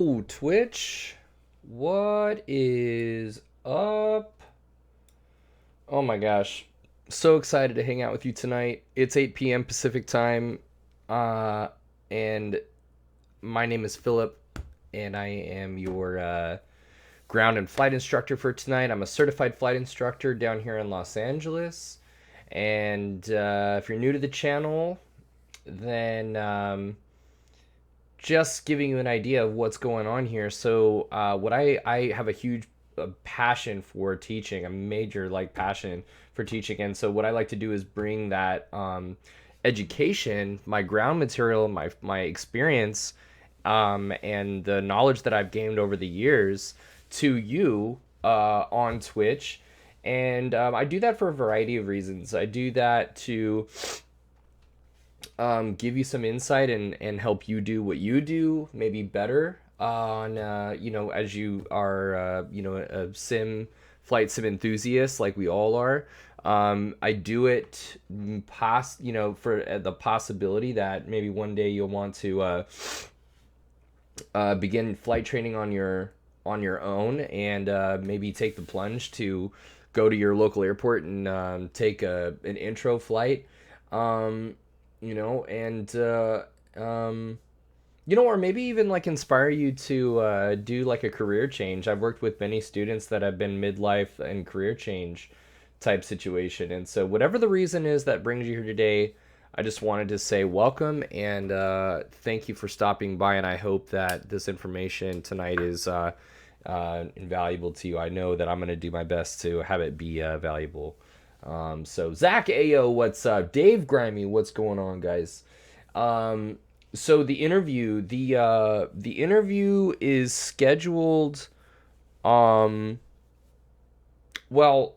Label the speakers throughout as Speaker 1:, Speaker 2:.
Speaker 1: Ooh, Twitch, what is up? Oh my gosh, so excited to hang out with you tonight. It's 8 p.m. Pacific time, uh, and my name is Philip, and I am your ground and flight instructor for tonight. I'm a certified flight instructor down here in Los Angeles, and if you're new to the channel, then just giving you an idea of what's going on here. So, what I have a huge passion for teaching, a major passion for teaching, and so what I like to do is bring that education, my ground material, my experience, and the knowledge that I've gained over the years to you on Twitch. And I do that for a variety of reasons. I do that to give you some insight and help you do what you do maybe better on as you are a flight sim enthusiast like we all are. I do it for the possibility that maybe one day you'll want to begin flight training on your own, and maybe take the plunge to go to your local airport and take an intro flight. Um, and or maybe even inspire you to do a career change. I've worked with many students that have been midlife and career change type situation, and so whatever the reason is that brings you here today, I just wanted to say welcome and thank you for stopping by. And I hope that this information tonight is invaluable to you. I know that I'm going to do my best to have it be valuable. So Zach Ayo, what's up? Dave Grimy, what's going on, guys? So the interview is scheduled. Um, well,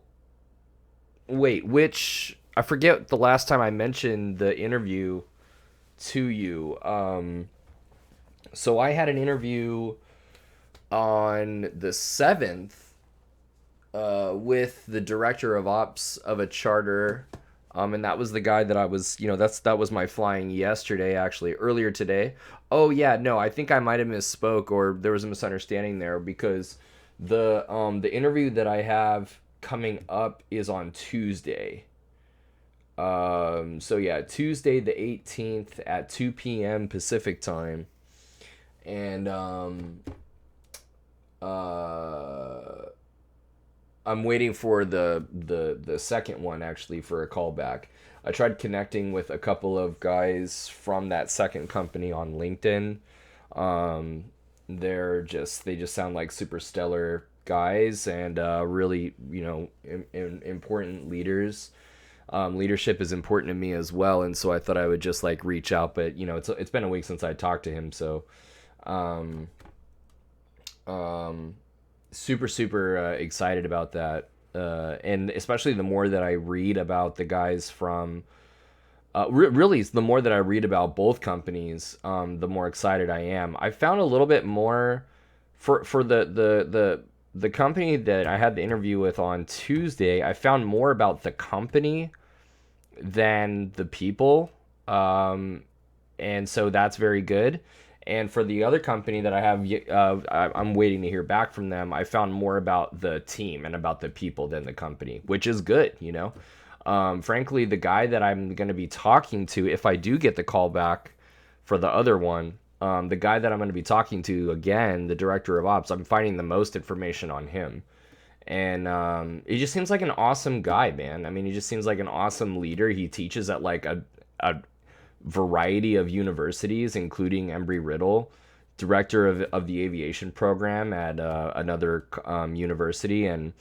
Speaker 1: wait, which I forget the last time I mentioned the interview to you. So I had an interview on the 7th with the director of ops of a charter, and that was the guy that I was, that was my flying yesterday, actually, earlier today. Oh yeah, no, I think I might have misspoke, or there was a misunderstanding there, because the interview that I have coming up is on Tuesday. So yeah, Tuesday the 18th at 2 p.m. Pacific time, and uh I'm waiting for the second one, actually, for a callback. I tried connecting with a couple of guys from that second company on LinkedIn. Um, they just sound like super stellar guys, and really, important leaders. Leadership is important to me as well, and so I thought I would just reach out. But it's been a week since I talked to him, so um, um, super excited about that, and especially the more that I read about the guys from really, the more that I read about both companies, the more excited I am. I found a little bit more for the company that I had the interview with on Tuesday. I found more about the company than the people, and so that's very good. And for the other company that I have, I'm waiting to hear back from them. I found more about the team and about the people than the company, which is good. Frankly, the guy that I'm going to be talking to, if I do get the call back for the other one, the guy that I'm going to be talking to again, the director of ops, I'm finding the most information on him. And he just seems like an awesome guy, man. I mean, he just seems like an awesome leader. He teaches at a variety of universities, including Embry-Riddle, director of the aviation program at another university, and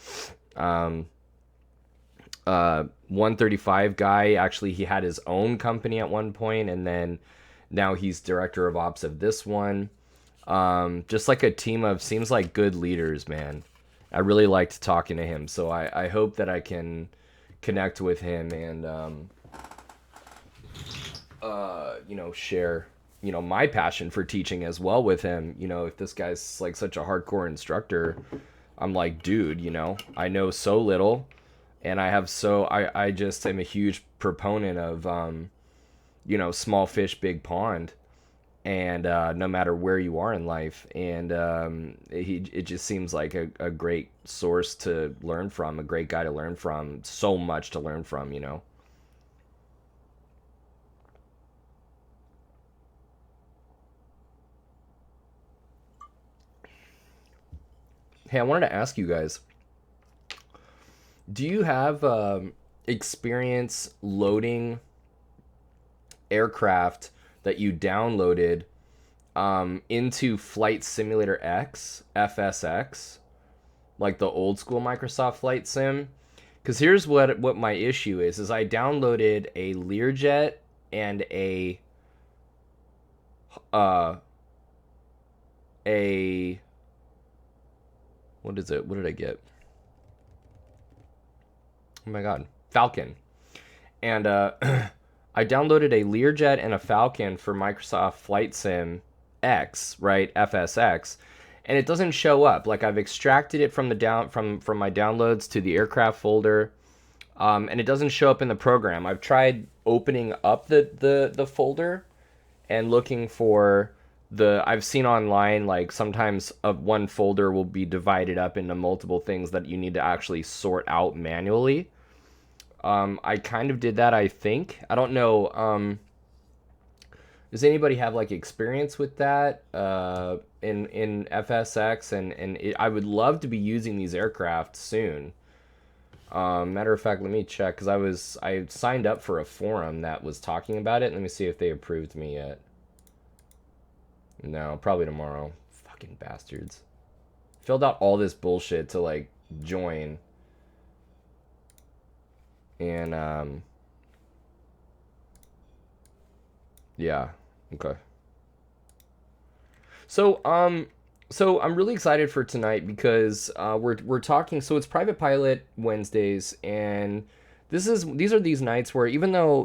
Speaker 1: 135 guy. Actually, he had his own company at one point, and then now he's director of ops of this one. Just like a team of, seems like good leaders, man. I really liked talking to him, so I hope that I can connect with him and share my passion for teaching as well with him. If this guy's such a hardcore instructor, I'm like, dude, I know so little, and I just am a huge proponent of small fish big pond. and no matter where you are in life. And it just seems like a great source to learn from, a great guy to learn from, so much to learn from, you know. Hey, I wanted to ask you guys, do you have experience loading aircraft that you downloaded into Flight Simulator X, FSX, like the old school Microsoft Flight Sim? Because here's what my issue is I downloaded a Learjet and uh a what is it? What did I get? Oh my god, Falcon. And I downloaded a Learjet and a Falcon for Microsoft Flight Sim X, right? FSX, and it doesn't show up. Like I've extracted it from the from my downloads to the aircraft folder, and it doesn't show up in the program. I've tried opening up the folder and looking for the I've seen online like sometimes one folder will be divided up into multiple things that you need to actually sort out manually. I kind of did that, I think. I don't know. Does anybody have like experience with that in FSX? And I would love to be using these aircraft soon. Matter of fact, let me check because I signed up for a forum that was talking about it. Let me see if they approved me yet. No, probably tomorrow. Fucking bastards. Filled out all this bullshit to like join. And yeah, okay. So I'm really excited for tonight because we're talking. So it's Private Pilot Wednesdays, and these are these nights where even though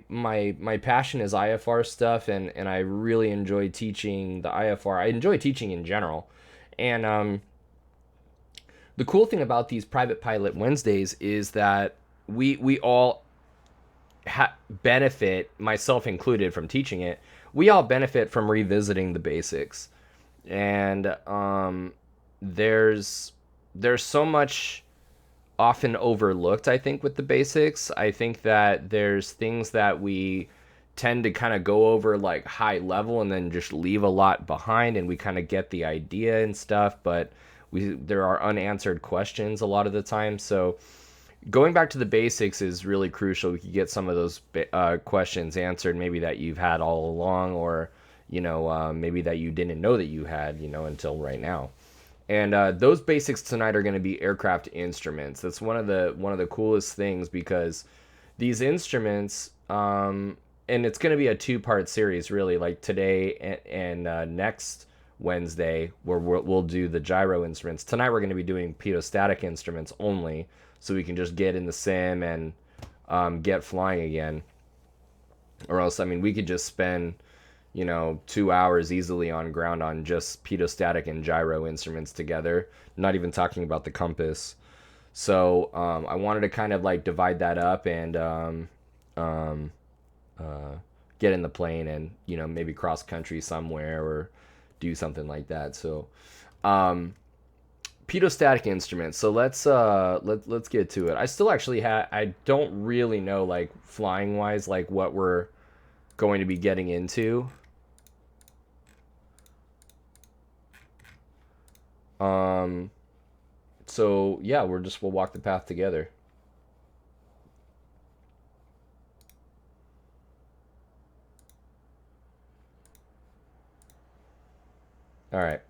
Speaker 1: my passion is IFR stuff, and I really enjoy teaching the IFR. I enjoy teaching in general, and the cool thing about these Private Pilot Wednesdays is that we all benefit, myself included, from teaching it. We all benefit from revisiting the basics, and there's so much often overlooked, I think, with the basics. I think that there's things that we tend to kind of go over like high level and then just leave a lot behind, and we kind of get the idea and stuff, but there are unanswered questions a lot of the time. So going back to the basics is really crucial. We could get some of those questions answered, maybe that you've had all along, or maybe that you didn't know that you had, until right now. And those basics tonight are going to be aircraft instruments. That's one of the coolest things, because these instruments, and it's going to be a 2-part series, really. Like today and next Wednesday, where we'll do the gyro instruments. Tonight we're going to be doing pitot-static instruments only, so we can just get in the sim and get flying again. Or else, I mean, we could just spend 2 hours easily on ground on just pitot-static and gyro instruments together, not even talking about the compass. So I wanted to kind of like divide that up and get in the plane and maybe cross country somewhere or do something like that. So pitot-static instruments. So let's get to it. I still actually I don't really know, like, flying wise, like what we're going to be getting into. So yeah, we'll walk the path together. All right.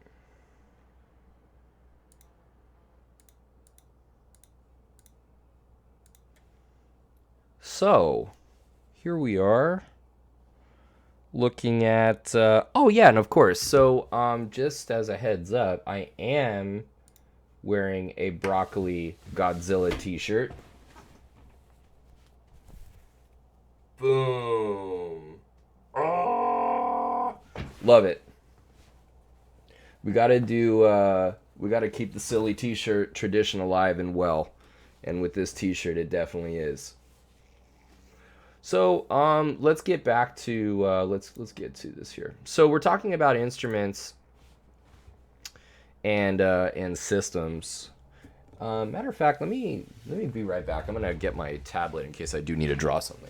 Speaker 1: So here we are looking at oh yeah, and of course, so just as a heads up, I am wearing a broccoli Godzilla t-shirt. Boom. Oh, love it. We gotta keep the silly t-shirt tradition alive and well, and with this t-shirt it definitely is. So, let's get back to let's get to this here. So we're talking about instruments and systems. Matter of fact, let me be right back. I'm gonna get my tablet in case I do need to draw something.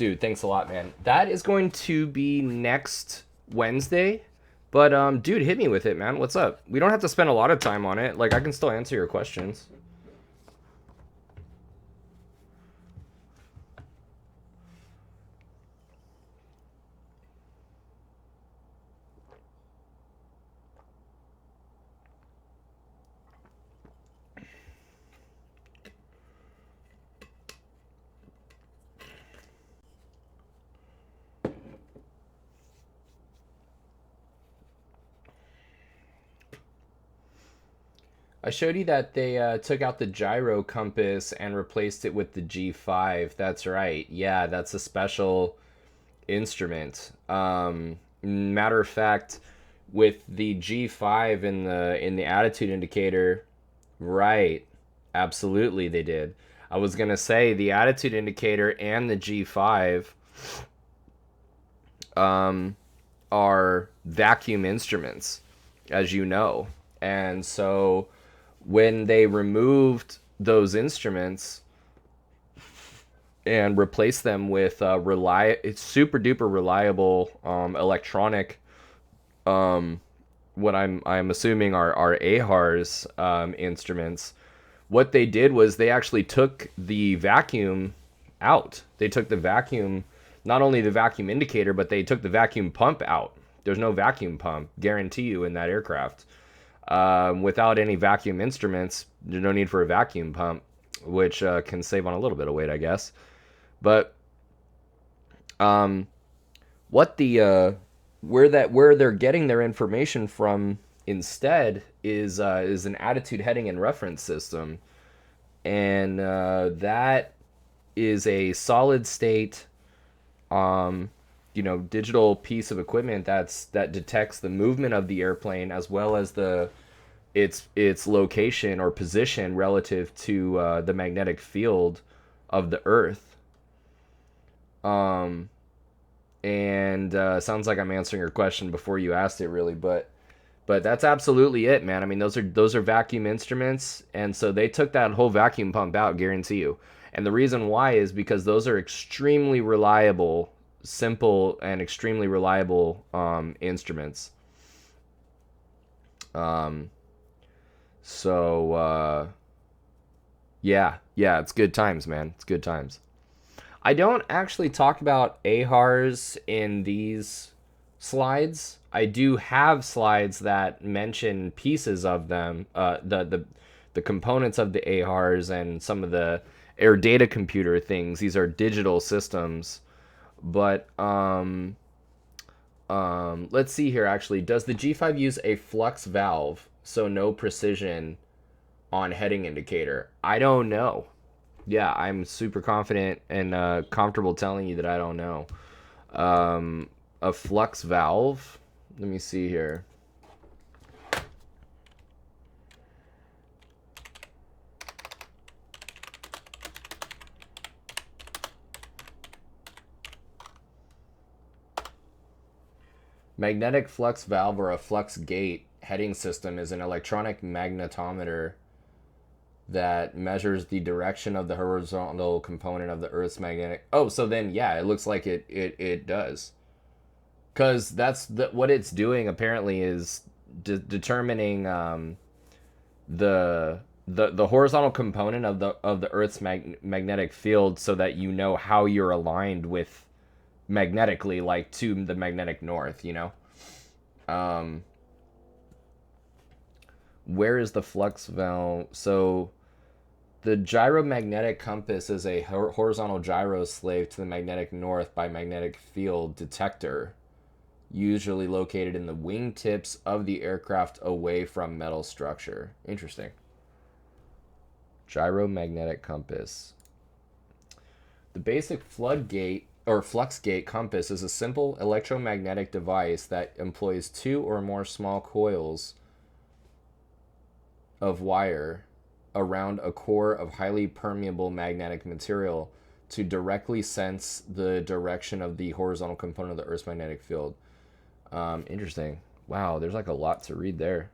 Speaker 1: Dude, thanks a lot, man. That is going to be next Wednesday. But dude, hit me with it, man. What's up? We don't have to spend a lot of time on it. Like I can still answer your questions. I showed you that they took out the gyro compass and replaced it with the G5. That's right. Yeah, that's a special instrument. Matter of fact, with the G5 in the attitude indicator, right? Absolutely, they did. I was gonna say the attitude indicator and the G5 um, are vacuum instruments, as you know, and so when they removed those instruments and replaced them with it's super duper reliable electronic what I'm assuming are AHARS instruments. What they did was they actually took the vacuum out. They took the vacuum, not only the vacuum indicator, but they took the vacuum pump out. There's no vacuum pump, guarantee you, in that aircraft. Without any vacuum instruments, there's no need for a vacuum pump, which can save on a little bit of weight, I guess. But um, what the where they're getting their information from instead is an attitude heading and reference system, and that is a solid state digital piece of equipment that detects the movement of the airplane as well as its location or position relative to the magnetic field of the Earth. Um, and sounds like I'm answering your question before you asked it, really, but that's absolutely it, man. I mean, those are vacuum instruments, and so they took that whole vacuum pump out, guarantee you. And the reason why is because those are extremely reliable, simple, and extremely reliable instruments. Um, so yeah, it's good times, man. It's good times. I don't actually talk about AHARs in these slides. I do have slides that mention pieces of them, the components of the AHARs and some of the air data computer things. These are digital systems, but let's see here. Actually, does the G5 use a flux valve, so no precision on heading indicator? I don't know. Yeah, I'm super confident and comfortable telling you that I don't know. A flux valve. Let me see here. Magnetic flux valve or a flux gate heading system is an electronic magnetometer that measures the direction of the horizontal component of the Earth's magnetic. Oh, so then yeah, it looks like it does. Because what it's doing apparently is determining the horizontal component of the Earth's magnetic field, so that you know how you're aligned with magnetically, like to the magnetic north. Um, where is the flux valve? So the gyromagnetic compass is a horizontal gyro slave to the magnetic north by magnetic field detector, usually located in the wingtips of the aircraft away from metal structure. Interesting. Gyromagnetic compass. The basic floodgate or fluxgate compass is a simple electromagnetic device that employs two or more small coils of wire around a core of highly permeable magnetic material to directly sense the direction of the horizontal component of the Earth's magnetic field. Interesting. Wow, there's like a lot to read there.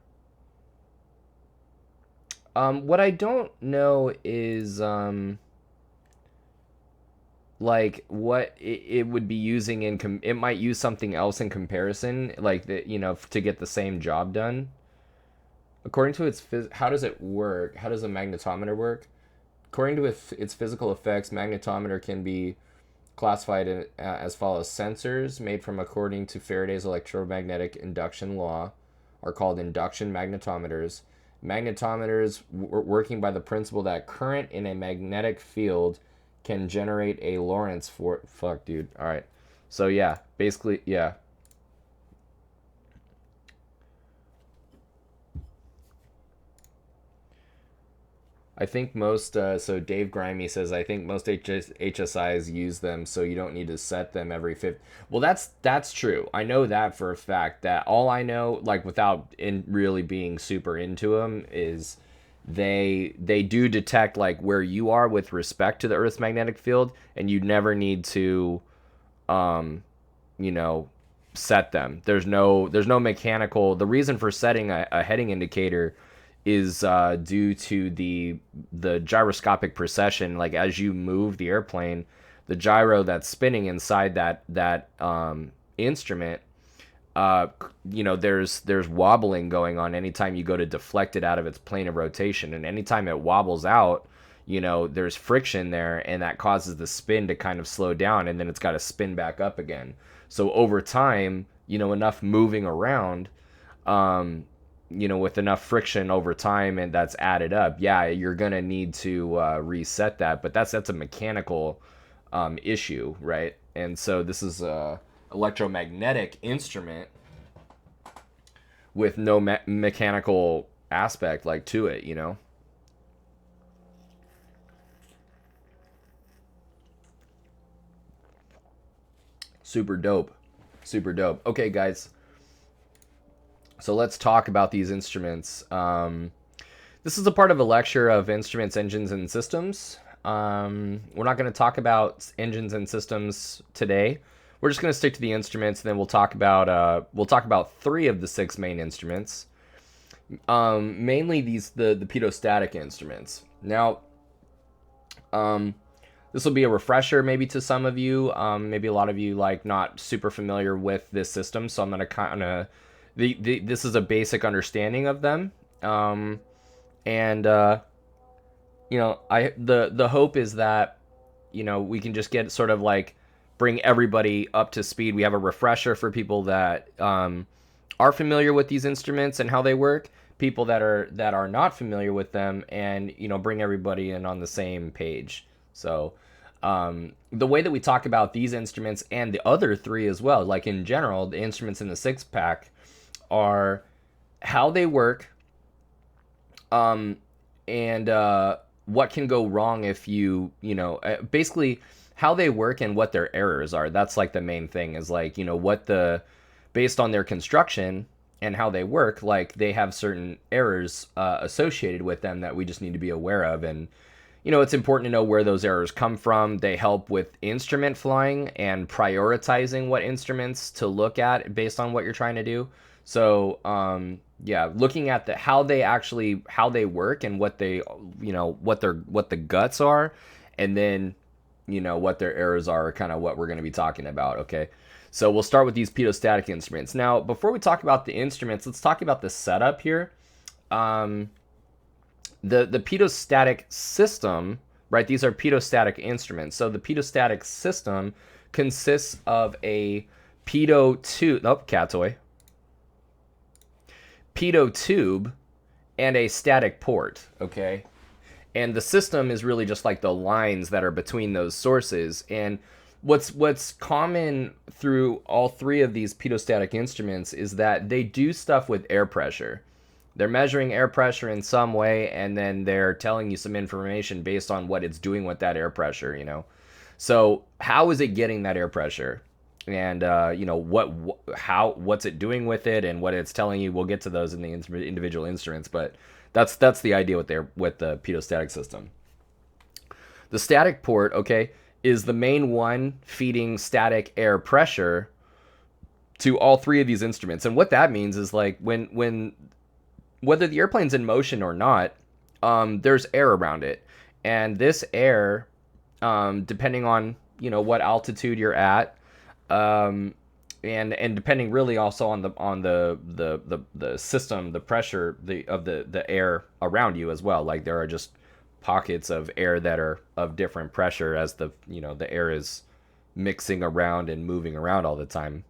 Speaker 1: What I don't know is like what it would be using it might use something else in comparison, like that, to get the same job done. According to how does it work? How does a magnetometer work? According to its physical effects, magnetometer can be classified as follows. Sensors made from according to Faraday's electromagnetic induction law are called induction magnetometers. Magnetometers working by the principle that current in a magnetic field can generate a Lorentz for fuck dude. All right. So yeah, basically yeah. I think most, so Dave Grimey says, I think most HSIs use them, so you don't need to set them every fifth. Well, that's true. I know that for a fact. That all I know, like without really being super into them, is they do detect like where you are with respect to the Earth's magnetic field, and you never need to, um, you know, set them. There's no mechanical. The reason for setting a heading indicator is due to the gyroscopic precession. Like as you move the airplane, the gyro that's spinning inside that instrument, there's wobbling going on anytime you go to deflect it out of its plane of rotation, and anytime it wobbles out, there's friction there, and that causes the spin to kind of slow down, and then it's got to spin back up again. So over time, enough moving around, with enough friction over time, and that's added up, yeah, you're gonna need to reset that. But that's a mechanical issue, right? And so this is a electromagnetic instrument with no mechanical aspect like to it. Super dope. Super dope. Okay, guys. So let's talk about these instruments. This is a part of a lecture of instruments, engines, and systems. We're not going to talk about engines and systems today. We're just going to stick to the instruments, and then we'll talk about three of the six main instruments. Mainly the pitot-static instruments. Now, this will be a refresher maybe to some of you. Maybe a lot of you like not super familiar with this system, so I'm going to kind of this is a basic understanding of them, and the hope is that we can just get sort of like bring everybody up to speed. We have a refresher for people that are familiar with these instruments and how they work, people that are not familiar with them, and bring everybody in on the same page. So the way that we talk about these instruments and the other three as well, like in general, the instruments in the six pack, are how they work, and what can go wrong if basically how they work and what their errors are. That's like the main thing, is like based on their construction and how they work, like they have certain errors associated with them that we just need to be aware of. And it's important to know where those errors come from. They help with instrument flying and prioritizing what instruments to look at based on what you're trying to do. So, looking at how they work and what they, what the guts are, and then, what their errors are kind of what we're going to be talking about. Okay. So we'll start with these pitot-static instruments. Now, before we talk about the instruments, let's talk about the setup here. The pitot-static system, right? These are pitot-static instruments. So the pitot-static system consists of a pitot tube and a static port, okay? And the system is really just like the lines that are between those sources. And what's common through all three of these pitot-static instruments is that they do stuff with air pressure. They're measuring air pressure in some way, and then they're telling you some information based on what it's doing with that air pressure, So how is it getting that air pressure? And you know what's it doing with it and what it's telling you. We'll get to those in the individual instruments, but that's the idea with the pitot system. The static port, okay, is the main one feeding static air pressure to all three of these instruments. And what that means is like when whether the airplane's in motion or not, there's air around it, and this air, depending on what altitude you're at, and depending really also on the system, the pressure of the air around you as well. Like there are just pockets of air that are of different pressure as the air is mixing around and moving around all the time.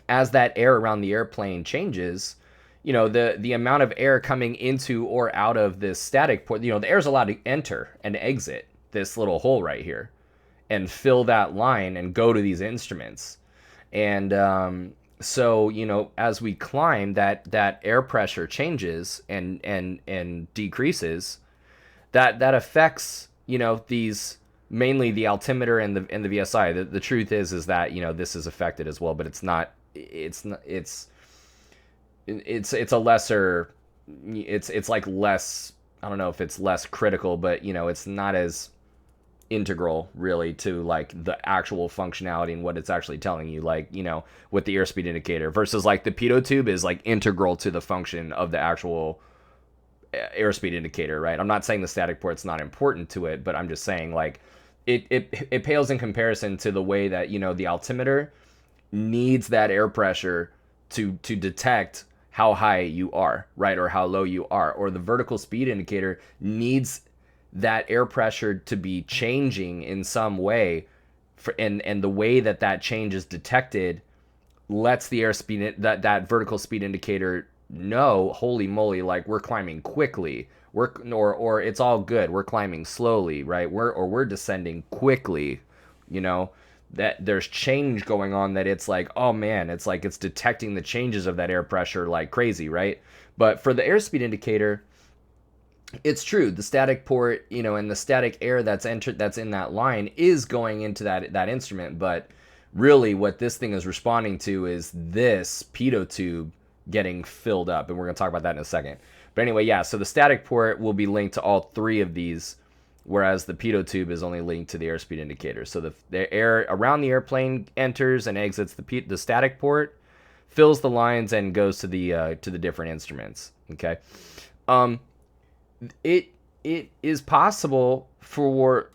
Speaker 1: As that air around the airplane changes, the amount of air coming into or out of this static port, the air is allowed to enter and exit this little hole right here and fill that line and go to these instruments. And so as we climb, that air pressure changes and decreases. That affects these, mainly the altimeter and the VSI. The truth is that this is affected as well, but it's not. It's a lesser. It's like less. I don't know if it's less critical, but it's not as integral really to like the actual functionality and what it's actually telling you, like with the airspeed indicator versus like the pitot tube is like integral to the function of the actual airspeed indicator, right? I'm not saying the static port's not important to it, but I'm just saying like it pales in comparison to the way that the altimeter needs that air pressure to detect how high you are, right, or how low you are, or the vertical speed indicator needs that air pressure to be changing in some way, and the way that change is detected lets the airspeed that vertical speed indicator know, holy moly, like we're climbing quickly, or it's all good, we're climbing slowly, right, we're descending quickly, that there's change going on, that it's like, oh man, it's like it's detecting the changes of that air pressure like crazy, right? But for the airspeed indicator, it's true. The static port, and the static air that's in that line is going into that instrument. But really, what this thing is responding to is this pitot tube getting filled up, and we're going to talk about that in a second. But anyway, yeah. So the static port will be linked to all three of these, whereas the pitot tube is only linked to the airspeed indicator. So the air around the airplane enters and exits the static port, fills the lines, and goes to the different instruments. Okay. It is possible for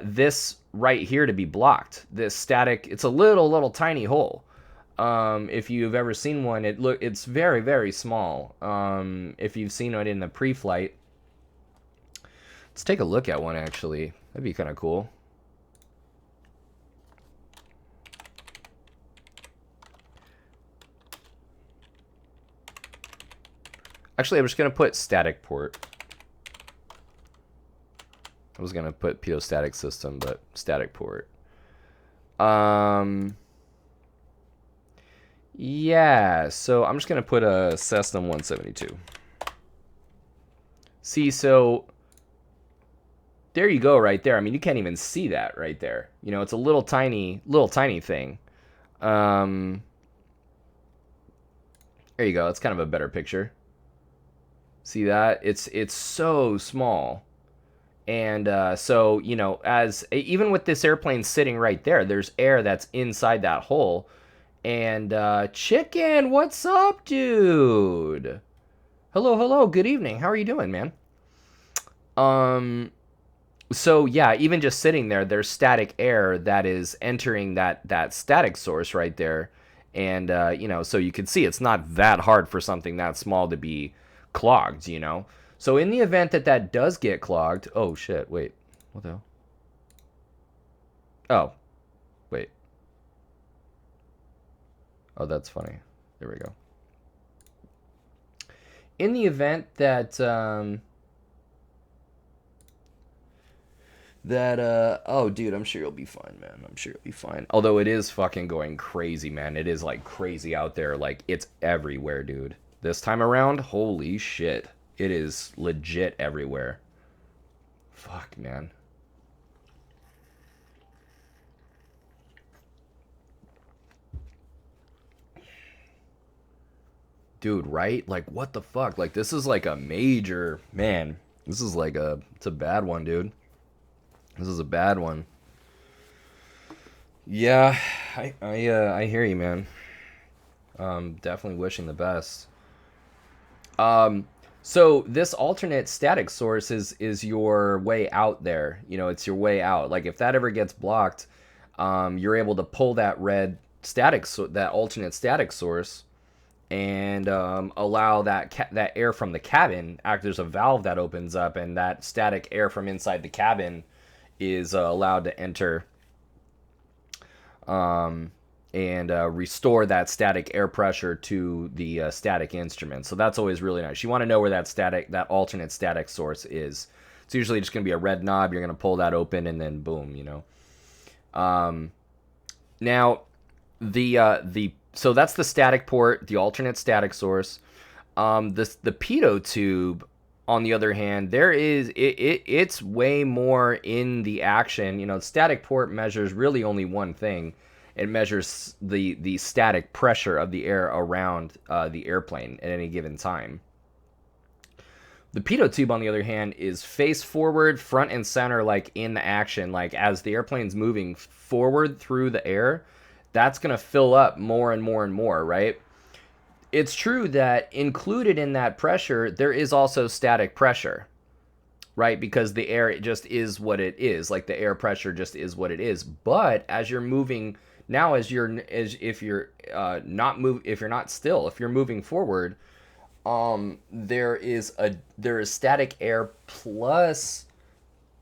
Speaker 1: this right here to be blocked. This static, it's a little tiny hole. If you've ever seen one, it's very, very small. If you've seen it in the pre-flight, let's take a look at one actually. That'd be kind of cool. Actually, I'm just gonna put static port. I was gonna put pitot system, but static port. Yeah, so I'm just gonna put a Cessna 172. See, so there you go, right there. I mean, you can't even see that right there. It's a little tiny thing. There you go. It's kind of a better picture. See that? It's so small. And so, as even with this airplane sitting right there, there's air that's inside that hole. And Chicken, what's up, dude? Hello, good evening. How are you doing, man? So yeah, even just sitting there, there's static air that is entering that static source right there. And so you can see it's not that hard for something that small to be clogged, So in the event that does get clogged, oh shit, wait, what the hell? Oh, wait. Oh, that's funny. There we go. In the event that oh dude, I'm sure you'll be fine, man. I'm sure you'll be fine. Although it is fucking going crazy, man. It is like crazy out there. Like it's everywhere, dude. This time around, holy shit. It is legit everywhere. Fuck, man. Dude, right? Like, what the fuck? Like, this is like a major, man. This is like it's a bad one, dude. This is a bad one. Yeah, I hear you, man. Definitely wishing the best. So this alternate static source is your way out there. You know, it's your way out. Like if that ever gets blocked, you're able to pull that red that alternate static source, and allow that air from the cabin. There's a valve that opens up, and that static air from inside the cabin is allowed to enter, and restore that static air pressure to the static instrument. So that's always really nice. You want to know where that alternate static source is. It's usually just going to be a red knob. You're going to pull that open, and then boom, you know. Now, so that's the static port, the alternate static source. The pitot tube, on the other hand, it's way more in the action. You know, static port measures really only one thing. It measures the static pressure of the air around the airplane at any given time. The pitot tube, on the other hand, is face forward, front and center, like in the action. Like as the airplane's moving forward through the air, that's going to fill up more and more and more, right? It's true that included in that pressure, there is also static pressure, right? Because the air just is what it is. Like the air pressure just is what it is. But as you're moving now, if you're not still, if you're moving forward, there is static air plus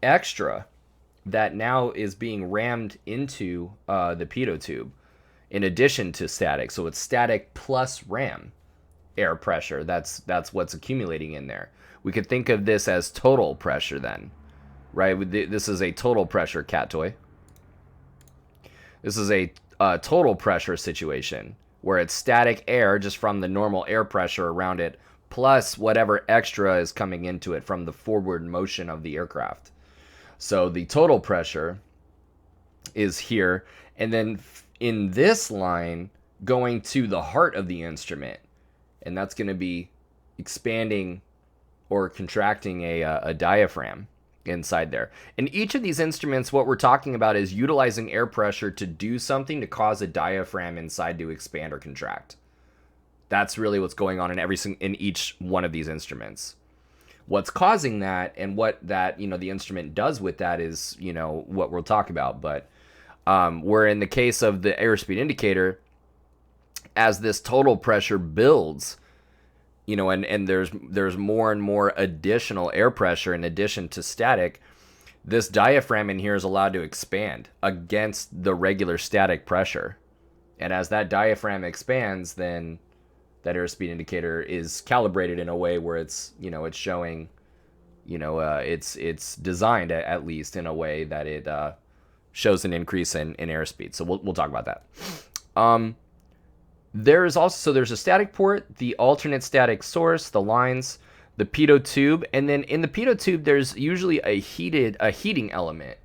Speaker 1: extra that now is being rammed into the pitot tube, in addition to static. So it's static plus ram air pressure. That's what's accumulating in there. We could think of this as total pressure then, right? This is a total pressure cat toy. This is a total pressure situation where it's static air just from the normal air pressure around it, plus whatever extra is coming into it from the forward motion of the aircraft. So the total pressure is here, and then in this line going to the heart of the instrument, and that's going to be expanding or contracting a diaphragm inside there. In each of these instruments, what we're talking about is utilizing air pressure to do something to cause a diaphragm inside to expand or contract. That's really what's going on in each one of these instruments. What's causing that and what that, the instrument does with that is, what we'll talk about. But where in the case of the airspeed indicator, as this total pressure builds, and there's more and more additional air pressure in addition to static, this diaphragm in here is allowed to expand against the regular static pressure. And as that diaphragm expands, then that airspeed indicator is calibrated in a way where it's showing, it's designed at least in a way that it shows an increase in airspeed. So we'll talk about that. There's a static port, the alternate static source, the lines, the pitot tube, and then in the pitot tube there's usually a heating element.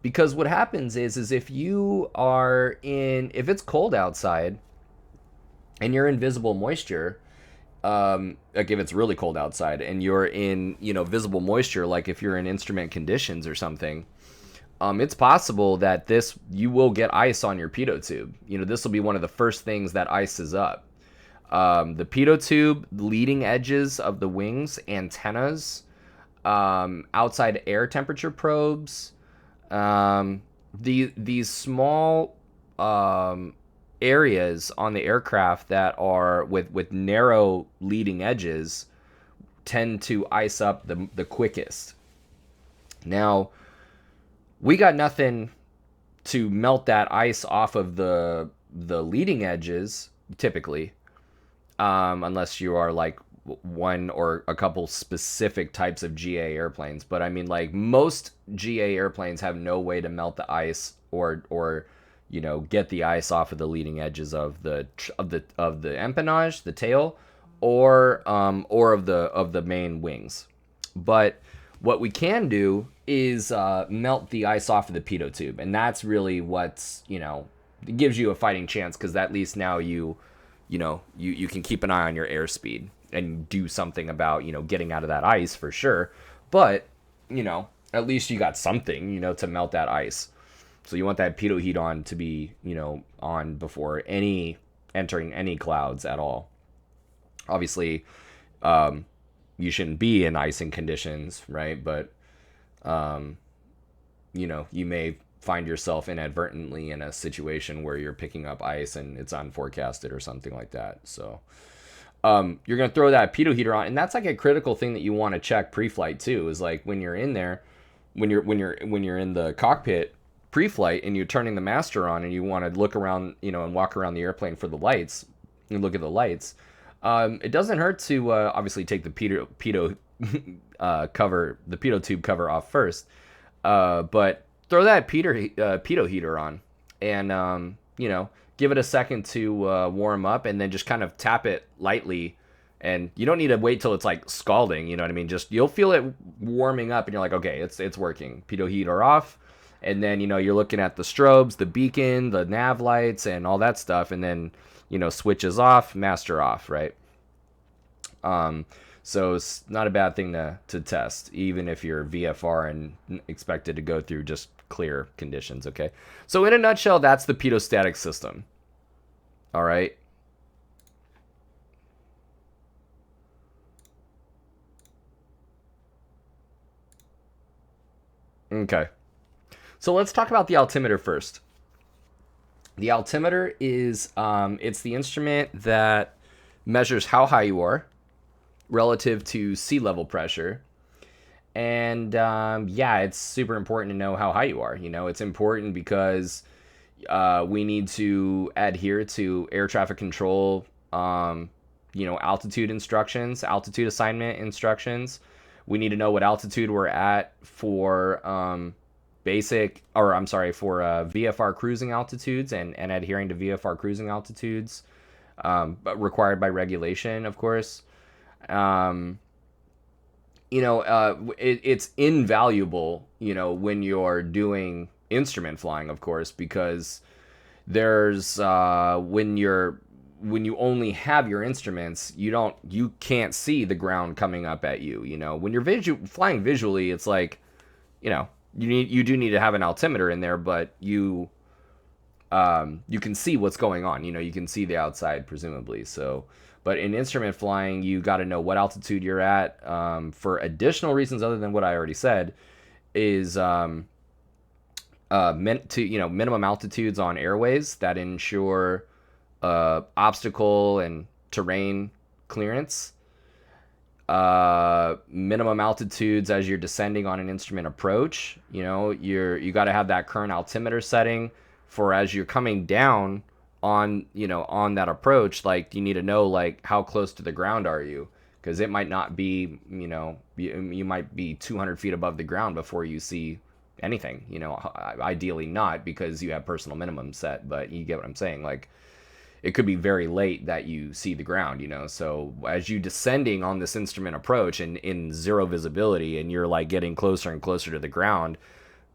Speaker 1: Because what happens is if it's cold outside and you're in visible moisture, like if it's really cold outside and you're in visible moisture, like if you're in instrument conditions or something, it's possible that you will get ice on your pitot tube. This will be one of the first things that ices up. The pitot tube, leading edges of the wings, antennas, outside air temperature probes, these small areas on the aircraft that are with narrow leading edges tend to ice up the quickest. Now, we got nothing to melt that ice off of the leading edges, typically, unless you are like one or a couple specific types of GA airplanes. But I mean, like most GA airplanes have no way to melt the ice or get the ice off of the leading edges of the empennage, the tail, or of the main wings. But what we can do is melt the ice off of the pitot tube, and that's really what's it gives you a fighting chance, because at least now you you can keep an eye on your airspeed and do something about, getting out of that ice for sure. But, at least you got something, to melt that ice. So you want that pitot heat on to be, on before entering any clouds at all. Obviously, you shouldn't be in icing conditions, right? But, you may find yourself inadvertently in a situation where you're picking up ice and it's unforecasted or something like that. So, you're going to throw that pitot heater on, and that's like a critical thing that you want to check pre-flight too, is like when you're in there, when you're in the cockpit pre-flight and you're turning the master on and you want to look around, and walk around the airplane for the lights and look at the lights. It doesn't hurt to obviously take the pitot cover, the pitot tube cover off first, but throw that pitot heater on, and give it a second to warm up, and then just kind of tap it lightly. And you don't need to wait till it's like scalding, you know what I mean? Just you'll feel it warming up, and you're like, okay, it's working. Pitot heater off, and then you're looking at the strobes, the beacon, the nav lights, and all that stuff, and then switches off, master off, right? So it's not a bad thing to test, even if you're VFR and expected to go through just clear conditions, okay? So in a nutshell, that's the pitot-static system. All right. Okay. So let's talk about the altimeter first. The altimeter is it's the instrument that measures how high you are relative to sea level pressure. And it's super important to know how high you are. It's important because we need to adhere to air traffic control, altitude instructions, altitude assignment instructions. We need to know what altitude we're at for VFR cruising altitudes and adhering to VFR cruising altitudes, but required by regulation, of course. It's invaluable, when you're doing instrument flying, of course, because there's when you only have your instruments, you can't see the ground coming up at you. When you're flying visually, it's like, you do need to have an altimeter in there, but you can see what's going on. You can see the outside, presumably. So, but in instrument flying, you got to know what altitude you're at. For additional reasons other than what I already said, is meant to minimum altitudes on airways that ensure obstacle and terrain clearance. Minimum altitudes as you're descending on an instrument approach. You got to have that current altimeter setting for as you're coming down on that approach. Like, you need to know, like, how close to the ground are you, because it might not be, you might be 200 feet above the ground before you see anything. Ideally not, because you have personal minimum set, but you get what I'm saying. Like, it could be very late that you see the ground, so as you descending on this instrument approach and in zero visibility, and you're like getting closer and closer to the ground,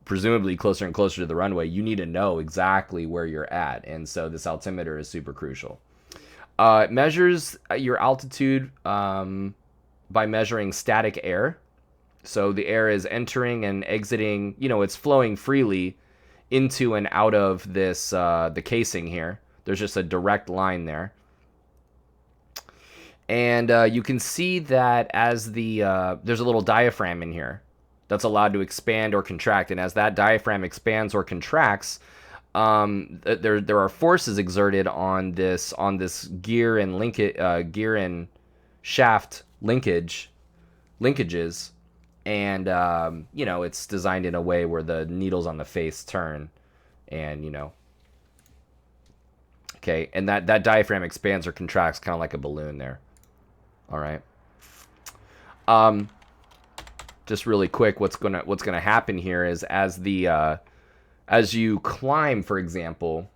Speaker 1: presumably closer and closer to the runway, you need to know exactly where you're at. And so this altimeter is super crucial. It measures your altitude by measuring static air. So the air is entering and exiting, it's flowing freely into and out of this the casing here. There's just a direct line there. And you can see that as there's a little diaphragm in here that's allowed to expand or contract. And as that diaphragm expands or contracts, there are forces exerted on this gear and shaft linkages. And, it's designed in a way where the needles on the face turn, and, okay, and that diaphragm expands or contracts kind of like a balloon there. All right. Just really quick, what's gonna happen here is as you climb, for example,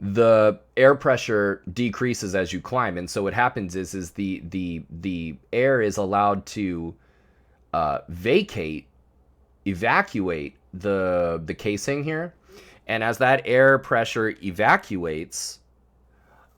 Speaker 1: the air pressure decreases as you climb, and so what happens is the air is allowed to evacuate the casing here. And as that air pressure evacuates,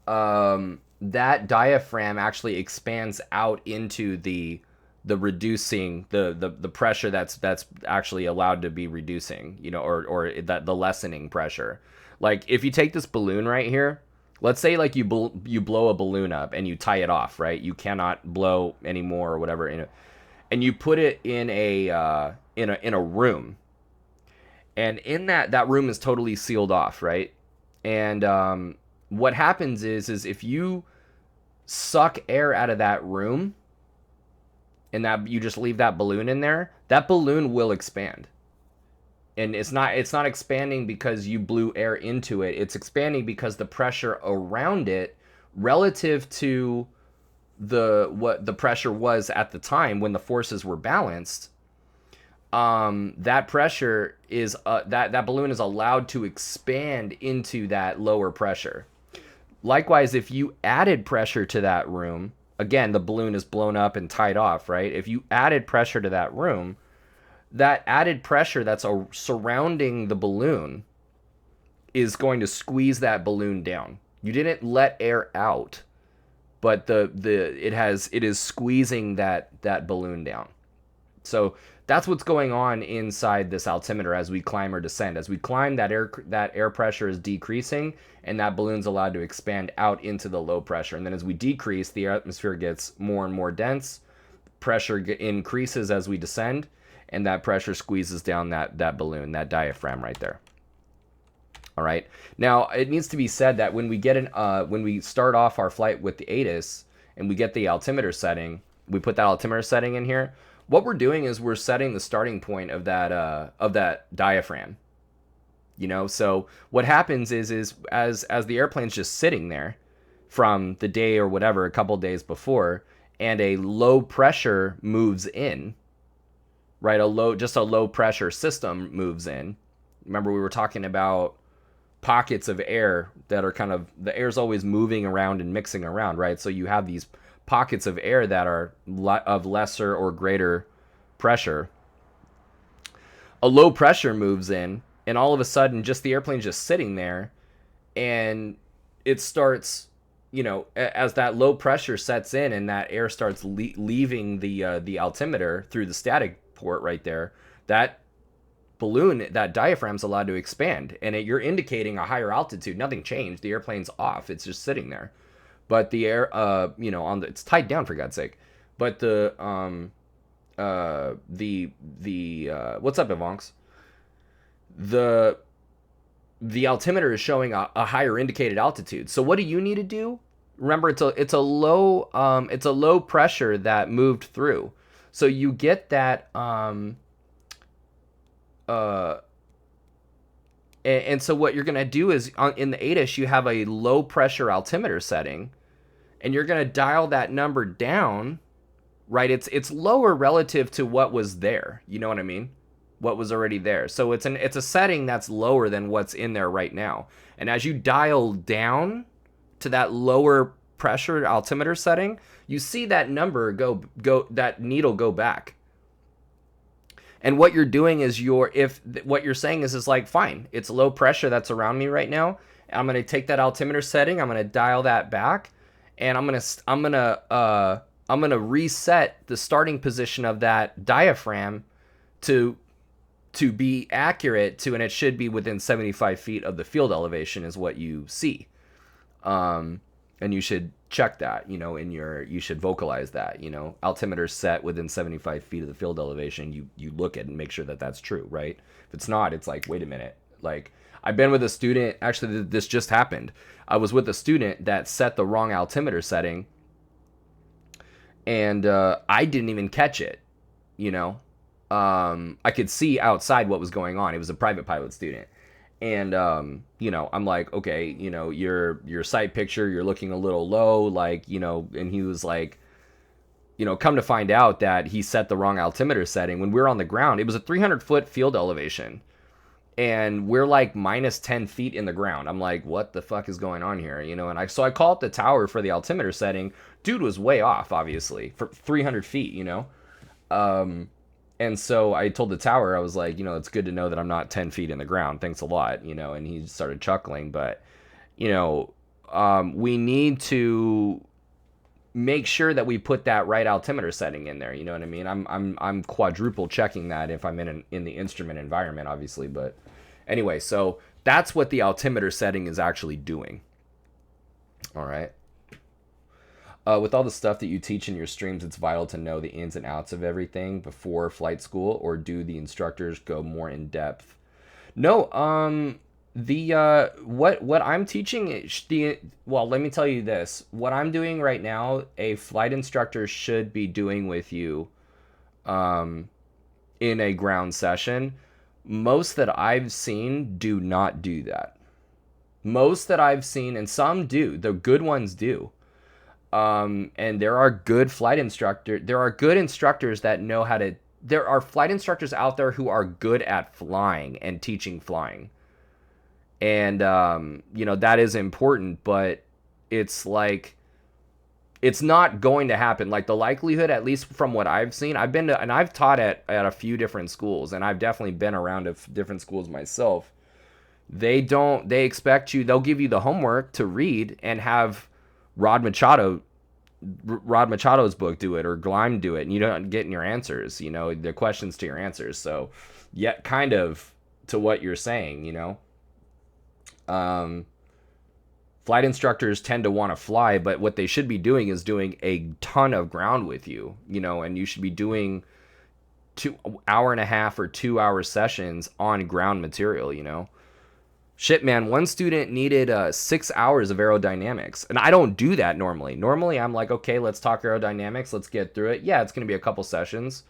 Speaker 1: that diaphragm actually expands out into the reducing the pressure that's actually allowed to be reducing, or that the lessening pressure. Like if you take this balloon right here, let's say like you blow a balloon up and you tie it off, right? You cannot blow anymore or whatever and you put it in a room, and in that room is totally sealed off, right? And what happens is if you suck air out of that room and that you just leave that balloon in there, that balloon will expand. And it's not expanding because you blew air into it. It's expanding because the pressure around it relative to what the pressure was at the time when the forces were balanced, that pressure is that balloon is allowed to expand into that lower pressure. Likewise, if you added pressure to that room, again, the balloon is blown up and tied off, right? If you added pressure to that room, that added pressure that's surrounding the balloon is going to squeeze that balloon down. You didn't let air out, but it is squeezing that balloon down. So that's what's going on inside this altimeter as we climb or descend. As we climb, that air pressure is decreasing, and that balloon's allowed to expand out into the low pressure. And then as we decrease, the atmosphere gets more and more dense. Pressure increases as we descend, and that pressure squeezes down that balloon, that diaphragm right there. All right. Now it needs to be said that when we start off our flight with the ATIS and we get the altimeter setting, we put that altimeter setting in here. What we're doing is we're setting the starting point of that diaphragm. So what happens is as the airplane's just sitting there from the day or whatever, a couple days before, and a low pressure moves in, right? Just a low pressure system moves in. Remember we were talking about pockets of air that are the air's always moving around and mixing around, right? So you have these pockets of air that are of lesser or greater pressure. A low pressure moves in, and all of a sudden just the airplane's just sitting there, and it starts, as that low pressure sets in and that air starts leaving the altimeter through the static port right there, that balloon, that diaphragm's allowed to expand, and you're indicating a higher altitude. Nothing changed. The airplane's off. It's just sitting there. But the air, it's tied down, for God's sake. But the what's up, Evonks? The altimeter is showing a higher indicated altitude. So what do you need to do? Remember, it's a low pressure that moved through. So you get that and so what you're going to do is in the ATIS, you have a low pressure altimeter setting, and you're going to dial that number down, right? It's lower relative to what was there. You know what I mean? What was already there. So it's a setting that's lower than what's in there right now. And as you dial down to that lower pressure altimeter setting, you see that number that needle go back. And what you're doing is what you're saying is like, fine, it's low pressure that's around me right now. I'm going to take that altimeter setting, I'm going to dial that back, and I'm going to reset the starting position of that diaphragm to be accurate to, and it should be within 75 feet of the field elevation is what you see. And you should check that, you should vocalize that, altimeter set within 75 feet of the field elevation. You look at it and make sure that that's true, right? If it's not, it's like, wait a minute. Like, I've been with a student, actually this just happened. I was with a student that set the wrong altimeter setting, and I didn't even catch it, I could see outside what was going on. It was a private pilot student. And, I'm like, okay, your sight picture, you're looking a little low, like, and he was like, come to find out that he set the wrong altimeter setting. When we were on the ground, it was a 300-foot field elevation, and we're like minus 10 feet in the ground. I'm like, what the fuck is going on here? And I call up the tower for the altimeter setting. Dude was way off, obviously, for 300 feet, And so I told the tower, I was like, it's good to know that I'm not 10 feet in the ground. Thanks a lot, and he started chuckling. But, we need to make sure that we put that right altimeter setting in there. You know what I mean? I'm quadruple checking that if I'm in the instrument environment, obviously. But anyway, so that's what the altimeter setting is actually doing. All right. With all the stuff that you teach in your streams, it's vital to know the ins and outs of everything before flight school, or do the instructors go more in depth? No, the what I'm teaching is well, let me tell you this. What I'm doing right now, a flight instructor should be doing with you in a ground session. Most that I've seen do not do that. Most that I've seen, and some do, the good ones do. And there are good instructors that know how to. There are flight instructors out there who are good at flying and teaching flying. And, that is important, but it's like, it's not going to happen. Like, the likelihood, at least from what I've seen, I've taught at a few different schools, and I've definitely been around different schools myself. They expect you, they'll give you the homework to read and have Rod Machado's book do it, or Gleim do it, and you don't get in your answers, the questions to your answers. So, yeah, kind of to what you're saying, flight instructors tend to want to fly, but what they should be doing is doing a ton of ground with you, and you should be doing 1.5 or 2 hour sessions on ground material, Shit, man, one student needed 6 hours of aerodynamics, and I don't do that normally. Normally, I'm like, okay, let's talk aerodynamics, let's get through it. Yeah, it's going to be a couple sessions,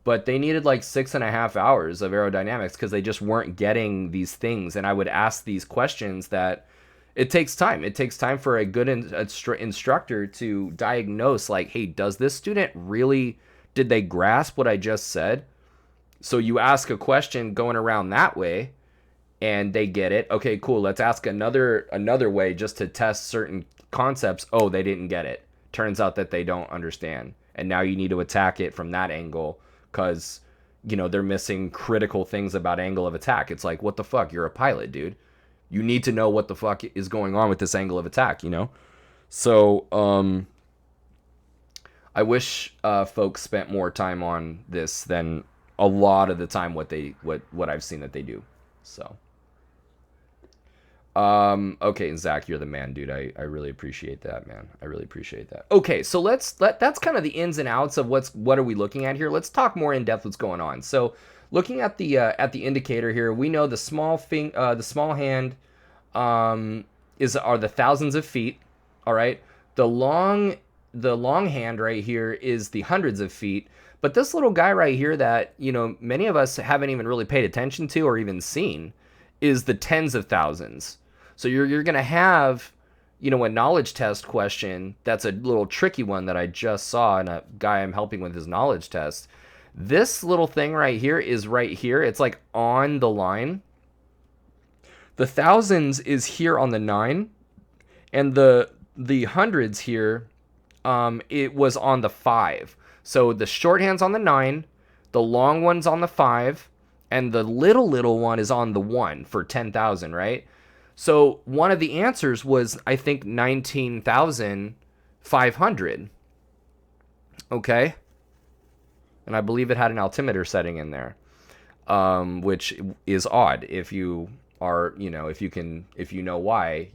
Speaker 1: but they needed like 6.5 hours of aerodynamics because they just weren't getting these things, and I would ask these questions that it takes time. It takes time for a good instructor to diagnose, like, hey, does this student really, did they grasp what I just said? So you ask a question going around that way, and they get it. Okay, cool. Let's ask another way just to test certain concepts. Oh, they didn't get it. Turns out that they don't understand. And now you need to attack it from that angle because, they're missing critical things about angle of attack. It's like, what the fuck? You're a pilot, dude. You need to know what the fuck is going on with this angle of attack, So, I wish folks spent more time on this than a lot of the time what I've seen that they do. So. Okay, Zach, you're the man, dude. I really appreciate that, man. I really appreciate that. Okay, so that's kind of the ins and outs of what are we looking at here. Let's talk more in depth what's going on. So, looking at the indicator here, we know the small hand are the thousands of feet. All right, the long hand right here is the hundreds of feet. But this little guy right here that many of us haven't even really paid attention to or even seen is the tens of thousands. So you're going to have, a knowledge test question. That's a little tricky one that I just saw in a guy I'm helping with his knowledge test. This little thing right here is right here. It's like on the line. The thousands is here on the 9, and the hundreds here, it was on the 5. So the shorthand's on the 9, the long one's on the 5, and the little one is on the 1 for 10,000, right? So one of the answers was, I think, 19,500. Okay? And I believe it had an altimeter setting in there, which is odd if you are, if you know why,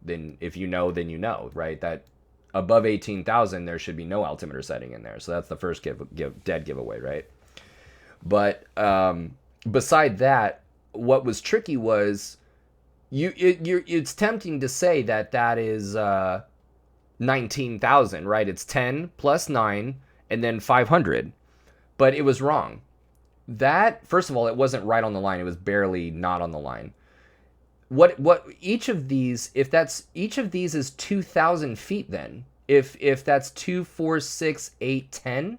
Speaker 1: then if you know, then you know, right? That above 18,000, there should be no altimeter setting in there. So that's the first dead giveaway, right? But beside that, what was tricky was it's tempting to say that is 19,000, right? It's 10 plus 9 and then 500, but it was wrong. That, first of all, it wasn't right on the line. It was barely not on the line. What each of these is 2,000 feet. Then if that's 2, 4, 6, 8, 10.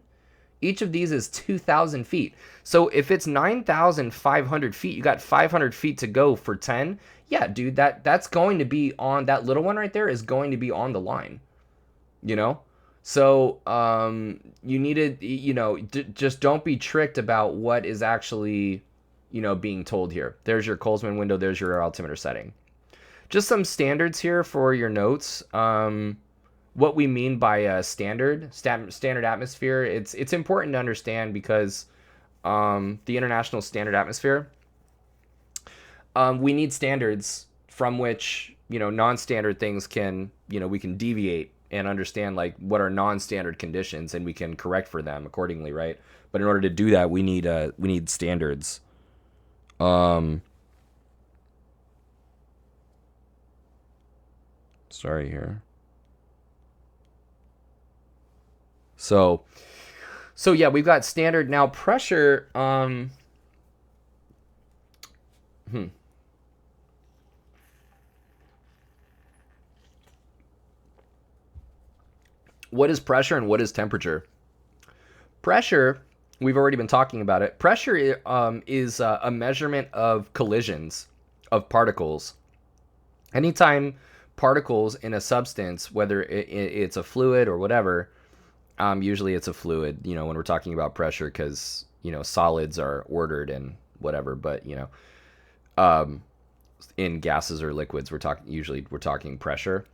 Speaker 1: Each of these is 2,000 feet. So if it's 9,500 feet, you got 500 feet to go for 10. Yeah, dude, that's going to be on, that little one right there is going to be on the line, So you needed, just don't be tricked about what is actually, being told here. There's your Colesman window. There's your altimeter setting. just some standards here for your notes. What we mean by standard atmosphere. It's important to understand because the international standard atmosphere, we need standards from which, non-standard things can, we can deviate and understand like what are non-standard conditions, and we can correct for them accordingly, right? But in order to do that, we need standards. Sorry here. So yeah, we've got standard now. Pressure. What is pressure and what is temperature? Pressure, we've already been talking about it. Pressure is a measurement of collisions of particles. Anytime particles in a substance, whether it's a fluid or whatever, usually it's a fluid, when we're talking about pressure, because, solids are ordered and whatever, but, in gases or liquids, we're talking pressure.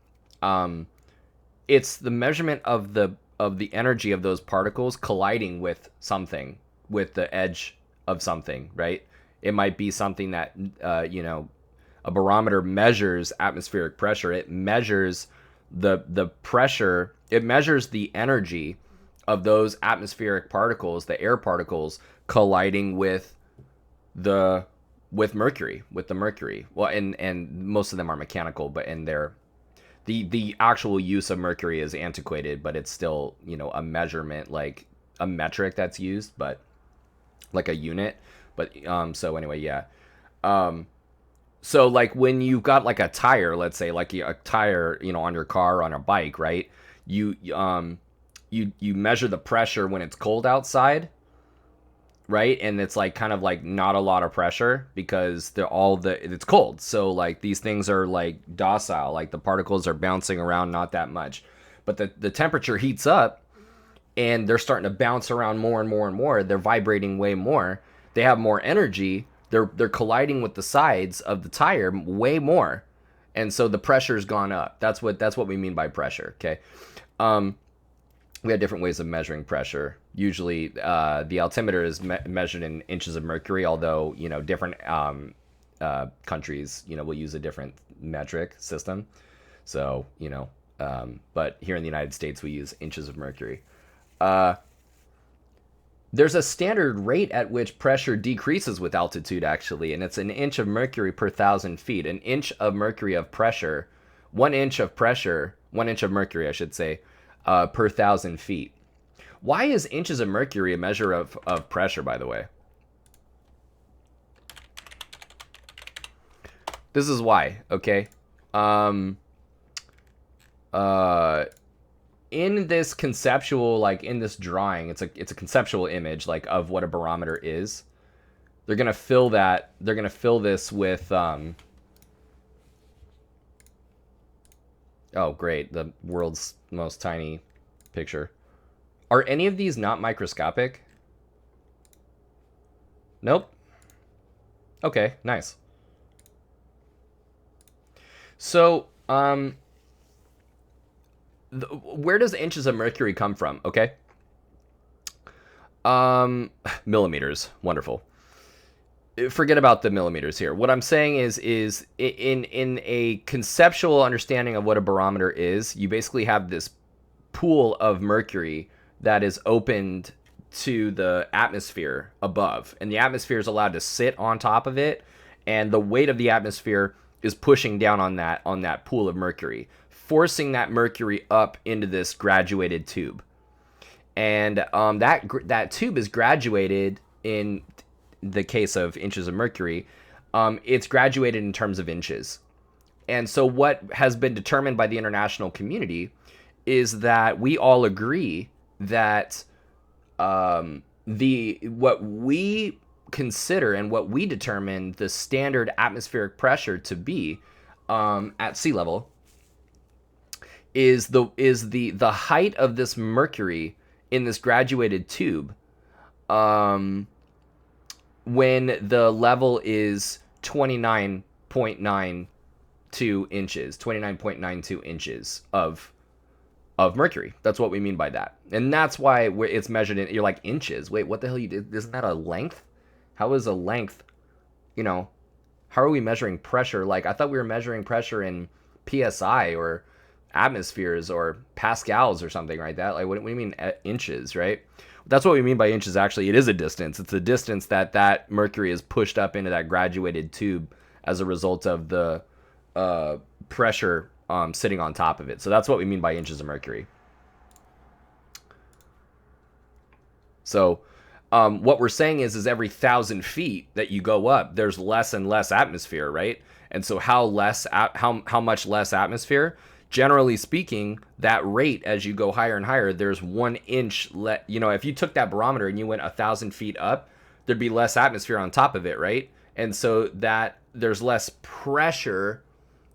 Speaker 1: It's the measurement of the energy of those particles colliding with something, with the edge of something, right? It might be something that, a barometer measures atmospheric pressure. It measures the pressure. It measures the energy of those atmospheric particles, the air particles colliding with the mercury. Well, and most of them are mechanical, but in their the actual use of mercury is antiquated, but it's still, a measurement, like a metric that's used, but like a unit. But so anyway, yeah. So like when you've got like a tire, let's say like a tire, on your car or on a bike, right? You measure the pressure when it's cold outside, right? And it's like kind of like not a lot of pressure because it's cold. So like these things are like docile, like the particles are bouncing around, not that much. But the temperature heats up and they're starting to bounce around more and more and more. They're vibrating way more. They have more energy. They're colliding with the sides of the tire way more. And so the pressure's gone up. That's what we mean by pressure, okay? We have different ways of measuring pressure. Usually, the altimeter is measured in inches of mercury, although, different countries, will use a different metric system. So, but here in the United States, we use inches of mercury. There's a standard rate at which pressure decreases with altitude, actually, and it's an inch of mercury per 1,000 feet. An inch of mercury of pressure, 1 inch of mercury, I should say, per 1,000 feet. Why is inches of mercury a measure of pressure, by the way? This is why, okay? In this conceptual, like in this drawing, it's a conceptual image, like of what a barometer is. They're gonna fill this with oh great, the world's most tiny picture. Are any of these not microscopic? Nope. Okay, nice. So, where does inches of mercury come from? Okay. Millimeters. Wonderful. Forget about the millimeters here. What I'm saying is in a conceptual understanding of what a barometer is, you basically have this pool of mercury that is opened to the atmosphere above, and the atmosphere is allowed to sit on top of it, and the weight of the atmosphere is pushing down on that pool of mercury, forcing that mercury up into this graduated tube. And that tube is graduated in the case of inches of mercury. It's graduated in terms of inches. And so what has been determined by the international community is that we all agree that what we consider and what we determine the standard atmospheric pressure to be at sea level is the height of this mercury in this graduated tube when the level is 29.9 inches, 29.92 inches of mercury. That's what we mean by that. And that's why it's measured in, you're like, inches. Wait, what the hell you did? Isn't that a length? How is a length, you know, how are we measuring pressure? Like, I thought we were measuring pressure in PSI or atmospheres or pascals or something like that. Like, what do you mean inches, right? That's what we mean by inches. Actually, it is a distance. It's the distance that mercury is pushed up into that graduated tube as a result of the pressure sitting on top of it. So that's what we mean by inches of mercury. So what we're saying is every 1,000 feet that you go up, there's less and less atmosphere, right? And so how much less atmosphere? Generally speaking, that rate as you go higher and higher, there's 1 inch. If you took that barometer and you went 1,000 feet up, there'd be less atmosphere on top of it, right? And so that there's less pressure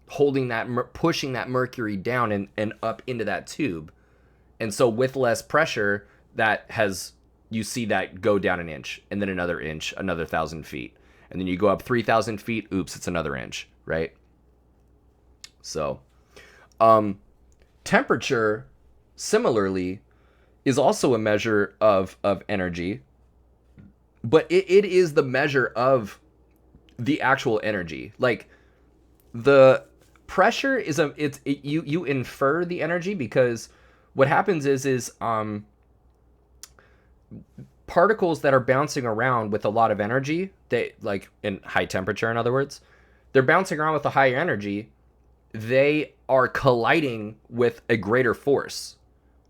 Speaker 1: holding that, pushing that mercury down and up into that tube. And so with less pressure, you see that go down 1 inch, and then another inch, another 1,000 feet. And then you go up 3,000 feet, oops, it's another inch, right? So, temperature, similarly, is also a measure of energy, but it is the measure of the actual energy. Like, the pressure is you infer the energy, because what happens is particles that are bouncing around with a lot of energy, they, like in high temperature, in other words, they're bouncing around with a higher energy, they are colliding with a greater force.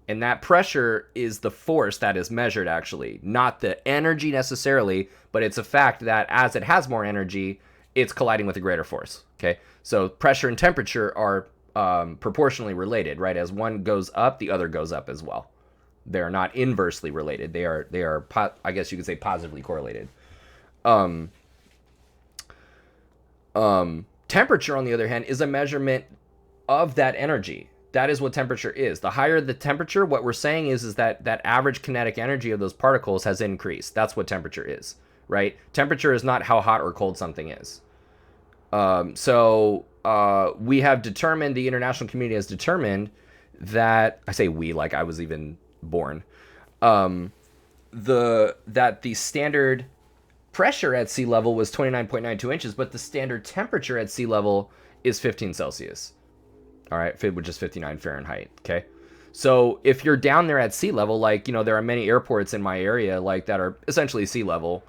Speaker 1: And that pressure is the force that is measured, actually, not the energy necessarily, but it's a fact that as it has more energy, it's colliding with a greater force. Okay, so pressure and temperature are proportionally related, right? As one goes up, the other goes up as well. They're not inversely related. They are I guess you could say positively correlated. Temperature, on the other hand, is a measurement of that energy. That is what temperature is. The higher the temperature, what we're saying is that average kinetic energy of those particles has increased. That's what temperature is, right? Temperature is not how hot or cold something is. We have determined, the international community has determined that, I say we, like I was even born, that the standard pressure at sea level was 29.92 inches, but the standard temperature at sea level is 15 Celsius. All right, which is 59 Fahrenheit. Okay, so if you're down there at sea level, like, there are many airports in my area like that are essentially sea level,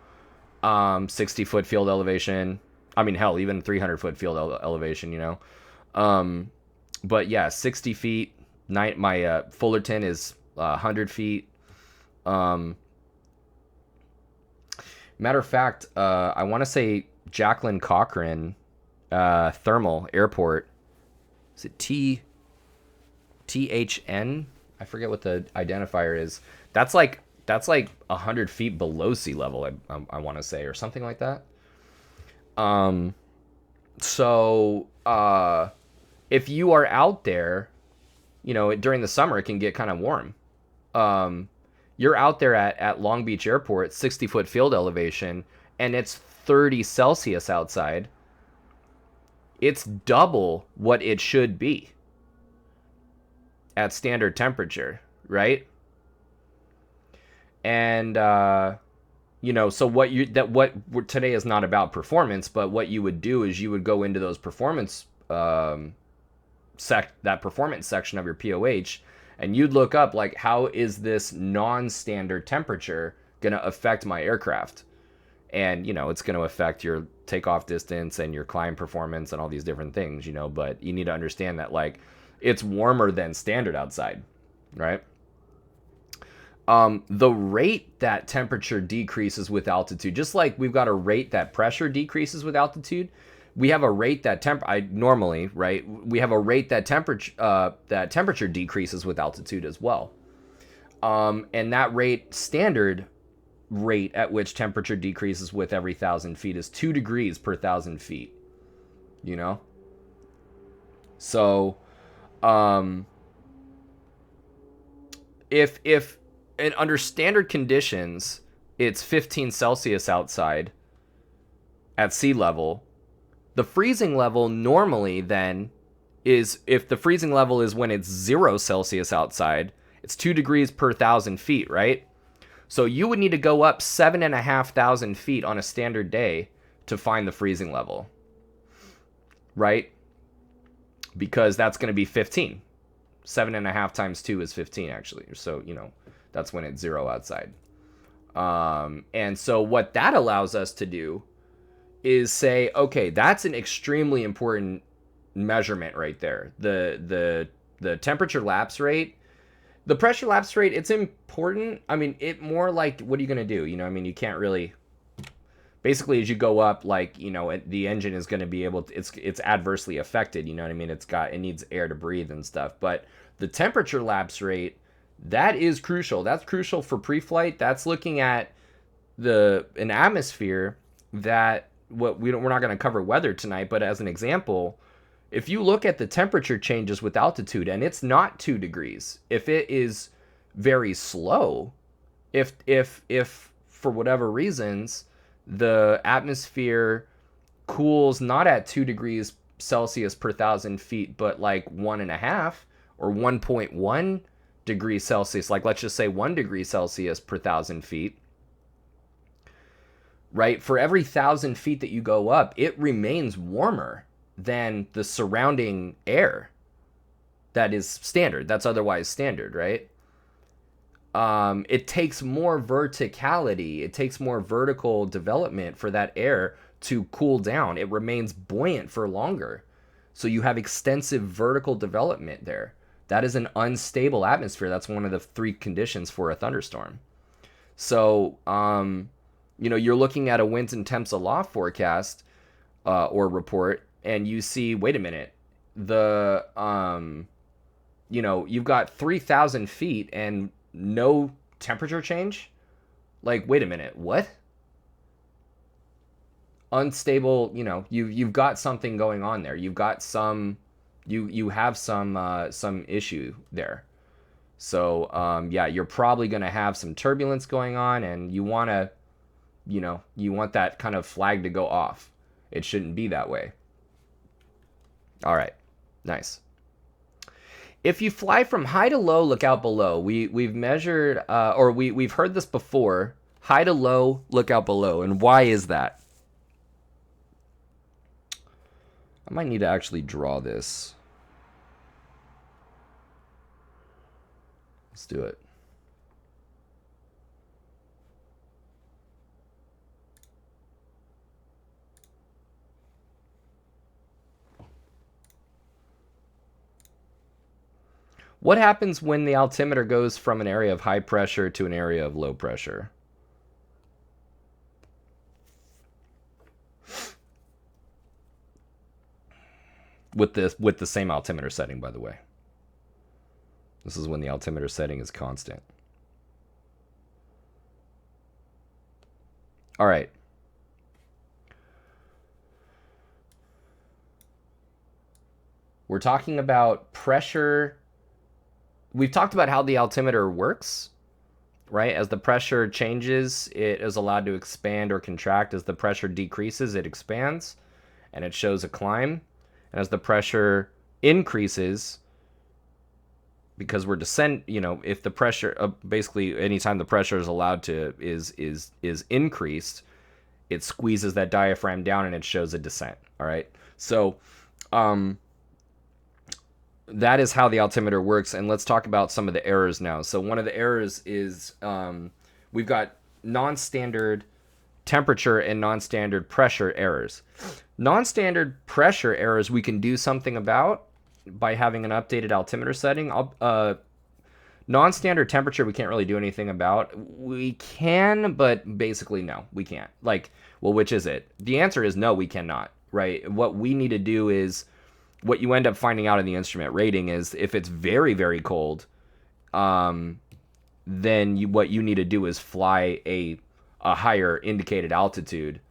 Speaker 1: 60-foot field elevation. I mean, hell, even 300-foot field elevation. But yeah, 60 feet. My Fullerton is 100 feet. Matter of fact, I want to say Jacqueline Cochran Thermal Airport. Is it THN? I forget what the identifier is. That's like 100 feet below sea level, I want to say, or something like that. If you are out there, during the summer, it can get kind of warm. You're out there at Long Beach Airport, 60-foot field elevation, and it's 30 Celsius outside. It's double what it should be at standard temperature, right? And so what today is not about performance, but what you would do is you would go into those performance that performance section of your POH, and you'd look up, like, how is this non-standard temperature going to affect my aircraft? And, it's going to affect your takeoff distance and your climb performance and all these different things, but you need to understand that, like, it's warmer than standard outside, right? The rate that temperature decreases with altitude, just like we've got a rate that pressure decreases with altitude, we have a rate that we have a rate that temperature decreases with altitude as well. And that rate, standard rate at which temperature decreases with every 1,000 feet, is 2 degrees per 1,000 feet. So, if and under standard conditions, it's 15 Celsius outside at sea level, The freezing level normally then is, if the freezing level is when it's 0 Celsius outside, it's 2 degrees per 1,000 feet, right? So you would need to go up 7,500 feet on a standard day to find the freezing level, right? Because that's going to be 15. 7.5 times 2 is 15, actually. So, that's when it's 0 outside. And so what that allows us to do is say, okay, that's an extremely important measurement right there. The temperature lapse rate, the pressure lapse rate, it's important. I mean, it more like, what are you going to do? You can't really, basically as you go up, like, the engine is going to be able to, it's adversely affected, it needs air to breathe and stuff. But the temperature lapse rate, that is crucial. That's crucial for pre-flight. That's looking at an atmosphere that, we're not going to cover weather tonight, but as an example, if you look at the temperature changes with altitude and it's not 2 degrees, if it is very slow, if for whatever reasons the atmosphere cools not at 2 degrees Celsius per 1,000 feet, but like 1.5 or 1.1 degrees Celsius, like let's just say 1 degree Celsius per 1,000 feet, right? For every 1,000 feet that you go up, it remains warmer than the surrounding air that is standard, that's otherwise standard, right? It takes more verticality, it takes more vertical development for that air to cool down. It remains buoyant for longer. So you have extensive vertical development there. That is an unstable atmosphere. That's one of the 3 conditions for a thunderstorm. So, you're looking at a winds and temps aloft forecast or report, and you see, wait a minute, you've got 3,000 feet and no temperature change? Like, wait a minute, what? Unstable, you've got something going on there. You've got you have some issue there. So, you're probably going to have some turbulence going on, and you want to, you want that kind of flag to go off. It shouldn't be that way. All right, nice. If you fly from high to low, look out below. We've measured, we've heard this before. High to low, look out below. And why is that? I might need to actually draw this. Let's do it. What happens when the altimeter goes from an area of high pressure to an area of low pressure? With the same altimeter setting, by the way. This is when the altimeter setting is constant. All right. We're talking about pressure. We've talked about how the altimeter works, right? As the pressure changes, it is allowed to expand or contract. As the pressure decreases, it expands, and it shows a climb. And as the pressure increases, because we're if the pressure, basically anytime the pressure is allowed to is increased, it squeezes that diaphragm down and it shows a descent. All right. So, that is how the altimeter works, and let's talk about some of the errors now. So one of the errors is we've got non-standard temperature and non-standard pressure errors. Non-standard pressure errors we can do something about by having an updated altimeter setting. Non-standard temperature we can't really do anything about. We can, but basically no, we can't. Like, well, which is it? The answer is no, we cannot, right? What we need to do is, what you end up finding out in the instrument rating is if it's very, very cold, then what you need to do is fly a higher indicated altitude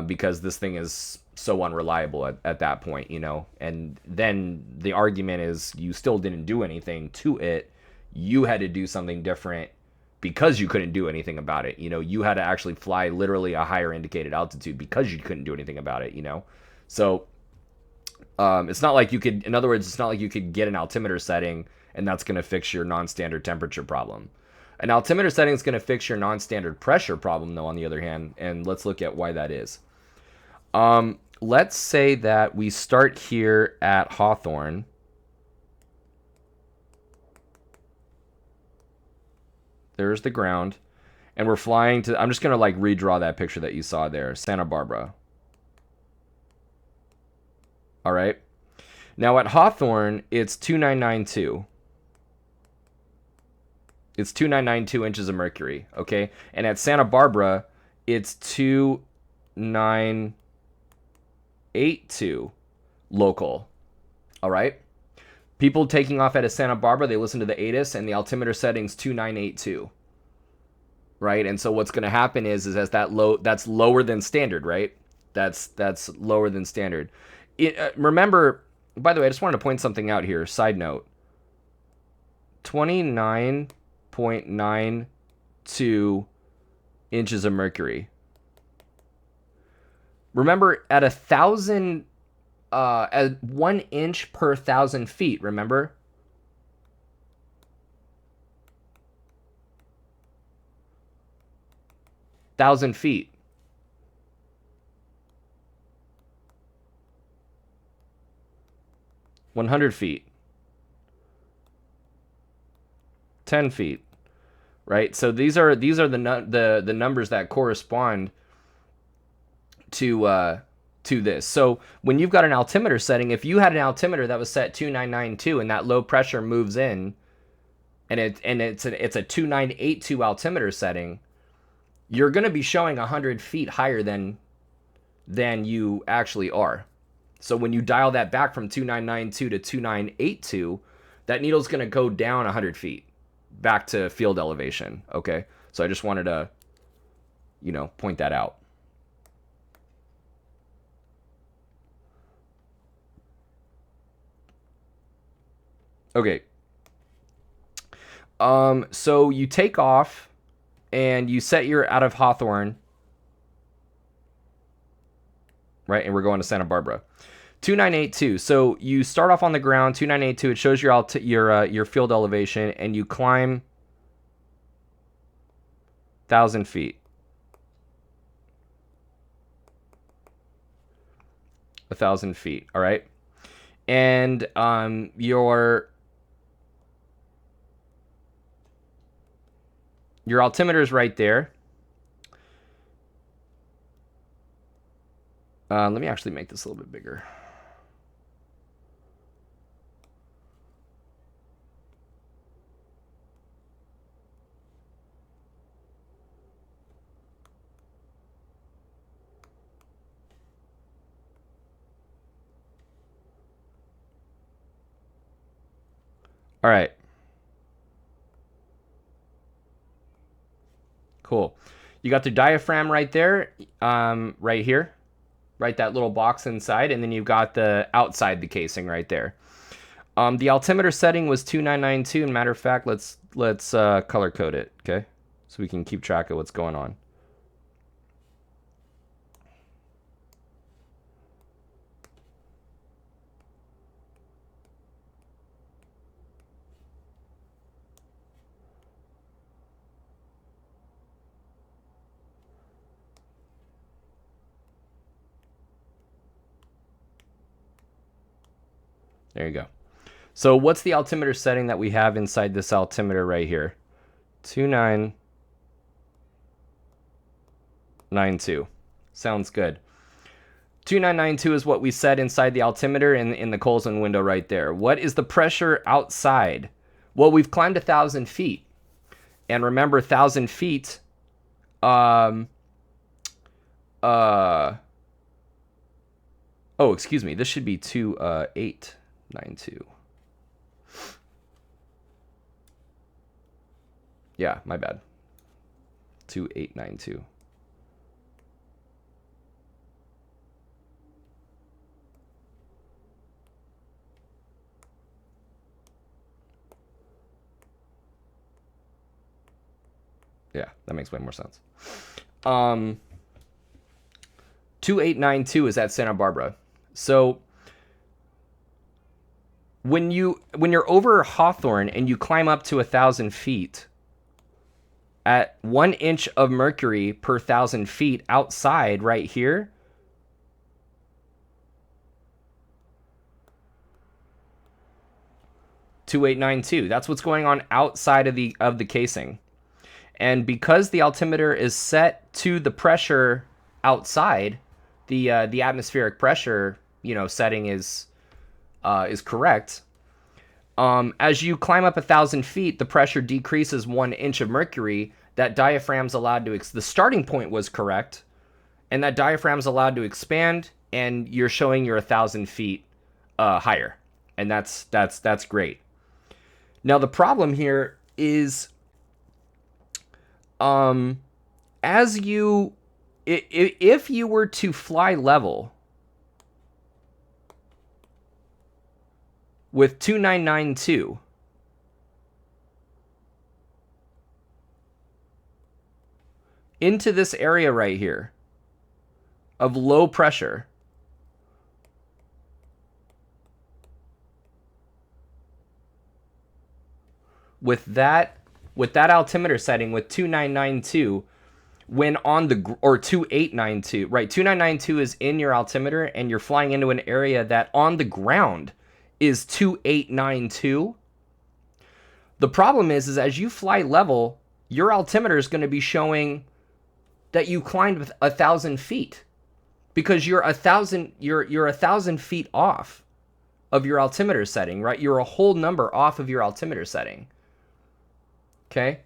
Speaker 1: because this thing is so unreliable at that point, And then the argument is you still didn't do anything to it. You had to do something different because you couldn't do anything about it. You had to actually fly literally a higher indicated altitude because you couldn't do anything about it, So it's not like you could, in other words, it's not like you could get an altimeter setting and that's going to fix your non-standard temperature problem. An altimeter setting is going to fix your non-standard pressure problem, though, on the other hand, and let's look at why that is. Let's say that we start here at Hawthorne. There's the ground. And we're flying to, I'm just going to like redraw that picture that you saw there, Santa Barbara. All right. Now at Hawthorne, it's 2992. It's 2992 inches of mercury, okay? And at Santa Barbara, it's 2982 local. All right? People taking off out of Santa Barbara, they listen to the ATIS, and the altimeter setting's 2982. Right? And so what's going to happen is as that's lower than standard, right? That's lower than standard. Remember, by the way, I just wanted to point something out here. Side note. 29.92 inches of mercury. Remember, at 1,000, at 1 inch per 1,000 feet, remember? Thousand feet. $100 10 feet, right? So these are the numbers that correspond to this. So when you've got an altimeter setting, if you had an altimeter that was set 2992 and that low pressure moves in, and it's a 2982 altimeter setting, you're going to be showing 100 feet higher than you actually are. So when you dial that back from 2992 to 2982, that needle's going to go down 100 feet back to field elevation, okay? So I just wanted to, point that out. Okay. So you take off and you set your out of Hawthorne, right? And we're going to Santa Barbara. 2982. So you start off on the ground, 2982. It shows your field elevation, and you climb 1,000 feet. 1,000 feet. All right. And your altimeter is right there. Let me actually make this a little bit bigger. All right. Cool. You got the diaphragm right there, right here, right, that little box inside, and then you've got the outside the casing right there. The altimeter setting was 2992, and matter of fact, let's color code it, okay, so we can keep track of what's going on. There you go. So what's the altimeter setting that we have inside this altimeter right here? 2992. Sounds good. 2992 is what we set inside the altimeter in the Coulson window right there. What is the pressure outside? Well, we've climbed 1,000 feet. And remember, 1,000 feet, oh, excuse me. This should be 2892. Yeah, my bad. 2892. Yeah, that makes way more sense. 2892 is at Santa Barbara. So when you're over Hawthorne and you climb up to 1,000 feet, at 1 inch of mercury per 1,000 feet outside right here, .2892. That's what's going on outside of the casing. And because the altimeter is set to the pressure outside, the atmospheric pressure, setting is correct. As you climb up 1,000 feet, the pressure decreases 1 inch of mercury. That diaphragm's allowed to the starting point was correct, and that diaphragm's allowed to expand, and you're showing you're 1,000 feet higher, and that's great. Now the problem here is, if you were to fly level with 2992, into this area right here of low pressure, with that altimeter setting with 2992, when on the, or 2892, right? 2992 is in your altimeter, and you're flying into an area that on the ground is 2892. The problem is as you fly level, your altimeter is going to be showing that you climbed 1,000 feet, because you're 1,000 feet off of your altimeter setting, right? You're a whole number off of your altimeter setting. Okay?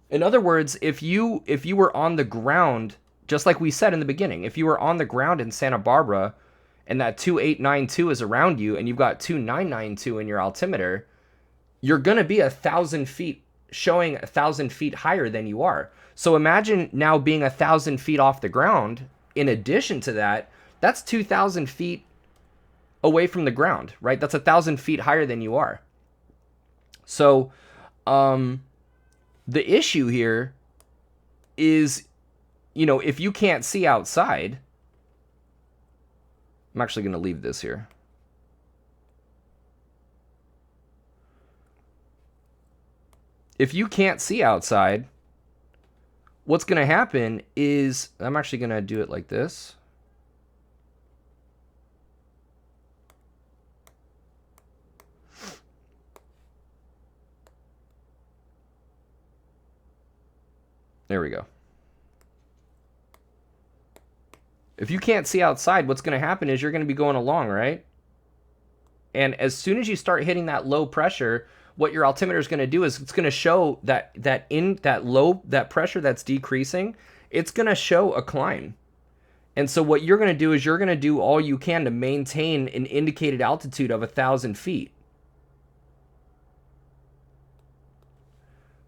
Speaker 1: In other words, if you were on the ground, just like we said in the beginning, if you were on the ground in Santa Barbara and that 2892 is around you and you've got 2992 in your altimeter, you're going to be 1,000 feet, showing 1,000 feet higher than you are. So imagine now being 1,000 feet off the ground. In addition to that, that's 2,000 feet away from the ground, right? That's 1,000 feet higher than you are. So, the issue here is, if you can't see outside, I'm actually going to leave this here. If you can't see outside, what's going to happen is, I'm actually going to do it like this. There we go. If you can't see outside, what's going to happen is you're going to be going along, right? And as soon as you start hitting that low pressure, what your altimeter is going to do is it's going to show that in that pressure that's decreasing, it's going to show a climb. And so what you're going to do is you're going to do all you can to maintain an indicated altitude of 1,000 feet.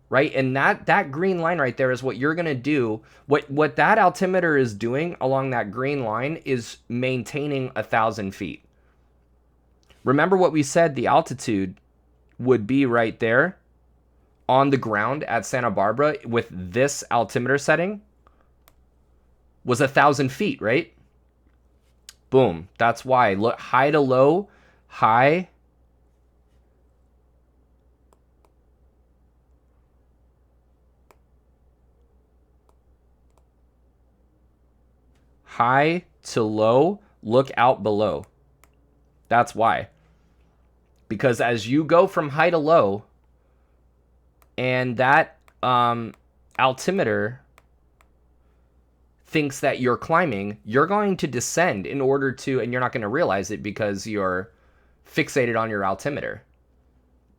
Speaker 1: Right? And that green line right there is what you're going to do. What that altimeter is doing along that green line is maintaining 1,000 feet. Remember what we said the altitude would be right there on the ground at Santa Barbara with this altimeter setting was 1,000 feet, right? Boom. That's why. Look, high to low, high to low, look out below. That's why. Because as you go from high to low, and that altimeter thinks that you're climbing, you're going to descend in order to, and you're not going to realize it because you're fixated on your altimeter.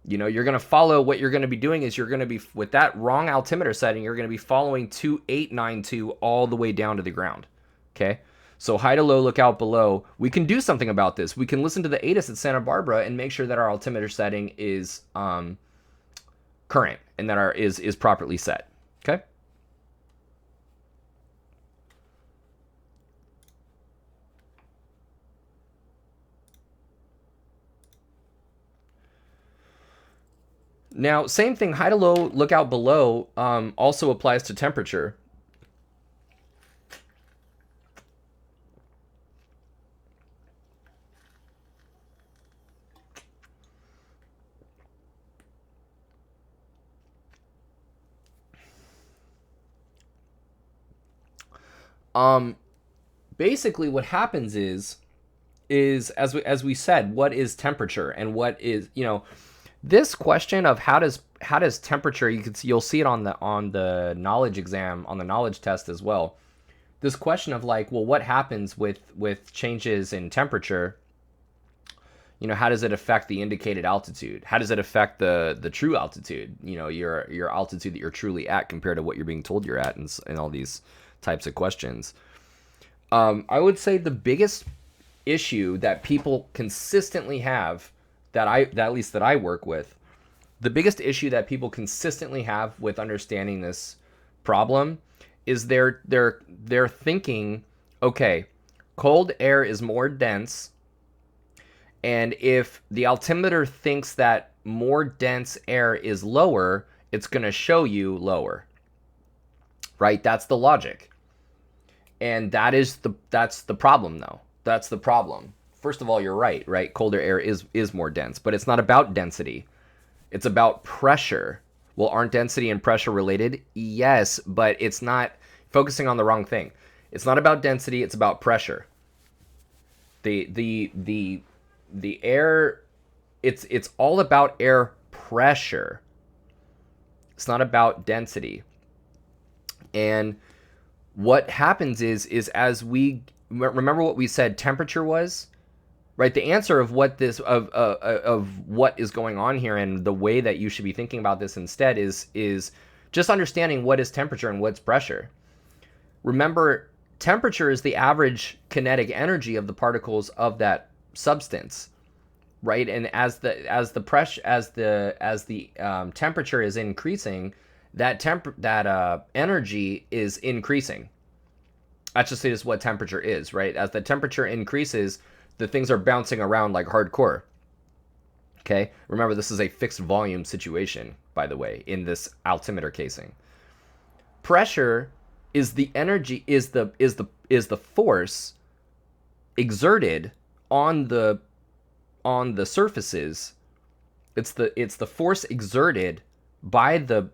Speaker 1: You're going to follow, what you're going to be doing is you're going to be, with that wrong altimeter setting, you're going to be following 2892 all the way down to the ground. Okay, so high to low, look out below. We can do something about this. We can listen to the ATIS at Santa Barbara and make sure that our altimeter setting is current and that is properly set. Okay. Now, same thing, high to low, look out below also applies to temperature. Um, Basically, what happens is as we said, what is temperature and what is, this question of how does temperature, you'll see it on the knowledge exam, on the knowledge test as well. This question of like, well, what happens with changes in temperature? How does it affect the indicated altitude? How does it affect the true altitude? Your altitude that you're truly at compared to what you're being told you're at, and all these types of questions. I would say the biggest issue that people consistently have, that at least that I work with, the biggest issue that people consistently have with understanding this problem is they're thinking, okay, cold air is more dense, and if the altimeter thinks that more dense air is lower, it's going to show you lower. Right? That's the logic. And that's the problem, though. That's the problem. First of all, you're right, right? Colder air is more dense, but it's not about density. It's about pressure. Well, aren't density and pressure related? Yes, but it's not, focusing on the wrong thing. It's not about density, it's about pressure. The air, it's all about air pressure. It's not about density. And what happens is as we remember what we said temperature was, right? The answer of what this of what is going on here, and the way that you should be thinking about this instead is just understanding what is temperature and what's pressure. Remember, temperature is the average kinetic energy of the particles of that substance, right? And as the pressure, as the temperature is increasing, that energy is increasing. That's just what temperature is, right? As the temperature increases, the things are bouncing around like hardcore. Okay? Remember, this is a fixed volume situation, by the way, in this altimeter casing. Pressure is the energy, is the force exerted on the surfaces. It's the force exerted by the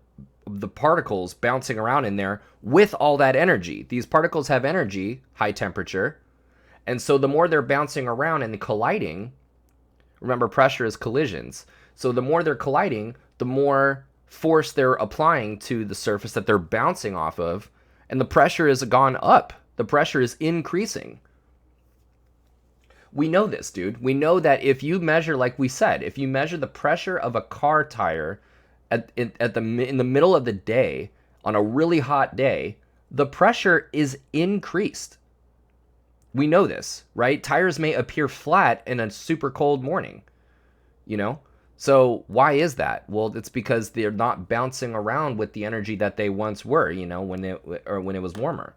Speaker 1: particles bouncing around in there with all that energy. These particles have energy, high temperature, and so the more they're bouncing around and colliding, remember, pressure is collisions. So the more they're colliding, the more force they're applying to the surface that they're bouncing off of, and the pressure has gone up. The pressure is increasing. We know this, dude. We know that if you measure, like we said, if you measure the pressure of a car tire in the middle of the day, on a really hot day, the pressure is increased. We know this, right? Tires may appear flat in a super cold morning, So why is that? Well, it's because they're not bouncing around with the energy that they once were, when it was warmer.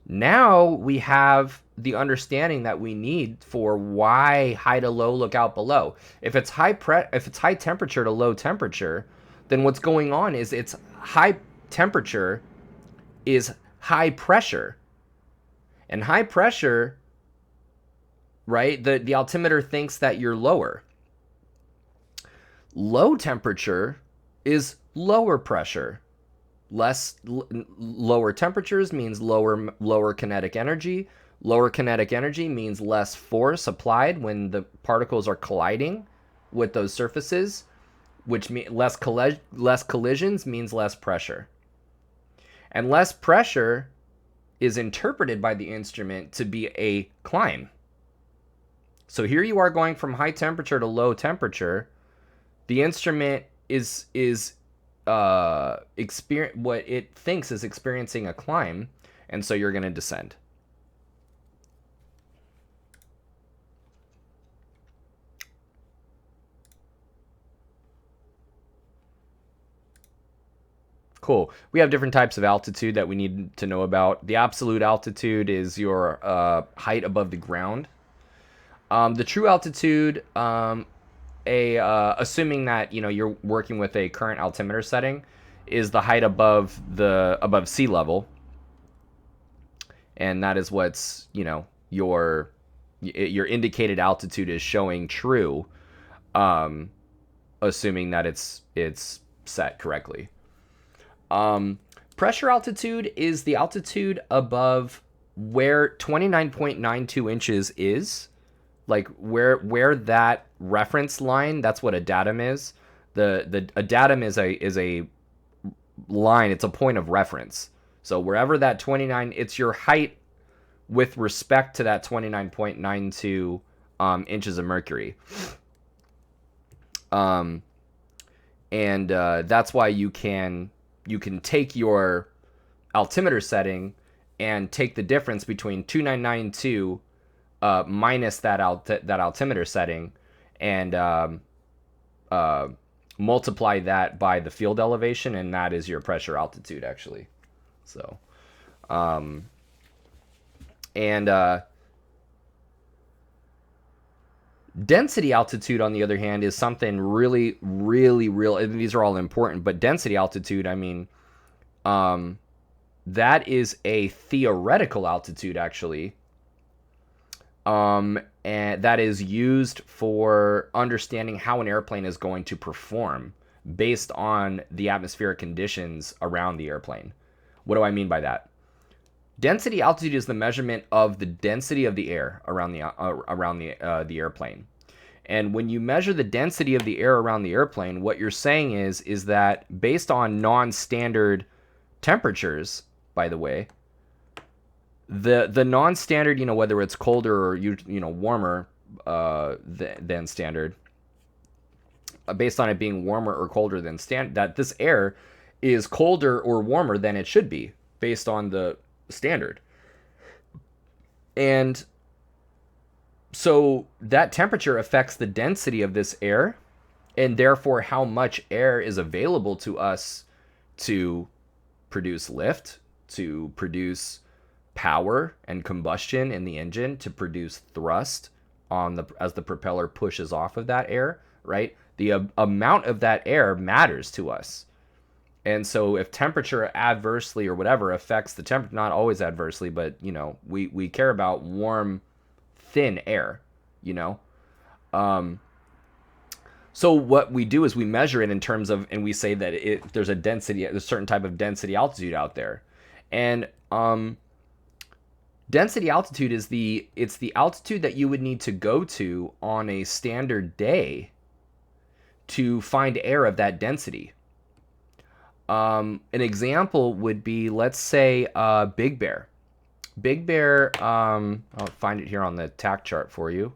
Speaker 1: Now we have the understanding that we need for why high to low, look out below. If it's high temperature to low temperature, then what's going on is it's high temperature is high pressure. And high pressure, right? The altimeter thinks that you're lower. Low temperature is lower pressure. Lower temperatures means lower kinetic energy. Lower kinetic energy means less force applied when the particles are colliding with those surfaces, which means less collisions means less pressure. And less pressure is interpreted by the instrument to be a climb. So here you are going from high temperature to low temperature. The instrument is what it thinks is experiencing a climb, and so you're going to descend. Cool. We have different types of altitude that we need to know about. The absolute altitude is your height above the ground. The true altitude, assuming that you're working with a current altimeter setting, is the height above sea level, and that is what's your indicated altitude is showing true, assuming that it's set correctly. Pressure altitude is the altitude above where 29.92 inches is, like where that reference line, that's what a datum is. A datum is a line, it's a point of reference. So wherever that 29, it's your height with respect to that 29.92 inches of mercury. And that's why you can take your altimeter setting and take the difference between 2992 minus that altimeter setting, and multiply that by the field elevation, and that is your pressure altitude, actually. So, density altitude, on the other hand, is something really, really real. These are all important, but density altitude, I mean, that is a theoretical altitude, actually. And that is used for understanding how an airplane is going to perform based on the atmospheric conditions around the airplane. What do I mean by that? Density altitude is the measurement of the density of the air around the airplane. And when you measure the density of the air around the airplane, what you're saying is that based on non-standard temperatures, by the way, the non-standard, whether it's colder or warmer than standard, based on it being warmer or colder than standard, that this air is colder or warmer than it should be based on the standard. And so that temperature affects the density of this air, and therefore how much air is available to us to produce lift, to produce power and combustion in the engine, to produce thrust as the propeller pushes off of that air, right? The amount of that air matters to us. And so if temperature adversely or whatever affects the temperature, not always adversely, but we care about warm, thin air, so what we do is we measure it in terms of, and we say that there's a certain type of density altitude out there. And density altitude is the altitude that you would need to go to on a standard day to find air of that density. An example would be, let's say, Big Bear. Big Bear, I'll find it here on the TAC chart for you.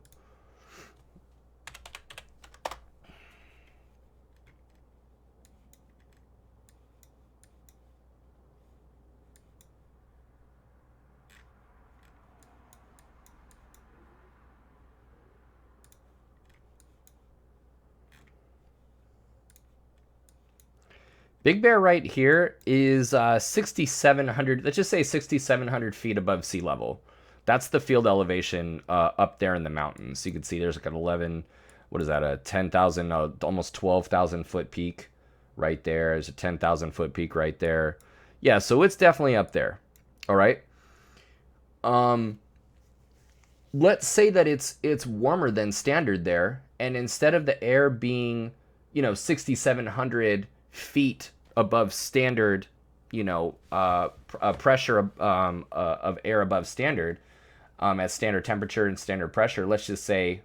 Speaker 1: Big Bear right here is 6,700, let's just say 6,700 feet above sea level. That's the field elevation up there in the mountains. You can see there's like an 11, what is that, a 10,000, almost 12,000 foot peak right there. There's a 10,000 foot peak right there. Yeah, so it's definitely up there. All right. Let's say that it's warmer than standard there, and instead of the air being, 6,700 feet above standard, pressure of air above standard, at standard temperature and standard pressure, let's just say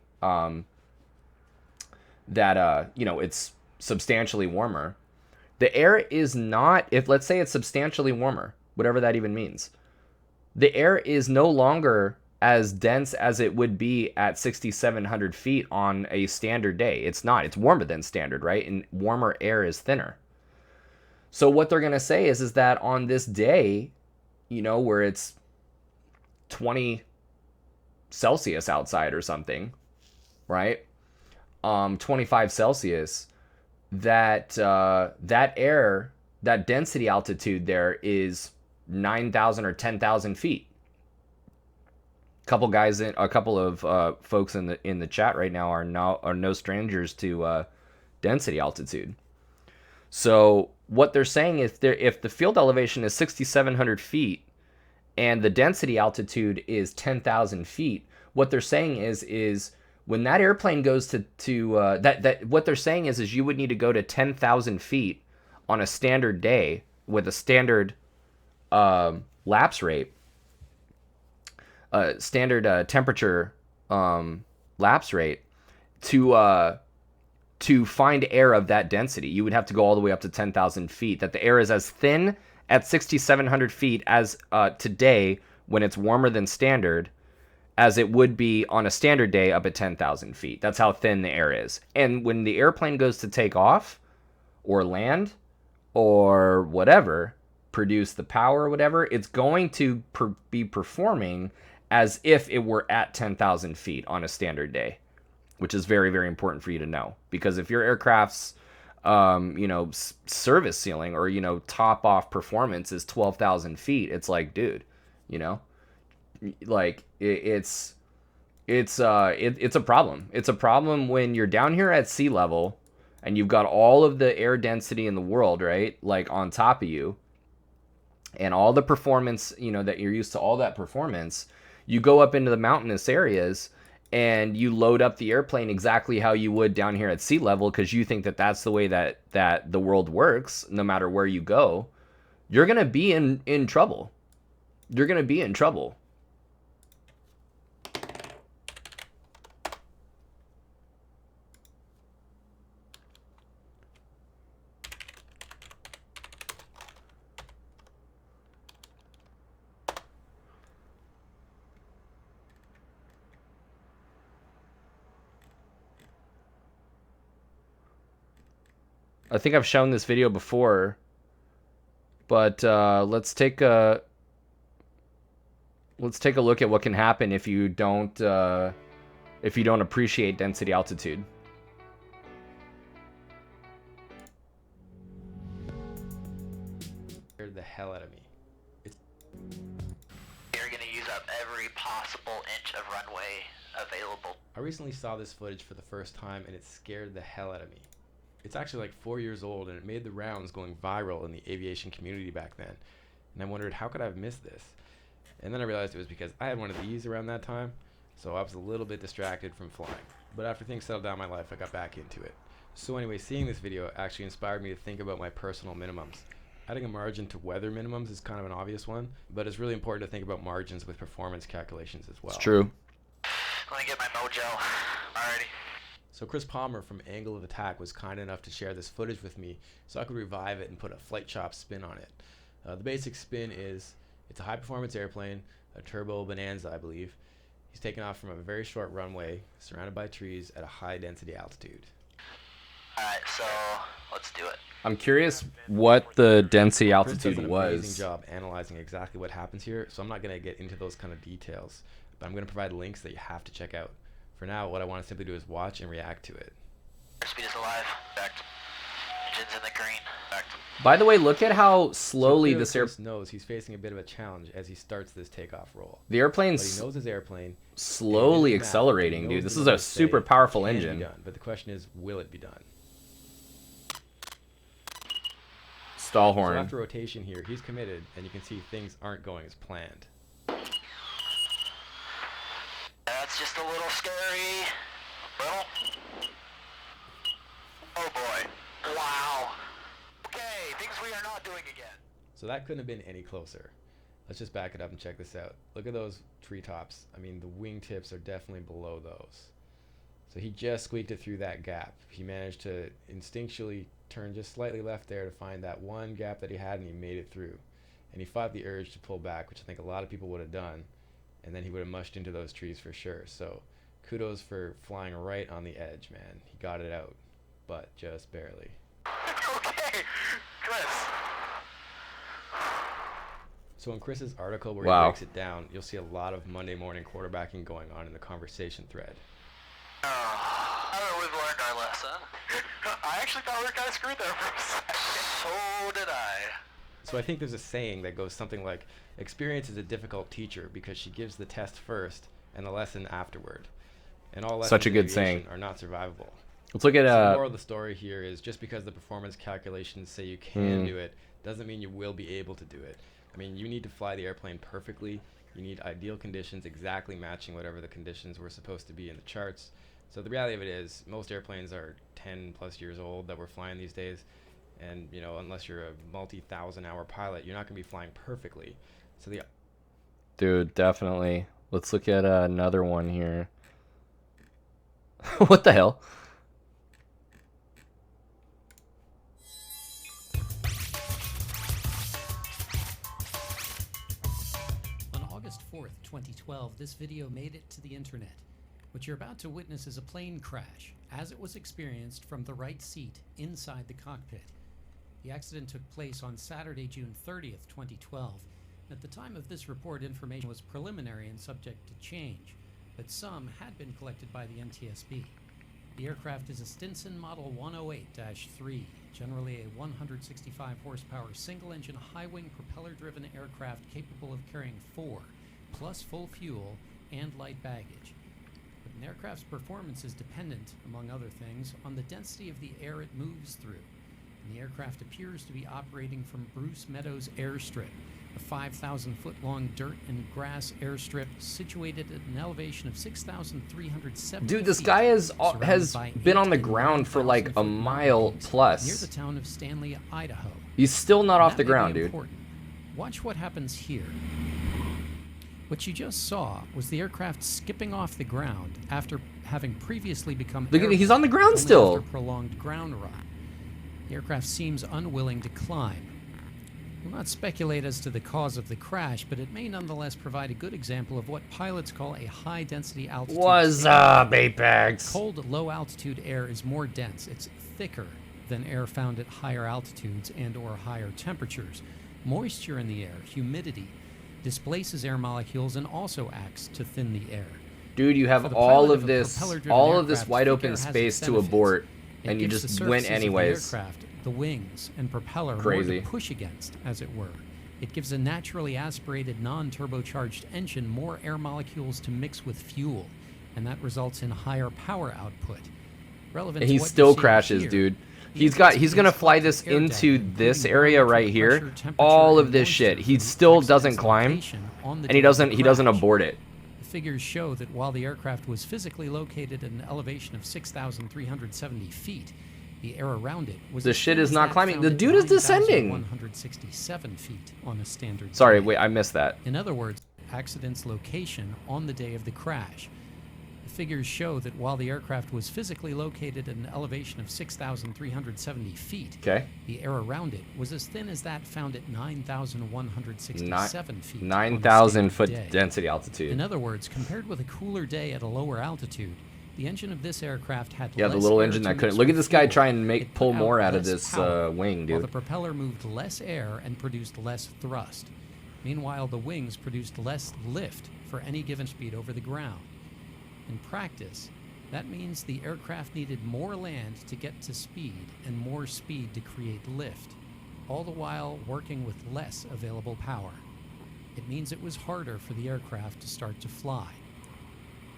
Speaker 1: that it's substantially warmer. The air is not, if let's say it's substantially warmer, whatever that even means, the air is no longer as dense as it would be at 6,700 feet on a standard day. It's not. It's warmer than standard, right? And warmer air is thinner. So what they're going to say is that on this day, where it's 20 Celsius outside or something, right? 25 Celsius, that air, that density altitude there is 9,000 or 10,000 feet. A couple of folks in the chat right now are no strangers to density altitude. So what they're saying is, if the field elevation is 6,700 feet and the density altitude is 10,000 feet, what they're saying is when that airplane goes to what they're saying is you would need to go to 10,000 feet on a standard day with a standard lapse rate. temperature lapse rate to find air of that density. You would have to go all the way up to 10,000 feet. That the air is as thin at 6,700 feet as today when it's warmer than standard as it would be on a standard day up at 10,000 feet. That's how thin the air is. And when the airplane goes to take off or land or whatever, produce the power or whatever, it's going to be performing as if it were at 10,000 feet on a standard day, which is very, very important for you to know. Because if your aircraft's, service ceiling or, top off performance is 12,000 feet, it's like, dude, like it's a problem. It's a problem when you're down here at sea level and you've got all of the air density in the world, right? Like on top of you and all the performance, that you're used to, all that performance. You go up into the mountainous areas and you load up the airplane exactly how you would down here at sea level because you think that that's the way that the world works, no matter where you go. You're going to be in trouble. You're going to be in trouble. I think I've shown this video before, but let's take a look at what can happen if you don't appreciate density altitude.
Speaker 2: Scared the hell out of me.
Speaker 3: You're gonna use up every possible inch of runway available.
Speaker 2: I recently saw this footage for the first time and it scared the hell out of me. It's actually like 4 years old and it made the rounds, going viral in the aviation community back then. And I wondered, how could I have missed this? And then I realized it was because I had one of these around that time, so I was a little bit distracted from flying. But after things settled down in my life, I got back into it. So anyway, seeing this video actually inspired me to think about my personal minimums. Adding a margin to weather minimums is kind of an obvious one, but it's really important to think about margins with performance calculations as well.
Speaker 1: It's true.
Speaker 3: Let me get my mojo. Alrighty.
Speaker 2: So Chris Palmer from Angle of Attack was kind enough to share this footage with me so I could revive it and put a flight shop spin on it. The basic spin is, it's a high performance airplane, a turbo Bonanza I believe. He's taken off from a very short runway, surrounded by trees at a high density altitude.
Speaker 3: Alright, so let's do it.
Speaker 1: I'm curious what the density
Speaker 2: Chris does
Speaker 1: altitude
Speaker 2: an
Speaker 1: was.
Speaker 2: amazing job analyzing exactly what happens here, so I'm not going to get into those kind of details, but I'm going to provide links that you have to check out. For now, what I want to simply do is watch and react to it.
Speaker 3: Airspeed is alive. Backed. Engine's in the green. Backed.
Speaker 1: By the way, look at how slowly
Speaker 2: So
Speaker 1: this
Speaker 2: Chris knows he's facing a bit of a challenge as he starts this takeoff roll.
Speaker 1: the
Speaker 2: But
Speaker 1: airplane's
Speaker 2: he knows his airplane.
Speaker 1: slowly
Speaker 2: and
Speaker 1: accelerating,
Speaker 2: he
Speaker 1: dude.
Speaker 2: knows
Speaker 1: This
Speaker 2: the
Speaker 1: is a
Speaker 2: numbers say
Speaker 1: super powerful
Speaker 2: it can
Speaker 1: engine.
Speaker 2: be done, but the question is, will it be done?
Speaker 1: Stall
Speaker 2: So
Speaker 1: horn.
Speaker 2: after rotation here, he's committed, and you can see things aren't going as planned.
Speaker 3: That's just a little scary. Well. Oh boy. Wow. Okay, things we are not doing again.
Speaker 2: So that couldn't have been any closer. Let's just back it up and check this out. Look at those treetops. I mean, the wingtips are definitely below those. So he just squeaked it through that gap. He managed to instinctually turn just slightly left there to find that one gap that he had, and he made it through. And he fought the urge to pull back, which I think a lot of people would have done, and then he would have mushed into those trees for sure. So kudos for flying right on the edge, man. He got it out, but just barely.
Speaker 3: Okay, Chris.
Speaker 2: So in Chris's article where
Speaker 1: Wow.
Speaker 2: he breaks it down, you'll see a lot of Monday morning quarterbacking going on in the conversation thread.
Speaker 3: Oh, I think we've learned our lesson. I actually thought we were kind of screwed there for a second. So did I.
Speaker 2: So I think there's a saying that goes something like, experience is a difficult teacher because she gives the test first and the lesson afterward. And all lessons
Speaker 1: Such a
Speaker 2: in
Speaker 1: good
Speaker 2: aviation
Speaker 1: saying.
Speaker 2: are not survivable.
Speaker 1: Let's look at
Speaker 2: So the moral of the story here is, just because the performance calculations say you can do it doesn't mean you will be able to do it. I mean, you need to fly the airplane perfectly. You need ideal conditions exactly matching whatever the conditions were supposed to be in the charts. So the reality of it is, most airplanes are 10 plus years old that we're flying these days. And, you know, unless you're a multi-thousand hour pilot, you're not going to be flying perfectly. So the
Speaker 1: dude, definitely. Let's look at another one here. What the hell?
Speaker 4: On August 4th, 2012, this video made it to the internet. What you're about to witness is a plane crash, as it was experienced from the right seat inside the cockpit. The accident took place on Saturday, June 30th, 2012. At the time of this report, information was preliminary and subject to change, but some had been collected by the NTSB. The aircraft is a Stinson Model 108-3, generally a 165 horsepower single-engine high-wing propeller-driven aircraft capable of carrying 4, plus full fuel and light baggage. But an aircraft's performance is dependent, among other things, on the density of the air it moves through. And the aircraft appears to be operating from Bruce Meadows Airstrip, a 5,000-foot-long dirt and grass airstrip situated at an elevation of 6,370
Speaker 1: Dude, this
Speaker 4: feet,
Speaker 1: guy has
Speaker 4: surrounded
Speaker 1: been
Speaker 4: by
Speaker 1: on the
Speaker 4: 8 and
Speaker 1: ground for
Speaker 4: 9,000
Speaker 1: like a
Speaker 4: foot
Speaker 1: mile
Speaker 4: mountains
Speaker 1: plus.
Speaker 4: near the town of Stanley, Idaho.
Speaker 1: He's still not
Speaker 4: And
Speaker 1: off
Speaker 4: that
Speaker 1: the
Speaker 4: may be
Speaker 1: ground, dude.
Speaker 4: important. Watch what happens here. What you just saw was the aircraft skipping off the ground after having previously become
Speaker 1: Look at, he's
Speaker 4: airborne
Speaker 1: on the ground
Speaker 4: only
Speaker 1: still.
Speaker 4: after prolonged ground run. The aircraft seems unwilling to climb. We'll not speculate as to the cause of the crash, but it may nonetheless provide a good example of what pilots call a high-density altitude
Speaker 1: What's
Speaker 4: state.
Speaker 1: up, Apex?
Speaker 4: Cold, low-altitude air is more dense. It's thicker than air found at higher altitudes and or higher temperatures. Moisture in the air, humidity, displaces air molecules and also acts to thin the air.
Speaker 1: Dude, you
Speaker 4: For
Speaker 1: have
Speaker 4: the
Speaker 1: all
Speaker 4: pilot
Speaker 1: of
Speaker 4: a
Speaker 1: this,
Speaker 4: propeller-driven
Speaker 1: all of this
Speaker 4: aircraft,
Speaker 1: wide
Speaker 4: thick
Speaker 1: open
Speaker 4: air has
Speaker 1: space
Speaker 4: its
Speaker 1: to
Speaker 4: benefits.
Speaker 1: abort,
Speaker 4: It
Speaker 1: and you
Speaker 4: gives
Speaker 1: just
Speaker 4: the
Speaker 1: went
Speaker 4: surfaces of the
Speaker 1: anyways.
Speaker 4: aircraft, the wings and propeller
Speaker 1: Crazy.
Speaker 4: more to push against, as it were. It gives a naturally aspirated, non-turbocharged engine more air molecules to mix with fuel, and that results in higher power output. Relevant
Speaker 1: And
Speaker 4: to
Speaker 1: he
Speaker 4: what
Speaker 1: still
Speaker 4: you're seeing
Speaker 1: crashes,
Speaker 4: here,
Speaker 1: dude.
Speaker 4: the
Speaker 1: He's
Speaker 4: increase
Speaker 1: gonna
Speaker 4: in
Speaker 1: fly
Speaker 4: flux
Speaker 1: this
Speaker 4: of air
Speaker 1: into
Speaker 4: data,
Speaker 1: this
Speaker 4: including
Speaker 1: area
Speaker 4: barometric
Speaker 1: right here.
Speaker 4: pressure, temperature,
Speaker 1: All of
Speaker 4: and
Speaker 1: this shit.
Speaker 4: moisture
Speaker 1: He
Speaker 4: from
Speaker 1: still
Speaker 4: accident's
Speaker 1: doesn't climb,
Speaker 4: location on the
Speaker 1: and he
Speaker 4: day of the
Speaker 1: doesn't
Speaker 4: crash.
Speaker 1: abort it.
Speaker 4: The figures show that while the aircraft was physically located at an elevation of 6,370 feet, the air around it was
Speaker 1: The
Speaker 4: as
Speaker 1: shit
Speaker 4: thin
Speaker 1: is
Speaker 4: as
Speaker 1: not
Speaker 4: that
Speaker 1: climbing.
Speaker 4: found
Speaker 1: The
Speaker 4: at
Speaker 1: dude is descending.
Speaker 4: 9,167 feet on a standard
Speaker 1: Sorry,
Speaker 4: day.
Speaker 1: wait, I missed that.
Speaker 4: In other words, accident's location on the day of the crash. The figures show that while the aircraft was physically located at an elevation of 6,370 feet,
Speaker 1: Okay.
Speaker 4: the air around it was as thin as that found at 9,167 feet. on a
Speaker 1: 9,000
Speaker 4: standard
Speaker 1: foot
Speaker 4: day.
Speaker 1: density altitude.
Speaker 4: In other words, compared with a cooler day at a lower altitude, the engine of this aircraft had
Speaker 1: Yeah, the
Speaker 4: less
Speaker 1: little
Speaker 4: air
Speaker 1: engine
Speaker 4: to
Speaker 1: that
Speaker 4: mix
Speaker 1: couldn't. Look at
Speaker 4: with
Speaker 1: this guy
Speaker 4: fuel.
Speaker 1: try and
Speaker 4: It put
Speaker 1: pull
Speaker 4: out
Speaker 1: more out of
Speaker 4: less
Speaker 1: this
Speaker 4: power,
Speaker 1: wing,
Speaker 4: while the
Speaker 1: dude.
Speaker 4: propeller moved less air and produced less thrust. Meanwhile, the wings produced less lift for any given speed over the ground. In practice, that means the aircraft needed more land to get to speed and more speed to create lift, all the while working with less available power. It means it was harder for the aircraft to start to fly.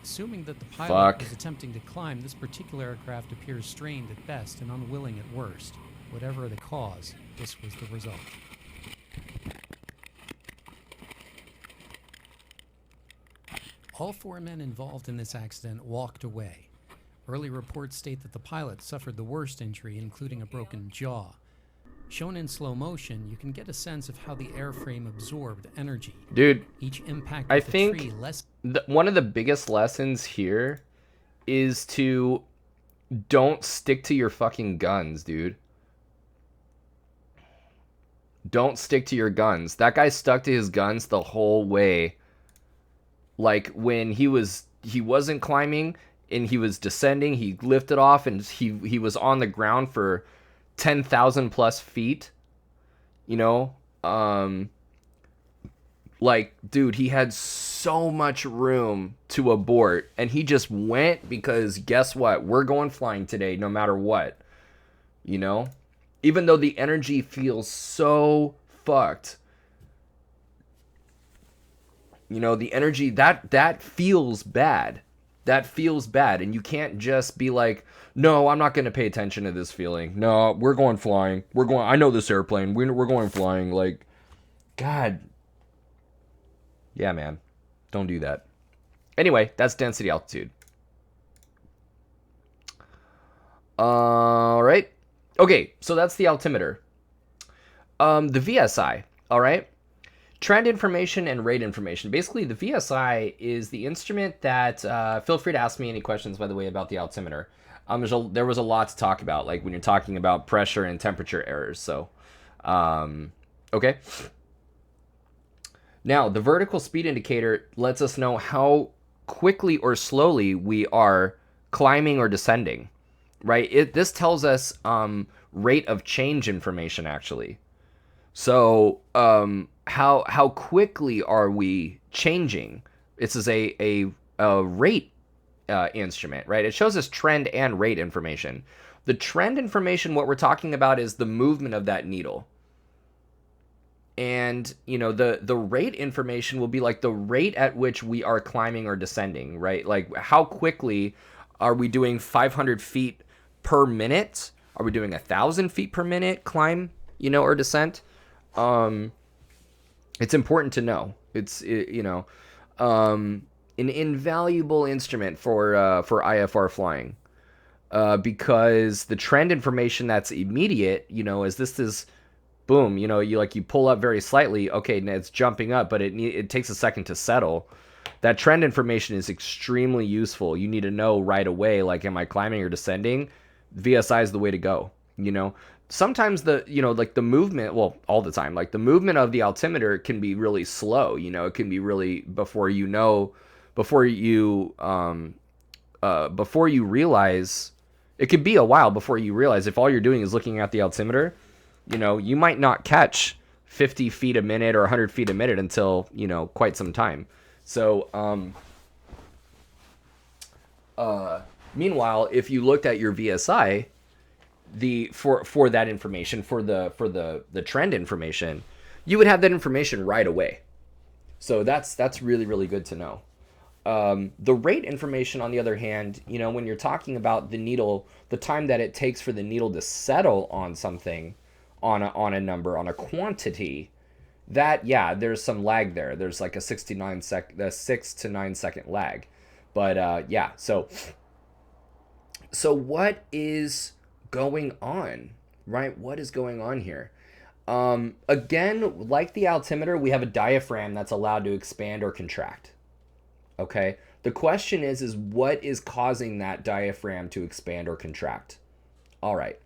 Speaker 4: Assuming that the pilot was attempting to climb, this particular aircraft appears strained at best and unwilling at worst. Whatever the cause, this was the result. All 4 men involved in this accident walked away. Early reports state that the pilot suffered the worst injury, including a broken jaw. Shown in slow motion, you can get a sense of how the airframe absorbed energy.
Speaker 1: Dude,
Speaker 4: Each impact
Speaker 1: I
Speaker 4: with the
Speaker 1: think
Speaker 4: tree less
Speaker 1: one of the biggest lessons here is to don't stick to your fucking guns, dude. Don't stick to your guns. That guy stuck to his guns the whole way. Like when he wasn't climbing and he was descending, he lifted off and he was on the ground for 10,000 plus feet. You know, like, dude, he had so much room to abort, and he just went because guess what? We're going flying today, no matter what. You know, even though the energy feels so fucked. You know, the energy that feels bad. That feels bad, and you can't just be like, no, I'm not going to pay attention to this feeling. No, we're going flying. I know this airplane. We're going flying. Like, God. Yeah, man. Don't do that. Anyway, that's density altitude. All right. Okay, so that's the altimeter. The VSI, all right? trend information and rate information. Basically, the VSI is the instrument that, feel free to ask me any questions, by the way, about the altimeter. There was a lot to talk about, like when you're talking about pressure and temperature errors. So, okay. Now, the vertical speed indicator lets us know how quickly or slowly we are climbing or descending, right? This tells us rate of change information, actually. So, how quickly are we changing? This is a rate instrument, right? It shows us trend and rate information. The trend information, what we're talking about is the movement of that needle. And, you know, the rate information will be like the rate at which we are climbing or descending, right? Like how quickly are we doing 500 feet per minute? Are we doing 1,000 feet per minute climb, you know, or descent? It's important to know. It's an invaluable instrument for IFR flying, because the trend information that's immediate, you know, as this is, boom, you know, you pull up very slightly, okay, it's jumping up, but it takes a second to settle. That trend information is extremely useful. You need to know right away, like, am I climbing or descending? VSI is the way to go, you know. Sometimes the movement, well, all the time, like the movement of the altimeter can be really slow, you know. It can be really before you realize, it could be a while before you realize, if all you're doing is looking at the altimeter, you know, you might not catch 50 feet a minute or 100 feet a minute until, you know, quite some time. So, meanwhile, if you looked at your VSI, for that information, for the trend information, you would have that information right away. So that's really, really good to know. The rate information, on the other hand, you know, when you're talking about the needle, the time that it takes for the needle to settle on something, on a number, on a quantity, that, yeah, there's some lag there. There's like a 6 to 9 second lag. But yeah, so what is going on, right? What is going on here? Again, like the altimeter, we have a diaphragm that's allowed to expand or contract. Okay? The question is what is causing that diaphragm to expand or contract? All right.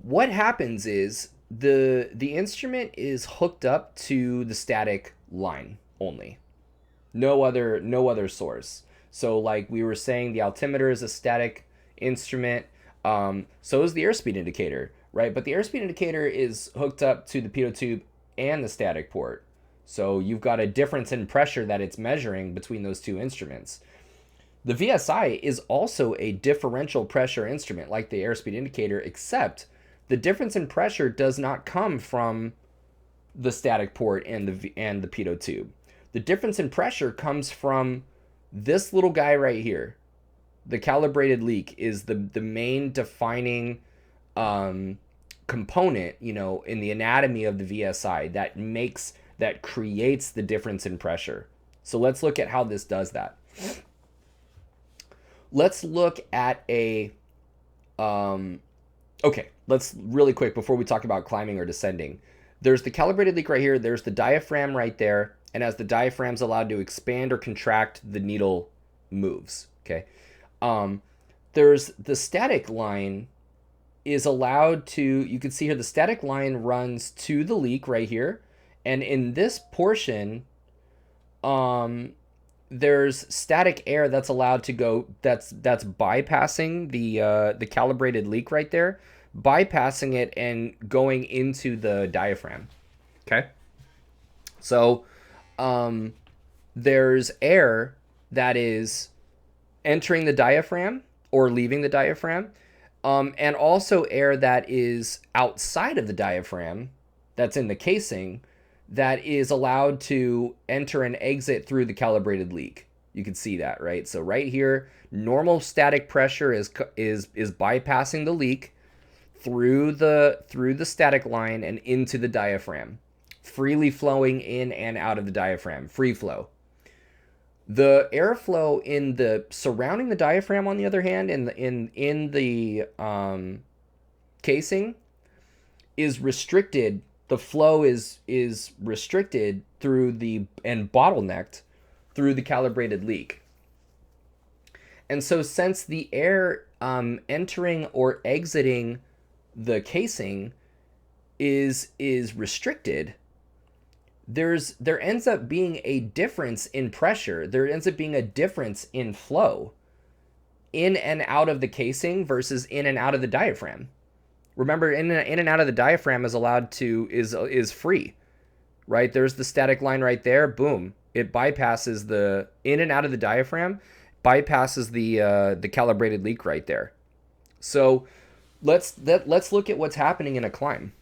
Speaker 1: What happens is the instrument is hooked up to the static line only. No other source. So like we were saying, the altimeter is a static instrument. So is the airspeed indicator, right? But the airspeed indicator is hooked up to the pitot tube and the static port. So you've got a difference in pressure that it's measuring between those two instruments. The VSI is also a differential pressure instrument like the airspeed indicator, except the difference in pressure does not come from the static port and the pitot tube. The difference in pressure comes from this little guy right here. The calibrated leak is the main defining component, you know, in the anatomy of the VSI that creates the difference in pressure. So let's look at how this does that. Let's look at okay, let's really quick before we talk about climbing or descending. There's the calibrated leak right here. There's the diaphragm right there. And as the diaphragm's allowed to expand or contract, the needle moves, okay? There's the static line is allowed to, you can see here, the static line runs to the leak right here. And in this portion, there's static air that's allowed to go, that's bypassing the calibrated leak right there, bypassing it and going into the diaphragm, okay? So there's air that is entering the diaphragm or leaving the diaphragm, and also air that is outside of the diaphragm, that's in the casing, that is allowed to enter and exit through the calibrated leak. You can see that, right? So right here, normal static pressure is bypassing the leak through the static line and into the diaphragm, freely flowing in and out of the diaphragm, free flow. The airflow in the surrounding the diaphragm, on the other hand, in the casing, is restricted. the flow is restricted through and bottlenecked through the calibrated leak. And so since the air entering or exiting the casing is restricted, there ends up being a difference in pressure. There ends up being a difference in flow in and out of the casing versus in and out of the diaphragm. Remember, in and out of the diaphragm is free, right? There's the static line right there. Boom. It bypasses the in and out of the diaphragm, bypasses the calibrated leak right there. So let's look at what's happening in a climb.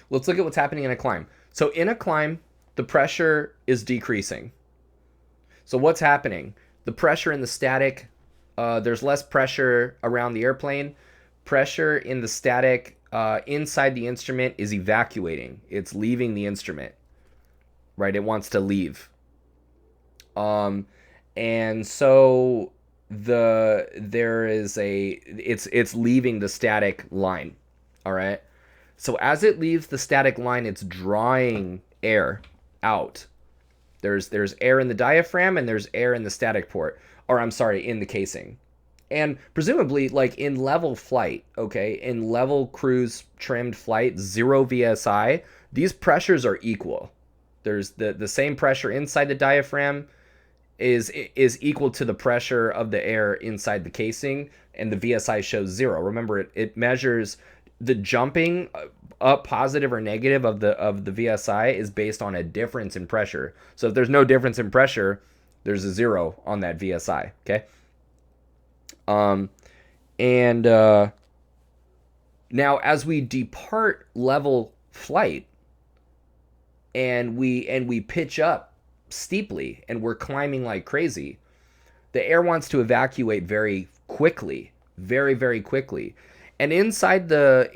Speaker 1: Let's look at what's happening in a climb. So in a climb, the pressure is decreasing. So what's happening? The pressure in the static, there's less pressure around the airplane. Pressure in the static inside the instrument is evacuating. It's leaving the instrument, right? It wants to leave. And so it's leaving the static line. All right. So as it leaves the static line, it's drawing air out. There's air in the diaphragm and there's air in the static port, or I'm sorry, in the casing. And presumably, like in level flight, okay, in level cruise trimmed flight, 0 VSI, these pressures are equal. There's the same pressure inside the diaphragm is equal to the pressure of the air inside the casing, and the VSI shows 0. Remember, it measures the jumping up positive or negative of the VSI is based on a difference in pressure. So if there's no difference in pressure, there's a 0 on that VSI. Okay. Now as we depart level flight and we pitch up steeply and we're climbing like crazy, the air wants to evacuate very quickly, very, very quickly. And inside the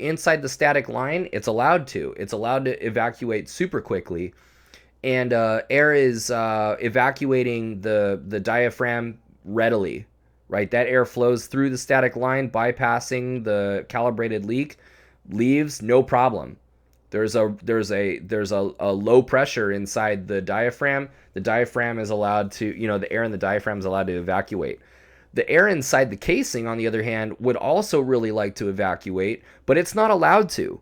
Speaker 1: static line, it's allowed to evacuate super quickly, and air is evacuating the diaphragm readily, right? That air flows through the static line, bypassing the calibrated leak, leaves no problem. There's a low pressure inside the diaphragm. The diaphragm is allowed to, the air in the diaphragm is allowed to evacuate. The air inside the casing, on the other hand, would also really like to evacuate, but it's not allowed to.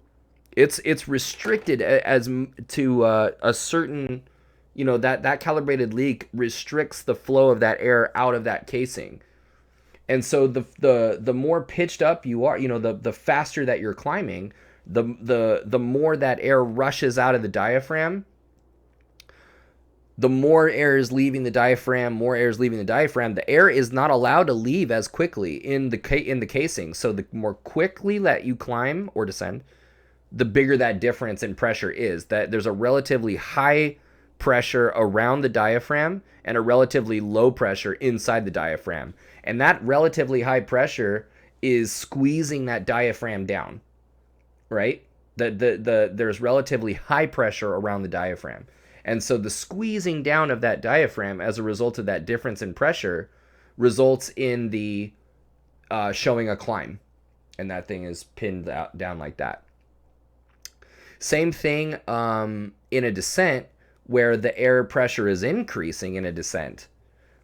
Speaker 1: It's restricted as to a certain, that calibrated leak restricts the flow of that air out of that casing. And so the more pitched up you are, the faster that you're climbing, the more that air rushes out of the diaphragm. The more air is leaving the diaphragm, the air is not allowed to leave as quickly in the casing. So the more quickly that you climb or descend, the bigger that difference in pressure is. That there's a relatively high pressure around the diaphragm and a relatively low pressure inside the diaphragm. And that relatively high pressure is squeezing that diaphragm down, right? There's relatively high pressure around the diaphragm. And so the squeezing down of that diaphragm as a result of that difference in pressure results in the showing a climb. And that thing is pinned down like that. Same thing in a descent where the air pressure is increasing in a descent,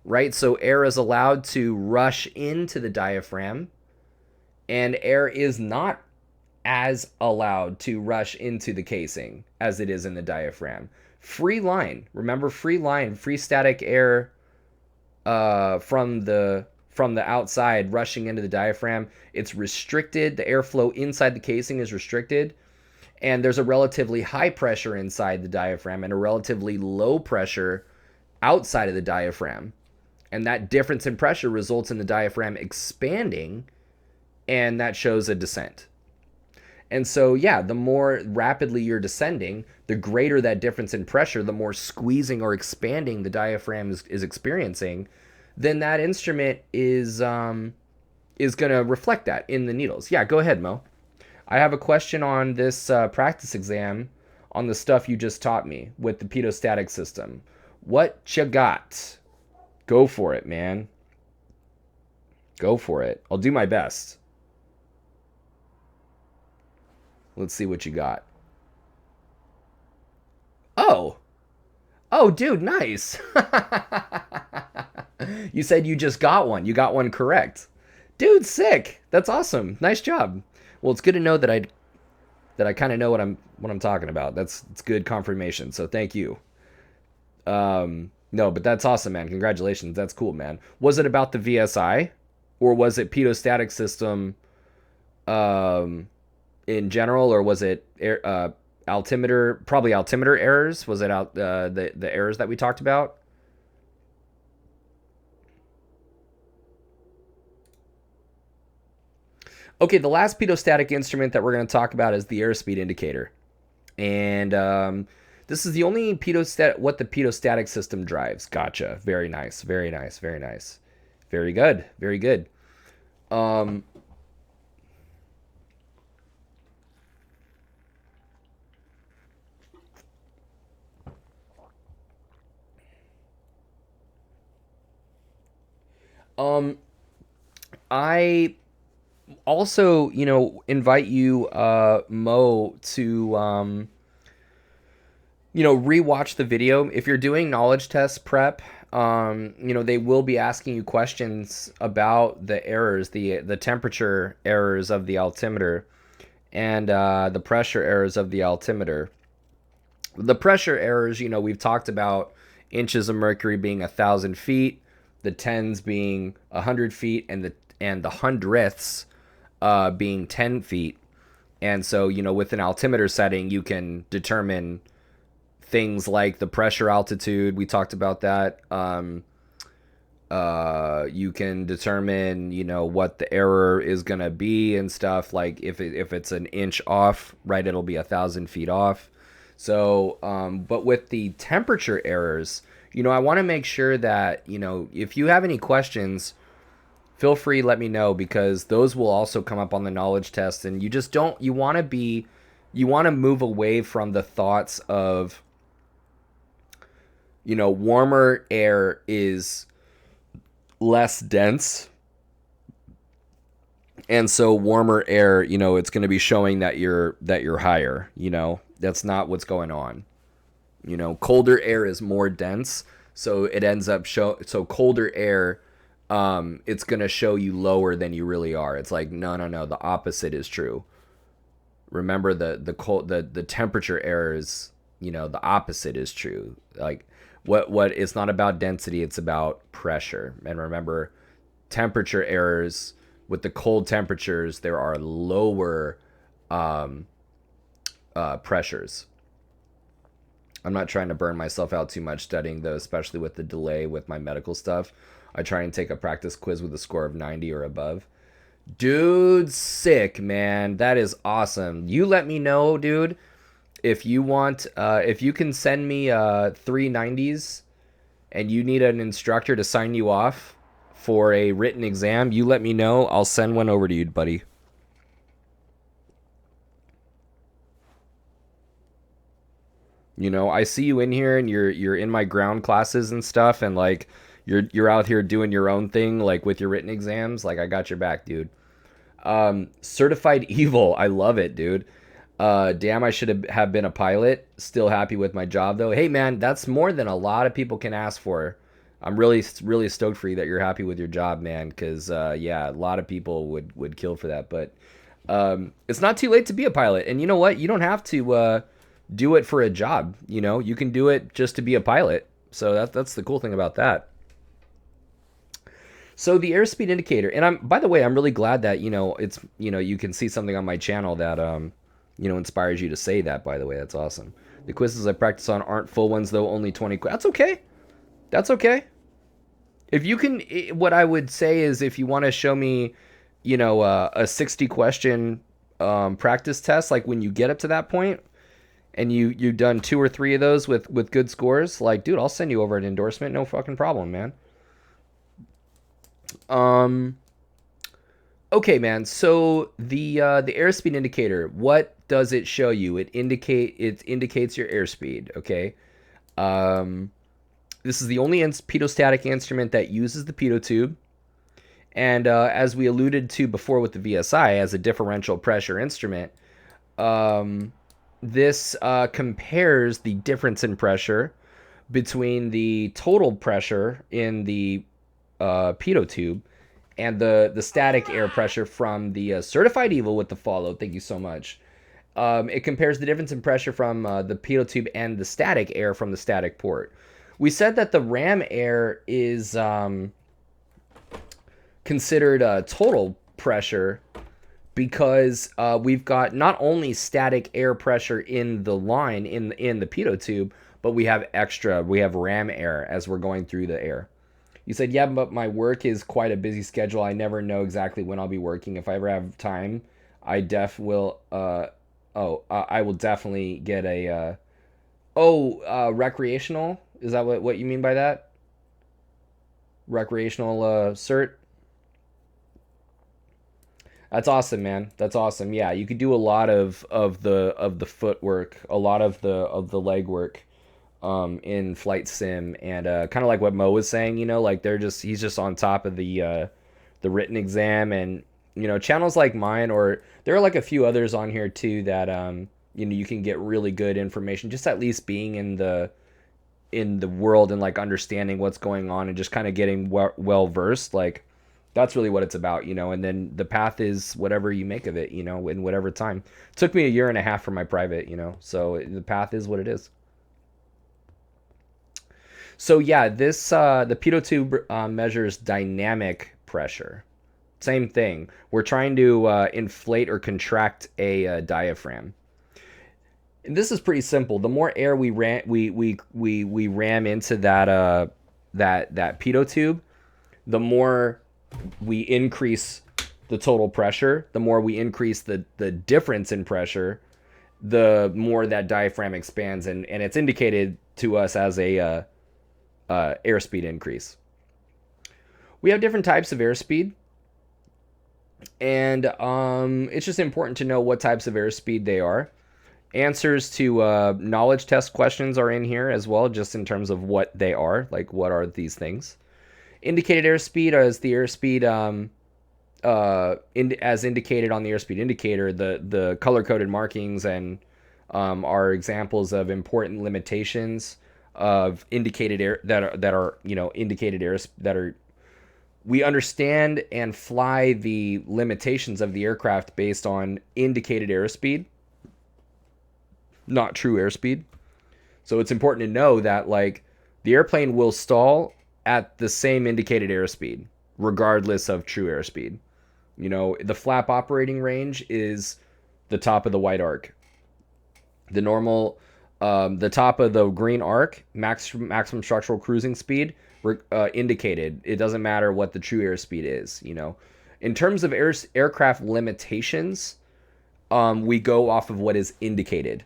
Speaker 1: right? So air is allowed to rush into the diaphragm, and air is not as allowed to rush into the casing as it is in the diaphragm. Free line, remember, free static air from the outside rushing into the diaphragm. It's restricted. The airflow inside the casing is restricted, and there's a relatively high pressure inside the diaphragm and a relatively low pressure outside of the diaphragm. And that difference in pressure results in the diaphragm expanding, and that shows a descent. And so, yeah, the more rapidly you're descending, the greater that difference in pressure, the more squeezing or expanding the diaphragm is experiencing, then that instrument is going to reflect that in the needles. Yeah, go ahead, Mo. I have a question on this practice exam on the stuff you just taught me with the pitot-static system. What you got? Go for it, man. Go for it. I'll do my best. Let's see what you got. Oh. Oh, dude, nice. You said you just got one. You got one correct. Dude, sick. That's awesome. Nice job. Well, it's good to know that I kind of know what I'm talking about. It's good confirmation. So thank you. No, but that's awesome, man. Congratulations. That's cool, man. Was it about the VSI, or was it pitot-static system in general, or was it altimeter? Probably altimeter errors. Was it the errors that we talked about? Okay, the last pitot-static instrument that we're going to talk about is the airspeed indicator. And this is the only what the pitot-static system drives. Gotcha. Very nice. Very nice. Very nice. Very good. Very good. I also, invite you, Mo, to, rewatch the video. If you're doing knowledge test prep, they will be asking you questions about the errors, the temperature errors of the altimeter and the pressure errors of the altimeter. The pressure errors, we've talked about inches of mercury being 1,000 feet, the tens being 100 feet, and the hundredths being 10 feet. And so, with an altimeter setting, you can determine things like the pressure altitude. We talked about that. You can determine, what the error is going to be and stuff. Like if it's an inch off, right, it'll be 1,000 feet off. So, but with the temperature errors, I want to make sure that, if you have any questions, feel free, let me know, because those will also come up on the knowledge test. And you want to move away from the thoughts of, warmer air is less dense. And so warmer air, it's going to be showing that you're higher, that's not what's going on. Colder air is more dense. So it ends up so colder air, it's going to show you lower than you really are. It's like, no, the opposite is true. Remember the temperature errors, the opposite is true. Like what it's not about density, it's about pressure. And remember, temperature errors, with the cold temperatures, there are lower pressures. I'm not trying to burn myself out too much studying, though, especially with the delay with my medical stuff. I try and take a practice quiz with a score of 90 or above. Dude, sick, man. That is awesome. You let me know, dude, if you want, if you can send me 3 90s and you need an instructor to sign you off for a written exam, you let me know. I'll send one over to you, buddy. I see you in here and you're in my ground classes and stuff, and like you're out here doing your own thing, like with your written exams. Like, I got your back, dude. Certified Evil, I love it, dude. Damn, I should have been a pilot. Still happy with my job though. Hey man, that's more than a lot of people can ask for. I'm really stoked for you that you're happy with your job, man, because yeah, a lot of people would kill for that. But it's not too late to be a pilot. And you know what? You don't have to do it for a job. You can do it just to be a pilot. So that's the cool thing about that. So the airspeed indicator, and by the way, I'm really glad that it's you can see something on my channel that inspires you to say that. By the way, that's awesome. The quizzes I practice on aren't full ones though, only 20. That's okay. That's okay. If you can, what I would say is, if you want to show me, a 60 question practice test, like when you get up to that point, and you've done 2 or 3 of those with good scores, like, dude, I'll send you over an endorsement, no fucking problem, man. Okay, man. So the airspeed indicator, what does it show you? It indicates your airspeed. Okay. Um, this is the only pitot-static instrument that uses the pitot tube, and as we alluded to before with the VSI as a differential pressure instrument, um, this compares the difference in pressure between the total pressure in the pitot tube and the static air pressure from the certified evil with the follow. Thank you so much. It compares the difference in pressure from the pitot tube and the static air from the static port. We said that the ram air is considered total pressure because we've got not only static air pressure in the line in the pitot tube, but we have ram air as we're going through the air. You said, yeah, but my work is quite a busy schedule. I never know exactly when I'll be working. If I ever have time, I I will definitely get a recreational. Is that what you mean by that? Recreational cert. That's awesome, man. That's awesome. Yeah, you could do a lot of the footwork, a lot of the leg work in flight sim, and kind of like what Mo was saying, like he's just on top of the written exam, and channels like mine, or there are like a few others on here too that you can get really good information, just at least being in the world and like understanding what's going on and just kind of getting well versed. Like that's really what it's about, and then the path is whatever you make of it, in whatever time. It took me a year and a half for my private, so the path is what it is. So yeah, this the pitot tube measures dynamic pressure. Same thing. We're trying to inflate or contract a diaphragm. And this is pretty simple. The more air we ram into that pitot tube, the more we increase the total pressure. The more we increase the difference in pressure, the more that diaphragm expands, and it's indicated to us as a airspeed increase. We have different types of airspeed, and it's just important to know what types of airspeed they are. Answers to knowledge test questions are in here as well, just in terms of what they are, like what are these things. Indicated airspeed is the airspeed as indicated on the airspeed indicator. The color-coded markings and are examples of important limitations of indicated air that are indicated air that are. We understand and fly the limitations of the aircraft based on indicated airspeed, not true airspeed. So it's important to know that like the airplane will stall at the same indicated airspeed regardless of true airspeed. The flap operating range is the top of the white arc. The normal the top of the green arc, maximum structural cruising speed, indicated. It doesn't matter what the true airspeed is. In terms of aircraft limitations, we go off of what is indicated,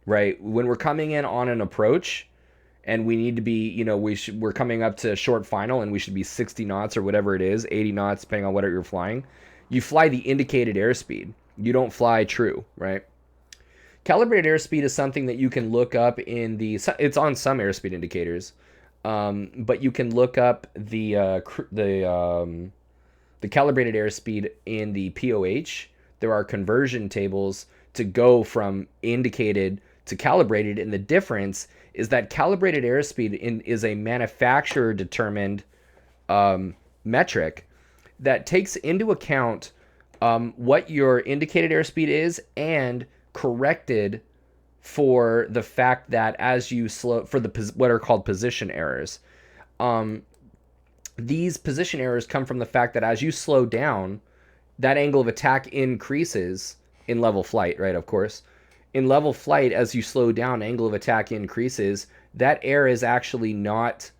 Speaker 1: right? When we're coming in on an approach, and we need to be, we're coming up to short final, and we should be 60 knots or whatever it is, 80 knots, depending on what you're flying. You fly the indicated airspeed. You don't fly true, right? Calibrated airspeed is something that you can look up it's on some airspeed indicators, but you can look up the calibrated airspeed in the POH. There are conversion tables to go from indicated to calibrated, and the difference is that calibrated airspeed is a manufacturer determined metric that takes into account what your indicated airspeed is and corrected for the fact that as you slow, for what are called position errors. These position errors come from the fact that as you slow down, that angle of attack increases in level flight, right? Of course. In level flight, as you slow down, angle of attack increases. That air is actually not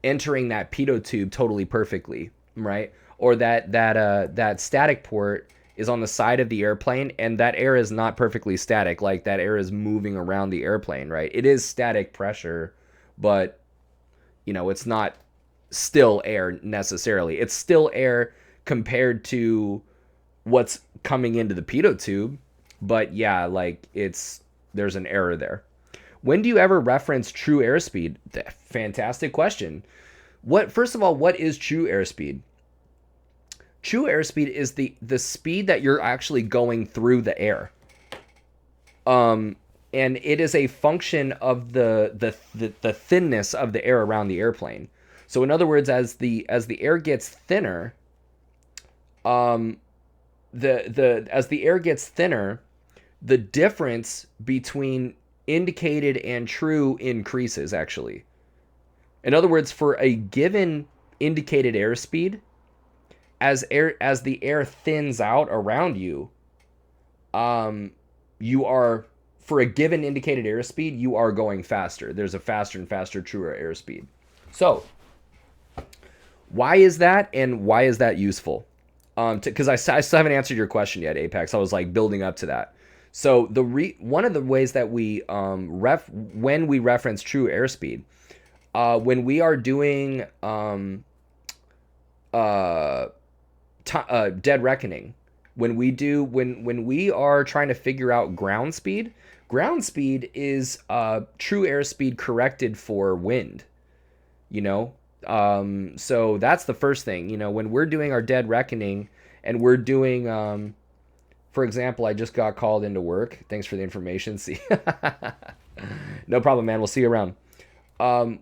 Speaker 1: entering that pitot tube totally perfectly, right? Or that static port is on the side of the airplane, and that air is not perfectly static. Like that air is moving around the airplane, right? It is static pressure, but it's not still air necessarily. It's still air compared to what's coming into the pitot tube. But yeah, like there's an error there. When do you ever reference true airspeed? Fantastic question. First of all, what is true airspeed? True airspeed is the speed that you're actually going through the air. And it is a function of the thinness of the air around the airplane. So in other words, as the air gets thinner, as the air gets thinner, the difference between indicated and true increases actually. In other words, for a given indicated airspeed, as the air thins out around you, you are, for a given indicated airspeed, you are going faster. There's a faster and faster, truer airspeed. So, why is that, and why is that useful? Because I still haven't answered your question yet, Apex. I was like building up to that. So one of the ways that we when we reference true airspeed, when we are doing dead reckoning, when we are trying to figure out ground speed is true airspeed corrected for wind, you know. So that's the first thing, you know, when we're doing our dead reckoning and we're doing for example, I just got called into work. Thanks for the information. See, no problem, man. We'll see you around.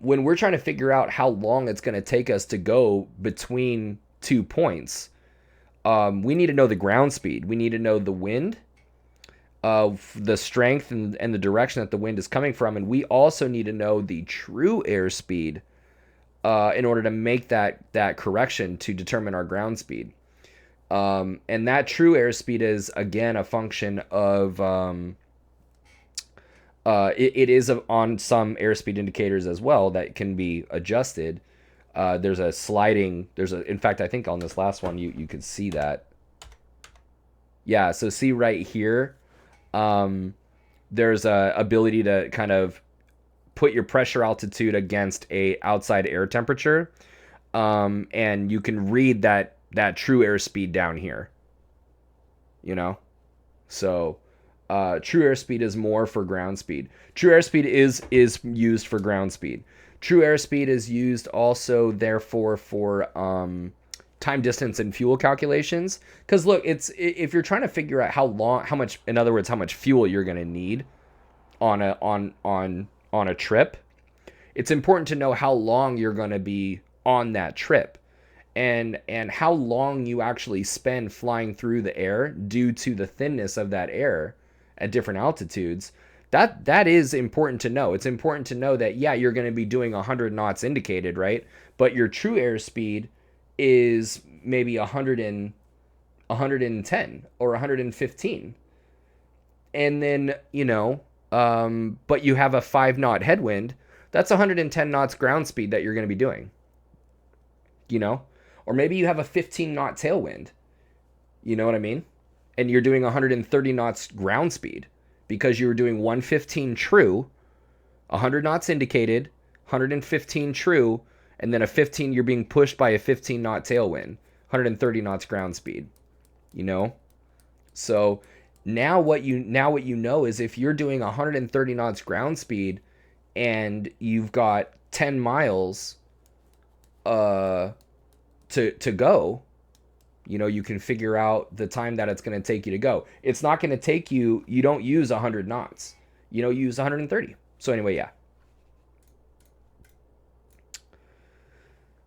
Speaker 1: When we're trying to figure out how long it's going to take us to go between 2 points, we need to know the ground speed. We need to know the wind, the strength and the direction that the wind is coming from. And we also need to know the true airspeed in order to make that correction to determine our ground speed. And that true airspeed is, again, a function of, it is on some airspeed indicators as well that can be adjusted. There's a sliding, in fact, I think on this last one, you could see that. Yeah, so see right here, there's a ability to kind of put your pressure altitude against a outside air temperature. And you can read that true airspeed down here, you know? So, true airspeed is more for ground speed. True airspeed is used for ground speed. True airspeed is used also, therefore, for time, distance, and fuel calculations. Because look, if you're trying to figure out how much, in other words, how much fuel you're going to need on a trip, it's important to know how long you're going to be on that trip, and how long you actually spend flying through the air due to the thinness of that air at different altitudes. That is important to know. It's important to know that, yeah, you're going to be doing 100 knots indicated, right? But your true airspeed is maybe 110 or 115. And then, you know, but you have a 5-knot headwind. That's 110 knots ground speed that you're going to be doing, you know? Or maybe you have a 15-knot tailwind, you know what I mean? And you're doing 130 knots ground speed because you were doing 115 true, 100 knots indicated, 115 true, and then a 15, you're being pushed by a 15-knot tailwind, 130 knots ground speed, you know? So now what you know is if you're doing 130 knots ground speed and you've got 10 miles to go, you know, you can figure out the time that it's going to take you to go. It's not going to take you don't use 100 knots. You know, use 130. So anyway, yeah.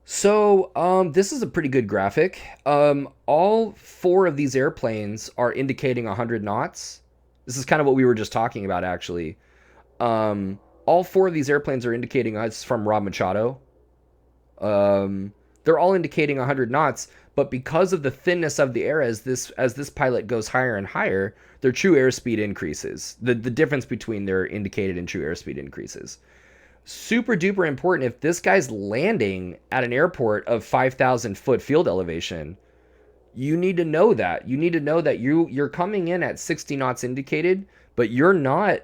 Speaker 1: So this is a pretty good graphic. All 4 of these airplanes are indicating 100 knots. This is kind of what we were just talking about, actually. All 4 of these airplanes are indicating, it's from Rob Machado. They're all indicating 100 knots, but because of the thinness of the air as this pilot goes higher and higher, their true airspeed increases. The difference between their indicated and true airspeed increases. Super duper important. If this guy's landing at an airport of 5,000 foot field elevation, you need to know that. You need to know that you're coming in at 60 knots indicated, but you're not,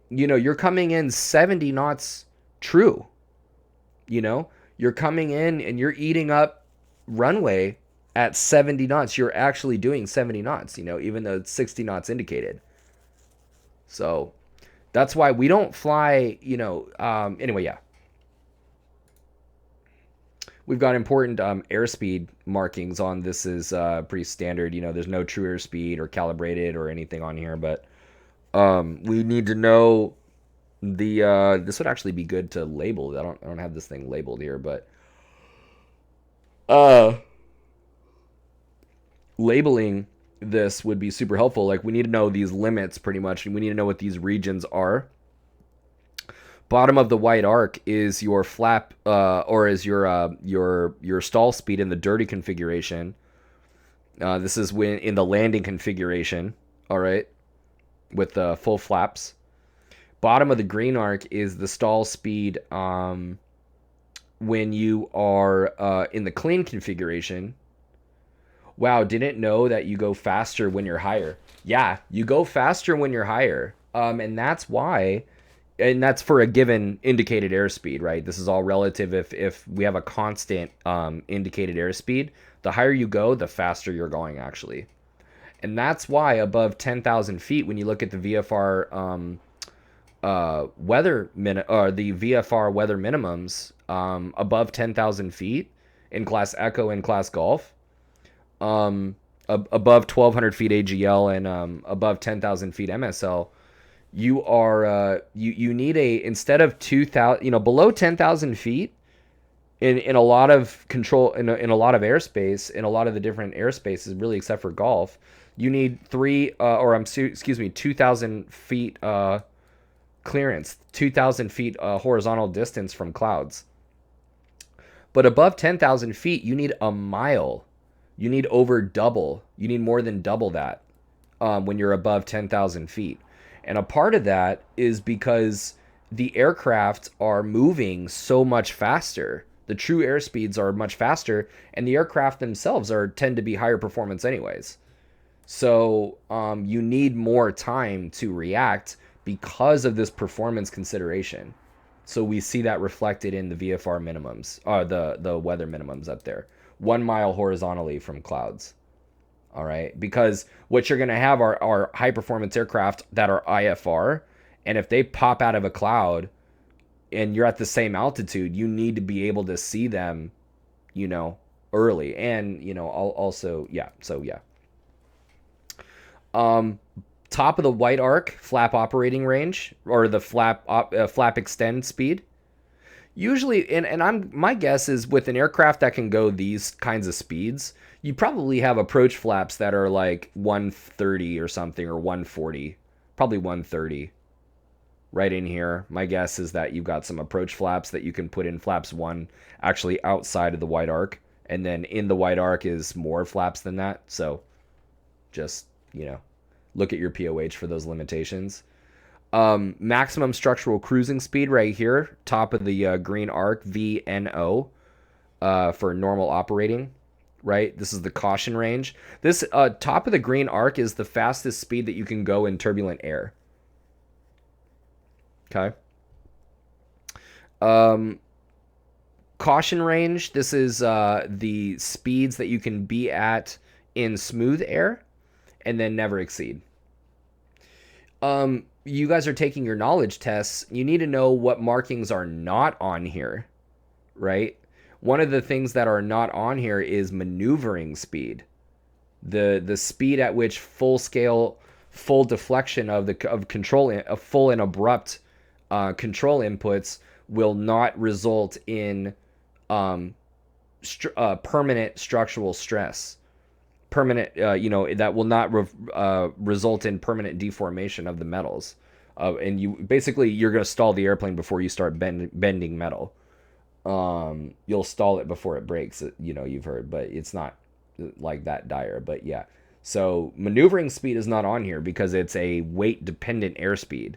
Speaker 1: you know, you're coming in 70 knots true, you know? You're coming in and you're eating up runway at 70 knots, you're actually doing 70 knots, you know, even though it's 60 knots indicated. So that's why we don't fly, you know, anyway, yeah. We've got important airspeed markings on this is pretty standard. You know, there's no true airspeed or calibrated or anything on here, but we need to know the this would actually be good to label. I don't have this thing labeled here, but labeling this would be super helpful. Like, we need to know these limits pretty much, and we need to know what these regions are. Bottom of the white arc is your flap, or is your stall speed in the dirty configuration. This is when in the landing configuration. All right, with the full flaps. Bottom of the green arc is the stall speed when you are in the clean configuration. Wow, didn't know that you go faster when you're higher. Yeah, you go faster when you're higher. And that's why, and that's for a given indicated airspeed, right? This is all relative. If we have a constant indicated airspeed, the higher you go, the faster you're going, actually. And that's why above 10,000 feet, when you look at the VFR the VFR weather minimums, above 10,000 feet in Class Echo and Class Golf, above 1,200 feet AGL and above 10,000 feet MSL, you are you need instead of 2,000, you know, below 10,000 feet in a lot of control in a lot of airspace, in a lot of the different airspaces, really, except for golf, you need 2,000 feet clearance, 2,000 feet horizontal distance from clouds. But above 10,000 feet, you need a mile. You need over double. You need more than double that when you're above 10,000 feet. And a part of that is because the aircraft are moving so much faster. The true airspeeds are much faster, and the aircraft themselves tend to be higher performance anyways. So you need more time to react because of this performance consideration. So we see that reflected in the VFR minimums, the weather minimums up there. 1 mile horizontally from clouds. All right, because what you're going to have are high performance aircraft that are IFR, and if they pop out of a cloud and you're at the same altitude, you need to be able to see them, you know, early. And, you know, also, yeah, so yeah. Top of the white arc, flap operating range, or the flap extend speed. Usually, and my guess is with an aircraft that can go these kinds of speeds, you probably have approach flaps that are like 130 or something, or 140, probably 130. Right in here, my guess is that you've got some approach flaps that you can put in flaps 1 actually outside of the white arc, and then in the white arc is more flaps than that. So just, you know, look at your POH for those limitations. Maximum structural cruising speed right here, top of the green arc, VNO, for normal operating, right? This is the caution range. This top of the green arc is the fastest speed that you can go in turbulent air. Okay. Caution range, this is the speeds that you can be at in smooth air and then never exceed. You guys are taking your knowledge tests. You need to know what markings are not on here, right? One of the things that are not on here is maneuvering speed. The speed at which full deflection of control, a full and abrupt control inputs will not result in permanent structural stress. Permanent, that will not result in permanent deformation of the metals. And you're going to stall the airplane before you start bending metal. You'll stall it before it breaks, you've heard, but it's not like that dire. But yeah, so maneuvering speed is not on here because it's a weight dependent airspeed.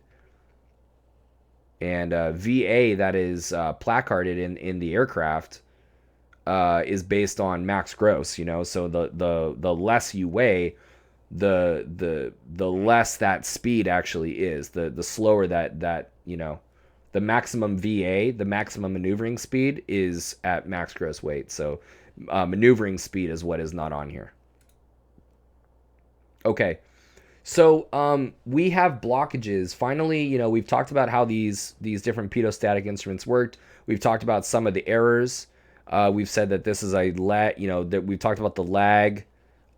Speaker 1: And VA that is placarded in the aircraft is based on max gross, so the less you weigh, the less that speed actually is, the slower that the maximum VA, the maximum maneuvering speed, is at max gross weight. So Maneuvering speed is what is not on here. Okay. So we have blockages. Finally, you know, we've talked about how these different pitot-static instruments worked. We've talked about some of the errors. We've said that this is a that we've talked about the lag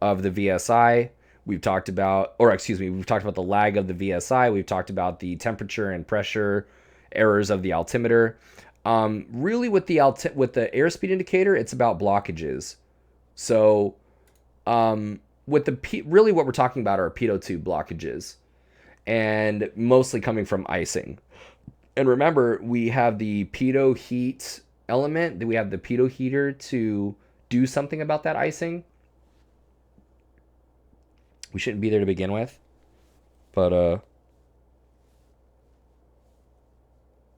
Speaker 1: of the VSI. We've talked about, we've talked about the lag of the VSI. We've talked about the temperature and pressure errors of the altimeter. Really, with the airspeed indicator, it's about blockages. So, really what we're talking about are pitot tube blockages, and mostly coming from icing. And remember, we have the pitot heat element. We have the pitot heater to do something about that icing. We shouldn't be there to begin with, but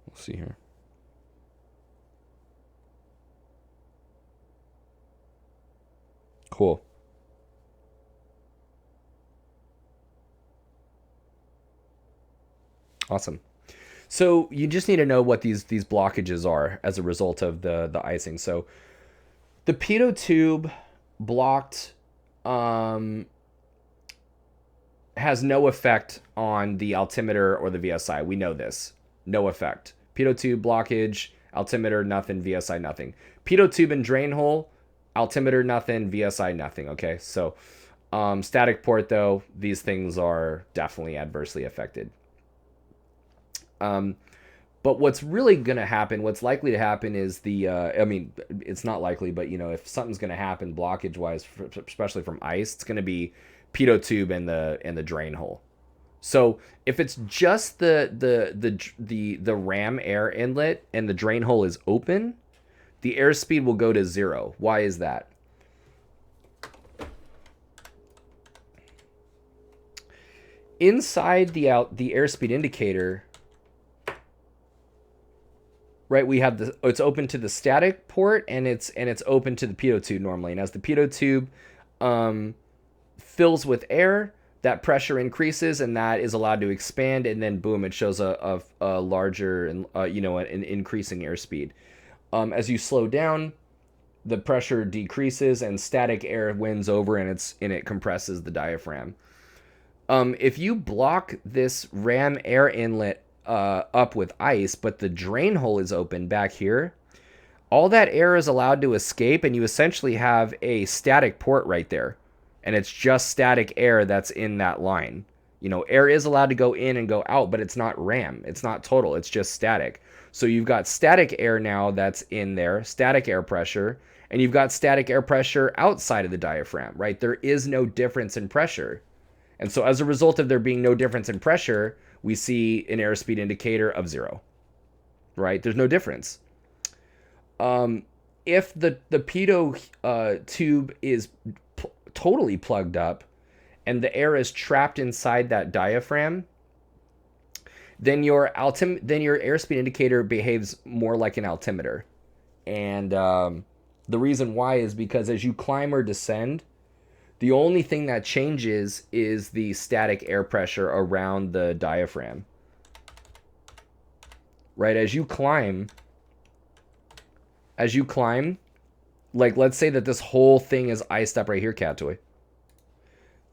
Speaker 1: let's see here. Cool. Awesome. So you just need to know what these blockages are as a result of the icing. So the pitot tube blocked has no effect on the altimeter or the VSI. We know this. No effect. Pitot tube blockage, altimeter nothing, VSI nothing. Pitot tube and drain hole, altimeter nothing, VSI nothing. Okay, so static port though, these things are definitely adversely affected. But what's really going to happen, what's likely to happen is I mean, it's not likely, but you know, if something's going to happen blockage wise, especially from ice, it's going to be pitot tube and the drain hole. So if it's just the ram air inlet and the drain hole is open, the airspeed will go to 0. Why is that? Inside the airspeed indicator, right, we have it's open to the static port and it's open to the pitot tube normally. And as the pitot tube fills with air, that pressure increases and that is allowed to expand, and then boom, it shows a larger and an increasing airspeed. As you slow down, the pressure decreases and static air wins over, and it compresses the diaphragm. If you block this ram air inlet up with ice, but the drain hole is open back here, all that air is allowed to escape, and you essentially have a static port right there. And it's just static air that's in that line. You know, air is allowed to go in and go out, but it's not ram. It's not total. It's just static. So you've got static air now that's in there, static air pressure, and you've got static air pressure outside of the diaphragm, right? There is no difference in pressure. And so as a result of there being no difference in pressure, we see an airspeed indicator of 0, right? There's no difference. If the pitot tube is totally plugged up and the air is trapped inside that diaphragm, then your airspeed indicator behaves more like an altimeter. And the reason why is because as you climb or descend, the only thing that changes is the static air pressure around the diaphragm. Right? As you climb, like let's say that this whole thing is iced up right here, cat toy.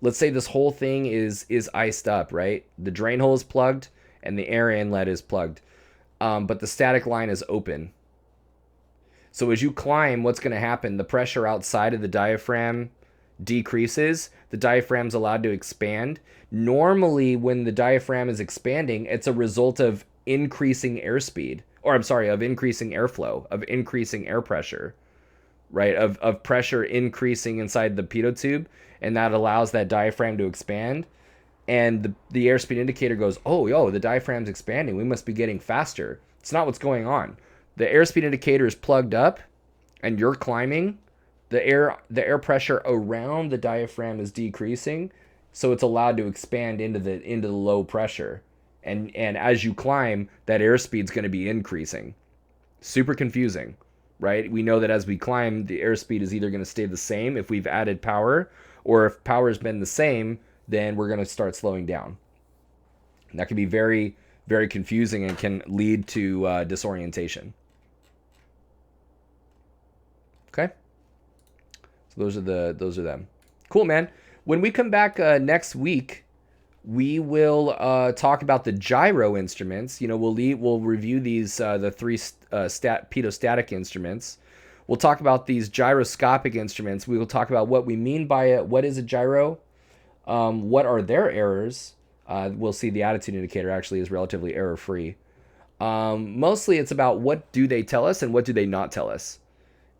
Speaker 1: Let's say this whole thing is iced up, right? The drain hole is plugged and the air inlet is plugged. But the static line is open. So as you climb, what's going to happen? The pressure outside of the diaphragm decreases. The diaphragm's allowed to expand. Normally, when the diaphragm is expanding, it's a result of increasing airspeed. Of increasing airflow, of increasing air pressure. Right, of pressure increasing inside the pitot tube, and that allows that diaphragm to expand, and the airspeed indicator goes, oh, the diaphragm's expanding, we must be getting faster. It's not what's going on. The airspeed indicator is plugged up, and you're climbing. The air pressure around the diaphragm is decreasing, so it's allowed to expand into the low pressure, and as you climb, that airspeed's going to be increasing. Super confusing. Right? We know that as we climb, the airspeed is either going to stay the same if we've added power, or if power's been the same, then we're going to start slowing down. And that can be very, very confusing and can lead to disorientation. Okay? So those are them. Cool, man. When we come back next week, we will talk about the gyro instruments. You know, we'll review these the three Pito static instruments. We'll talk about these gyroscopic instruments. We will talk about what we mean by it. What is a gyro? What are their errors? We'll see the attitude indicator actually is relatively error-free. Mostly it's about what do they tell us and what do they not tell us.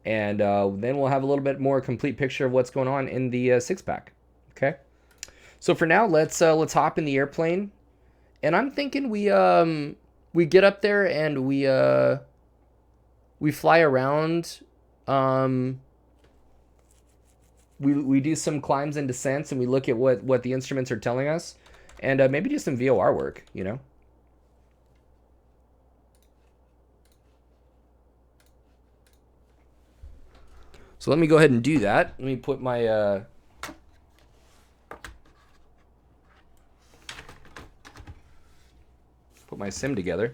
Speaker 1: And then we'll have a little bit more complete picture of what's going on in the six-pack. Okay? So for now, let's hop in the airplane. And I'm thinking we get up there and we fly around. We do some climbs and descents, and we look at what the instruments are telling us, and maybe do some VOR work, you know. So let me go ahead and do that. Let me put my sim together.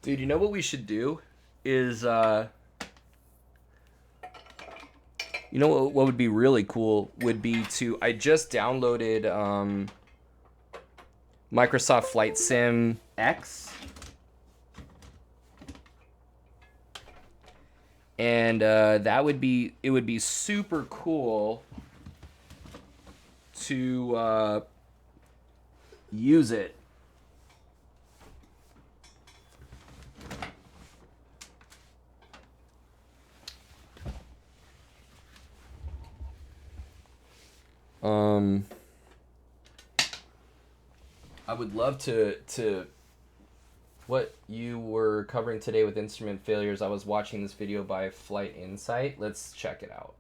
Speaker 1: Dude, you know what we should do is, you know what would be really cool would be I just downloaded Microsoft Flight Sim X. And it would be super cool to use it. I would love to what you were covering today with instrument failures. I was watching this video by Flight Insight. Let's check it out.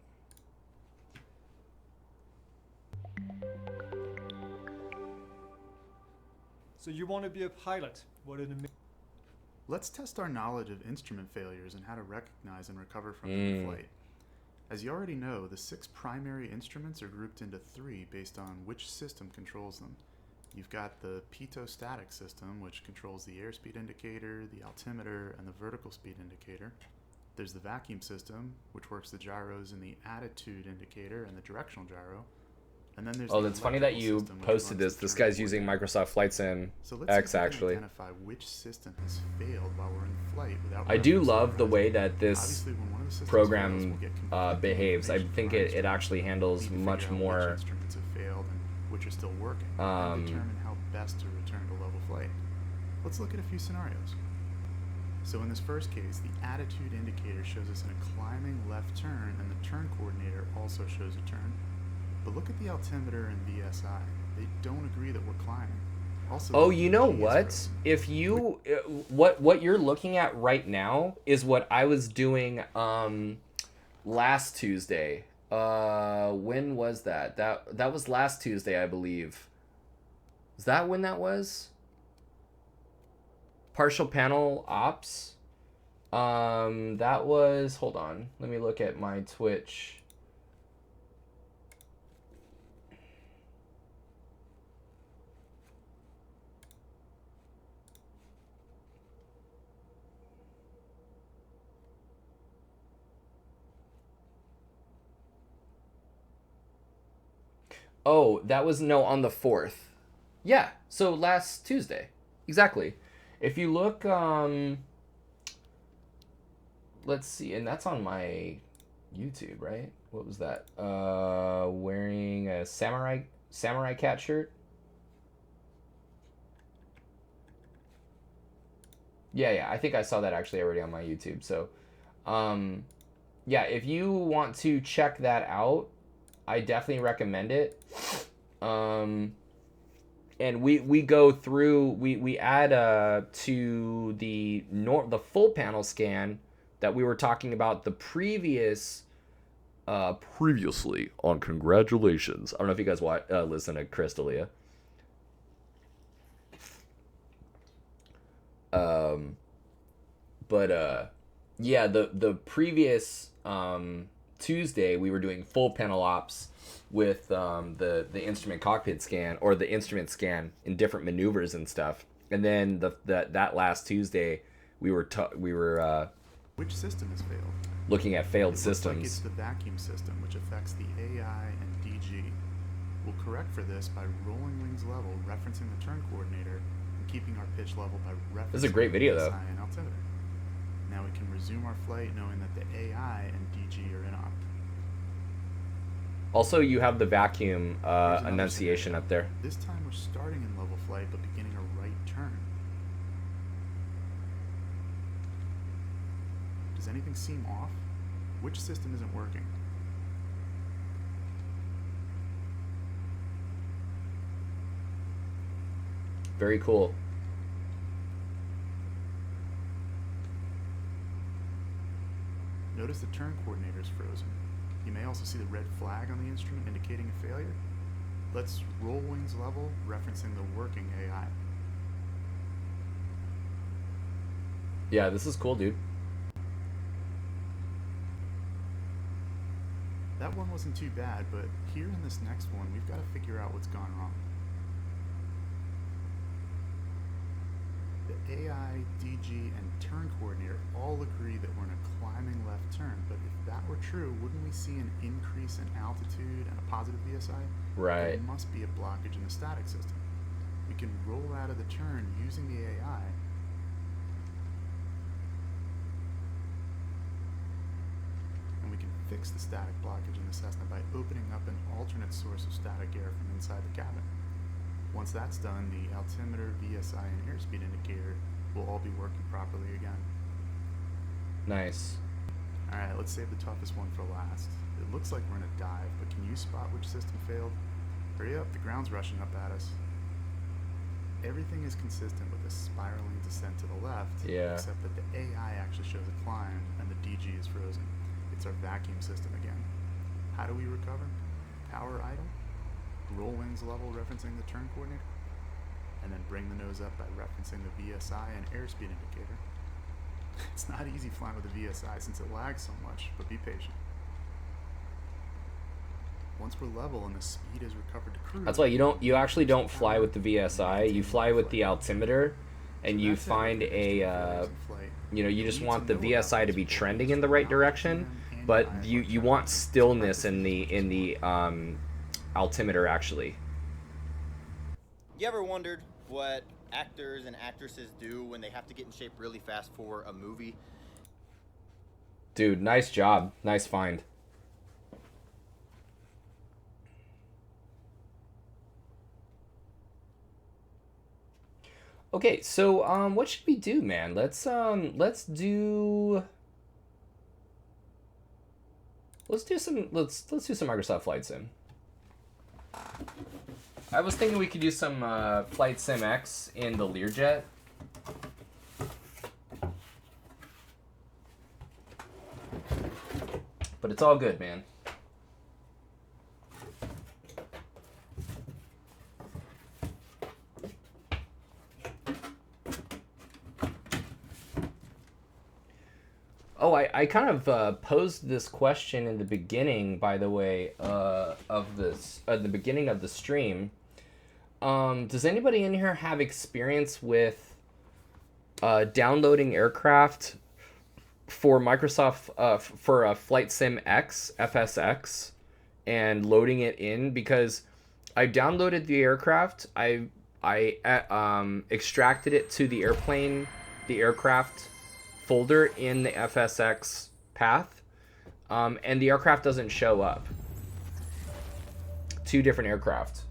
Speaker 5: So you want to be a pilot? What an
Speaker 6: Let's test our knowledge of instrument failures and how to recognize and recover from them in flight. As you already know, the 6 primary instruments are grouped into 3 based on which system controls them. You've got the Pito static system, which controls the airspeed indicator, the altimeter, and the vertical speed indicator. There's the vacuum system, which works the gyros in the attitude indicator and the directional gyro. And then there's
Speaker 1: that's funny that you posted this. This guy's using Microsoft Flight Sim X, actually.
Speaker 6: Identify which system has failed while we're in flight without
Speaker 1: I do love the way that this program behaves. I think it actually handles much more.
Speaker 6: Which instruments have failed and which are still working, and determine how best to return to level flight. Let's look at a few scenarios. So in this first case, the attitude indicator shows us in a climbing left turn, and the turn coordinator also shows a turn. But look at the altimeter and VSI. They don't agree that we're climbing. Also,
Speaker 1: oh, you know what? If you what you're looking at right now is what I was doing last Tuesday. When was that? That was last Tuesday, I believe. Is that when that was? Partial panel ops. That was, hold on. Let me look at my Twitch. Oh, that was, no, on the 4th. Yeah, so last Tuesday. Exactly. If you look, let's see, and that's on my YouTube, right? What was that? Wearing a samurai cat shirt? Yeah, I think I saw that actually already on my YouTube. So, yeah, if you want to check that out, I definitely recommend it. and we go through, we add to the full panel scan that we were talking about the previous previously on Congratulations. I don't know if you guys listen to Crystalia. Yeah, the previous Tuesday we were doing full panel ops with the instrument cockpit scan, or the instrument scan in different maneuvers and stuff. And then that last Tuesday we were
Speaker 6: Which system has failed?
Speaker 1: looking at failed
Speaker 6: It looks
Speaker 1: systems.
Speaker 6: like it's the vacuum system, which affects the AI and DG. We'll correct for this by rolling wings level, referencing the turn coordinator, and keeping our pitch level by referencing
Speaker 1: This is a great video,
Speaker 6: the
Speaker 1: though.
Speaker 6: SI and altimeter. Now we can resume our flight knowing that the AI and DG are in op.
Speaker 1: Also, you have the vacuum
Speaker 6: Here's another
Speaker 1: enunciation
Speaker 6: scenario.
Speaker 1: up there.
Speaker 6: This time we're starting in level flight but beginning a right turn. Does anything seem off? Which system isn't working?
Speaker 1: Very cool.
Speaker 6: Notice the turn coordinator is frozen. You may also see the red flag on the instrument indicating a failure. Let's roll wings level, referencing the working AI.
Speaker 1: Yeah, this is cool, dude.
Speaker 6: That one wasn't too bad, but here in this next one, we've got to figure out what's gone wrong. The AI, DG, and turn coordinator all agree that we're in a climbing left turn, but if that were true, wouldn't we see an increase in altitude and a positive VSI?
Speaker 1: Right.
Speaker 6: There must be a blockage in the static system. We can roll out of the turn using the AI, and we can fix the static blockage in the Cessna by opening up an alternate source of static air from inside the cabin. Once that's done, the altimeter, VSI, and airspeed indicator will all be working properly again.
Speaker 1: Nice.
Speaker 6: Alright, let's save the toughest one for last. It looks like we're in a dive, but can you spot which system failed? Hurry up, the ground's rushing up at us. Everything is consistent with a spiraling descent to the left,
Speaker 1: Yeah.
Speaker 6: except that the AI actually shows a climb and the DG is frozen. It's our vacuum system again. How do we recover? Power idle? Roll wings level referencing the turn coordinator, and then bring the nose up by referencing the VSI and airspeed indicator. It's not easy flying with the VSI since it lags so much, but be patient. Once we're level and the speed is recovered to cruise,
Speaker 1: That's why you actually don't fly with the VSI. You fly with the altimeter, and you find a you just want the VSI to be trending in the right direction, but you want stillness in the altimeter actually.
Speaker 7: You ever wondered what actors and actresses do when they have to get in shape really fast for a movie?
Speaker 1: Dude, nice job. Nice find. Okay, so what should we do, man? Let's do some Microsoft Flight Sim. I was thinking we could do some Flight Sim X in the Learjet. But it's all good, man. Oh, I kind of posed this question in the beginning, by the way, of this at the beginning of the stream. Does anybody in here have experience with downloading aircraft for Microsoft for a Flight Sim X, FSX, and loading it in? Because I downloaded the aircraft, I extracted it to the aircraft folder in the FSX path, and the aircraft doesn't show up. Two different aircraft.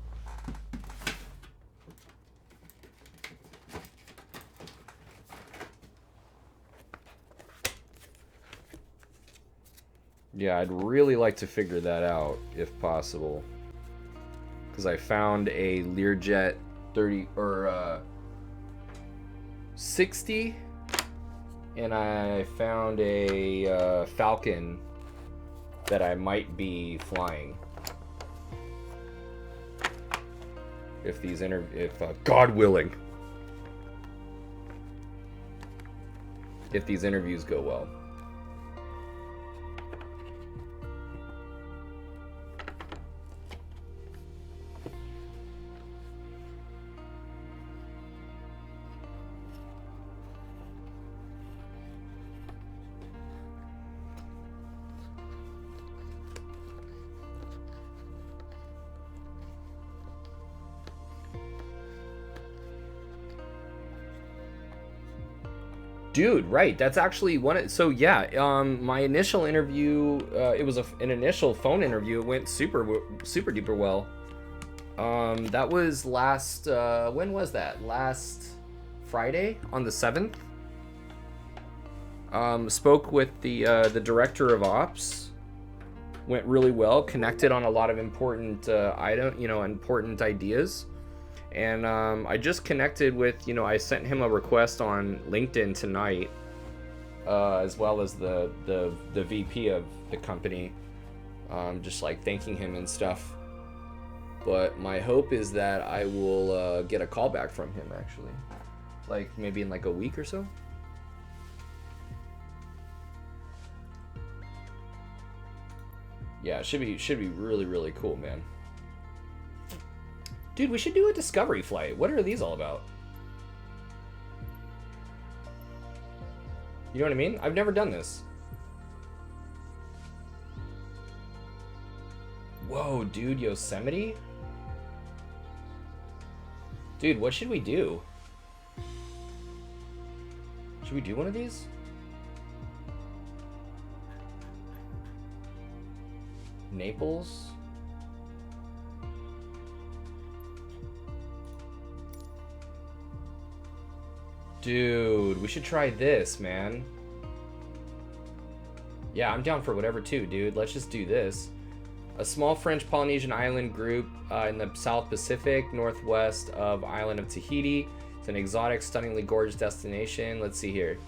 Speaker 1: Yeah, I'd really like to figure that out if possible, because I found a Learjet 30 or 60, and I found a Falcon that I might be flying. If these God willing, if these interviews go well. Dude, right. That's actually one. So yeah, my initial interview, it was an initial phone interview. It went super duper well. That was last. When was that? Last Friday on the 7th. Spoke with the director of ops. Went really well. Connected on a lot of important important ideas. And I just connected with, I sent him a request on LinkedIn tonight, as well as the VP of the company, just like thanking him and stuff. But my hope is that I will get a call back from him, actually, like maybe in like a week or so. Yeah, it should be really, really cool, man. Dude, we should do a discovery flight. What are these all about? You know what I mean? I've never done this. Whoa, dude, Yosemite? Dude, what should we do? Should we do one of these? Naples? Dude, we should try this, man. Yeah, I'm down for whatever too, dude. Let's just do this. A small French Polynesian island group in the South Pacific, northwest of island of Tahiti. It's an exotic, stunningly gorgeous destination. Let's see here.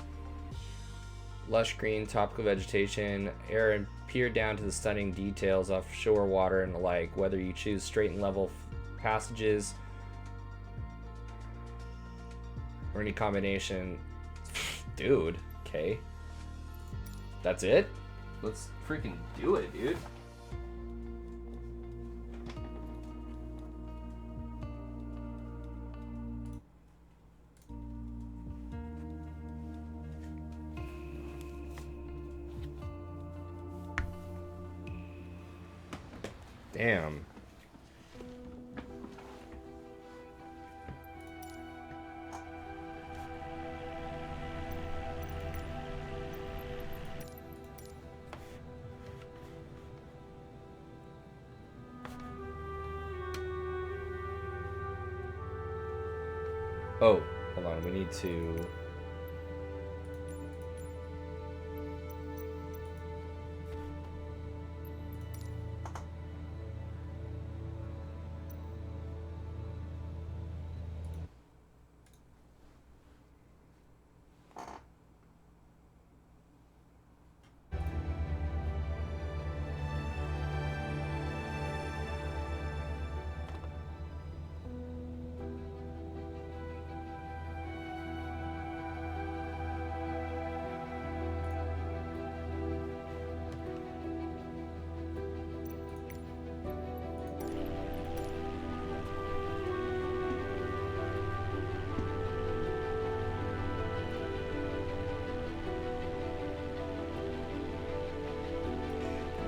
Speaker 1: Lush green, tropical vegetation, air and peer down to the stunning details offshore water and the like. Whether you choose straight and level passages or any combination. Dude, okay. That's it? Let's freaking do it, dude. Damn. Oh, hold on, we need to...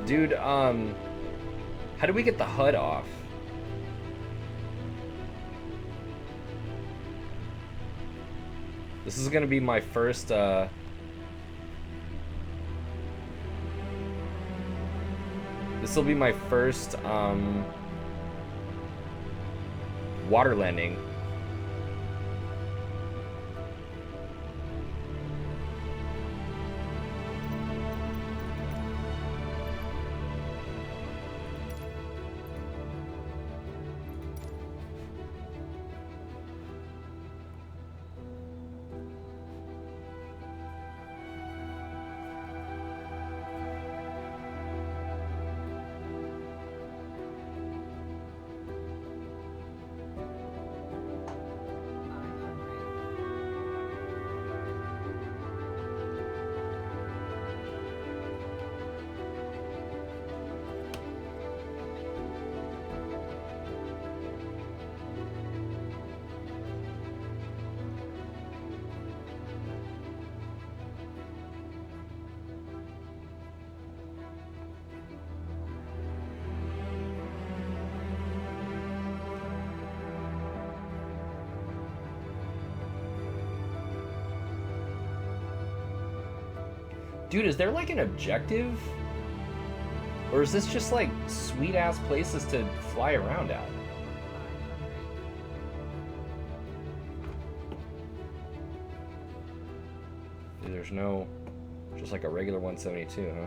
Speaker 1: Dude, how do we get the HUD off? This is gonna be my first, this will be my first, water landing. Dude, is there like an objective? Or is this just like sweet ass places to fly around at? Dude, there's no, just like a regular 172, huh?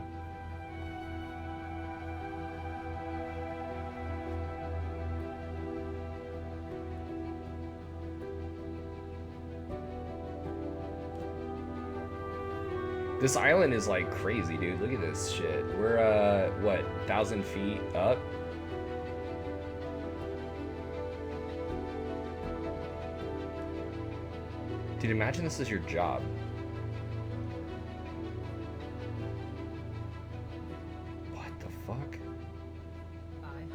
Speaker 1: This island is like crazy, dude. Look at this shit. We're, what, 1,000 feet up? Dude, imagine this is your job. What the fuck?
Speaker 8: 500.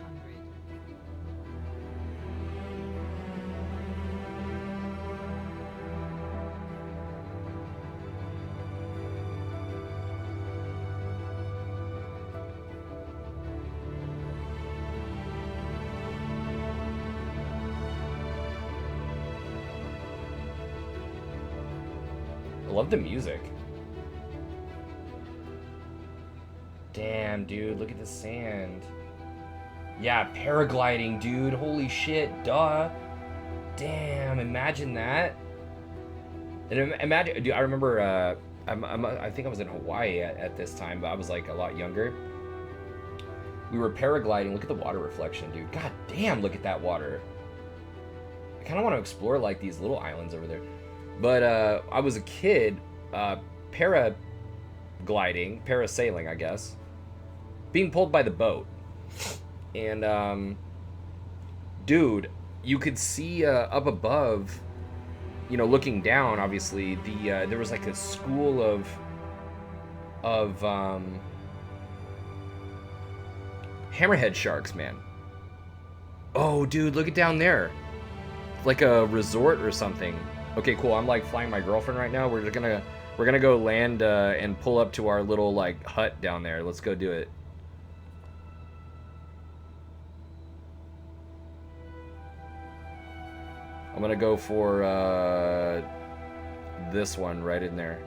Speaker 1: I love the music. Damn, dude, look at the sand. Yeah, paragliding, dude. Holy shit, duh. Damn, imagine that. And imagine, dude, I remember, I think I was in Hawaii at this time, but I was like a lot younger. We were paragliding. Look at the water reflection, dude. God damn, look at that water. I kind of want to explore like these little islands over there. But I was a kid, parasailing, I guess, being pulled by the boat. And, dude, you could see up above, you know, looking down, obviously, there was like a school of hammerhead sharks, man. Oh, dude, look at down there. Like a resort or something. Okay, cool. I'm like flying my girlfriend right now. We're gonna go land and pull up to our little like hut down there. Let's go do it. I'm gonna go for this one right in there.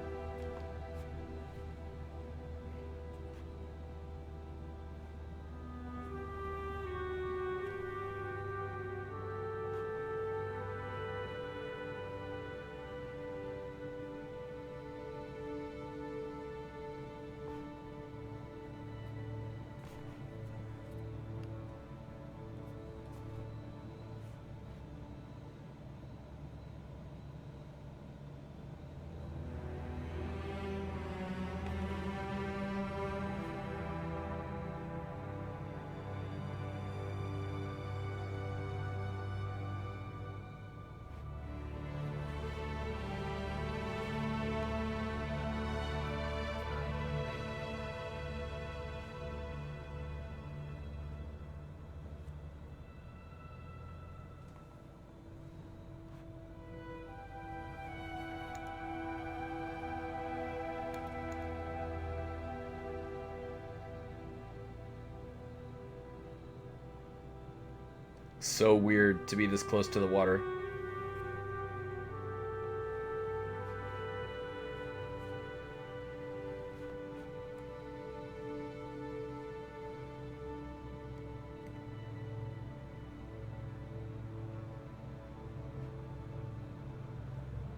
Speaker 1: So weird to be this close to the water.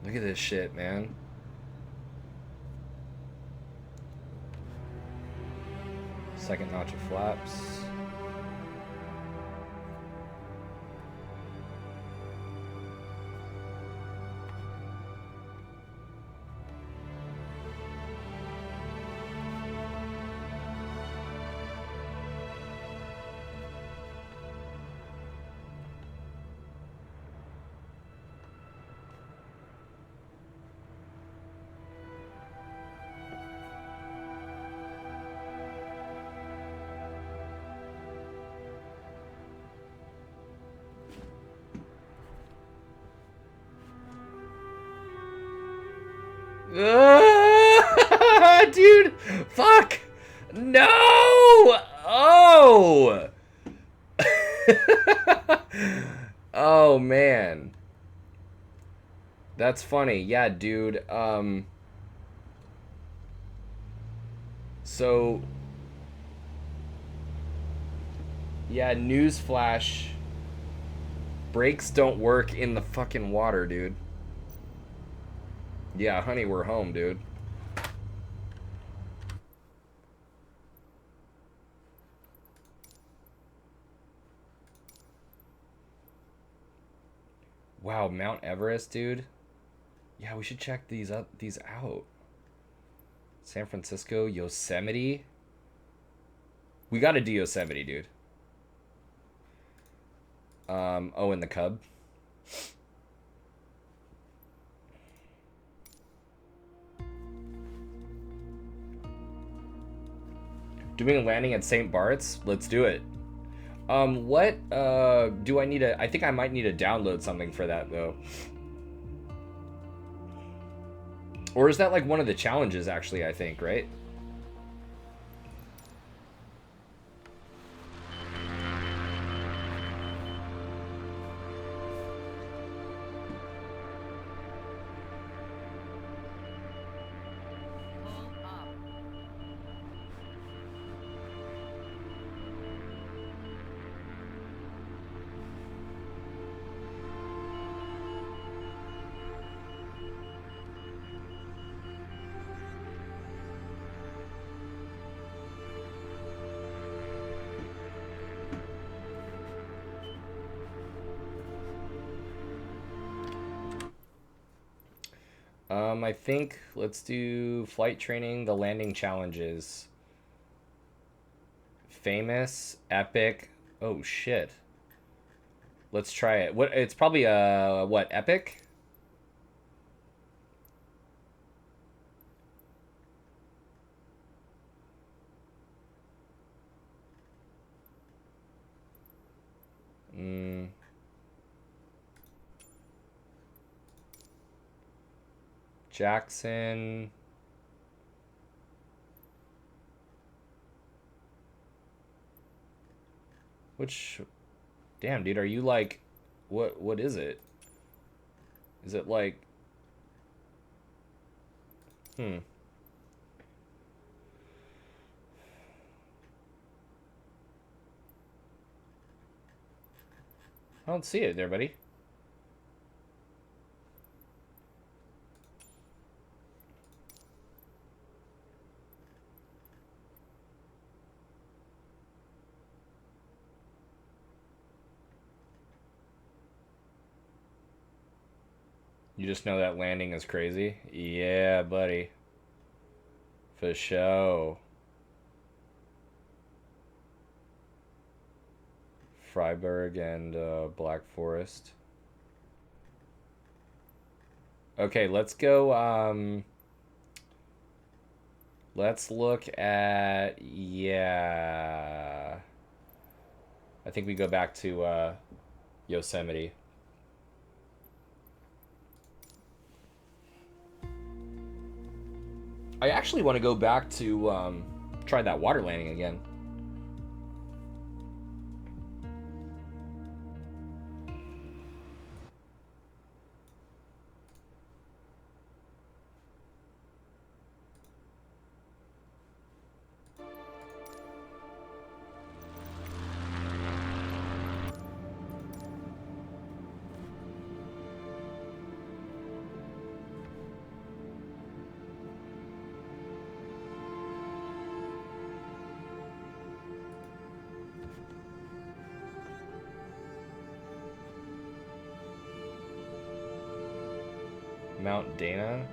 Speaker 1: Look at this shit, man. Second notch of flaps. Dude, fuck! No! Oh! Oh, man. That's funny. Yeah, dude. So, yeah, newsflash. Brakes don't work in the fucking water, dude. Yeah, honey, we're home, dude. Wow, Mount Everest, dude. Yeah, we should check these out. San Francisco, Yosemite. We gotta do Yosemite, dude. Oh, and the Cub. Doing a landing at St. Bart's? Let's do it. What do I need to... I think I might need to download something for that, though. Or is that like one of the challenges, actually, I think, right?
Speaker 8: Pull up.
Speaker 1: I think let's do flight training, the landing challenges. Famous, epic. Oh shit. Let's try it. What? It's probably what, epic? Jackson. Which, damn, dude, are you like, what is it? Is it like, I don't see it there, buddy. You just know that landing is crazy? Yeah, buddy. For sure. Freiburg and Black Forest. Okay, let's go, let's look at, yeah. I think we go back to Yosemite. I actually want to go back to try that water landing again. Mount Dana.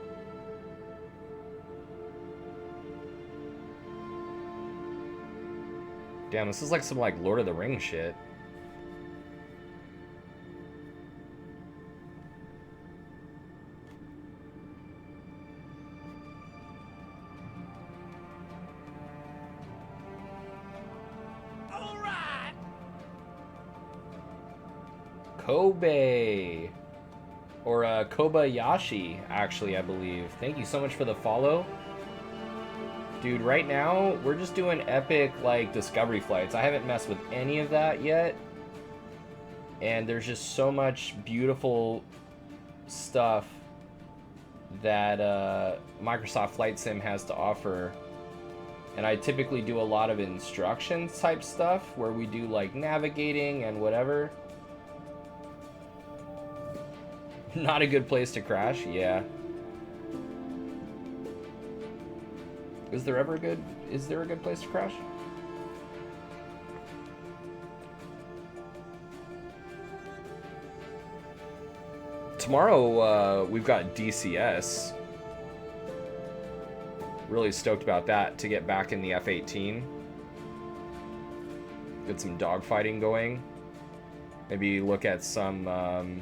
Speaker 1: Damn, this is like some like Lord of the Rings shit.
Speaker 3: All right.
Speaker 1: Kobe. Or Kobayashi, actually, I believe. Thank you so much for the follow. Dude, right now, we're just doing epic, like, discovery flights. I haven't messed with any of that yet. And there's just so much beautiful stuff that Microsoft Flight Sim has to offer And I typically do a lot of instructions type stuff where we do like navigating and whatever. Not a good place to crash, yeah. Is there a good place to crash? Tomorrow, we've got DCS. Really stoked about that, to get back in the F-18. Get some dogfighting going. Maybe look at some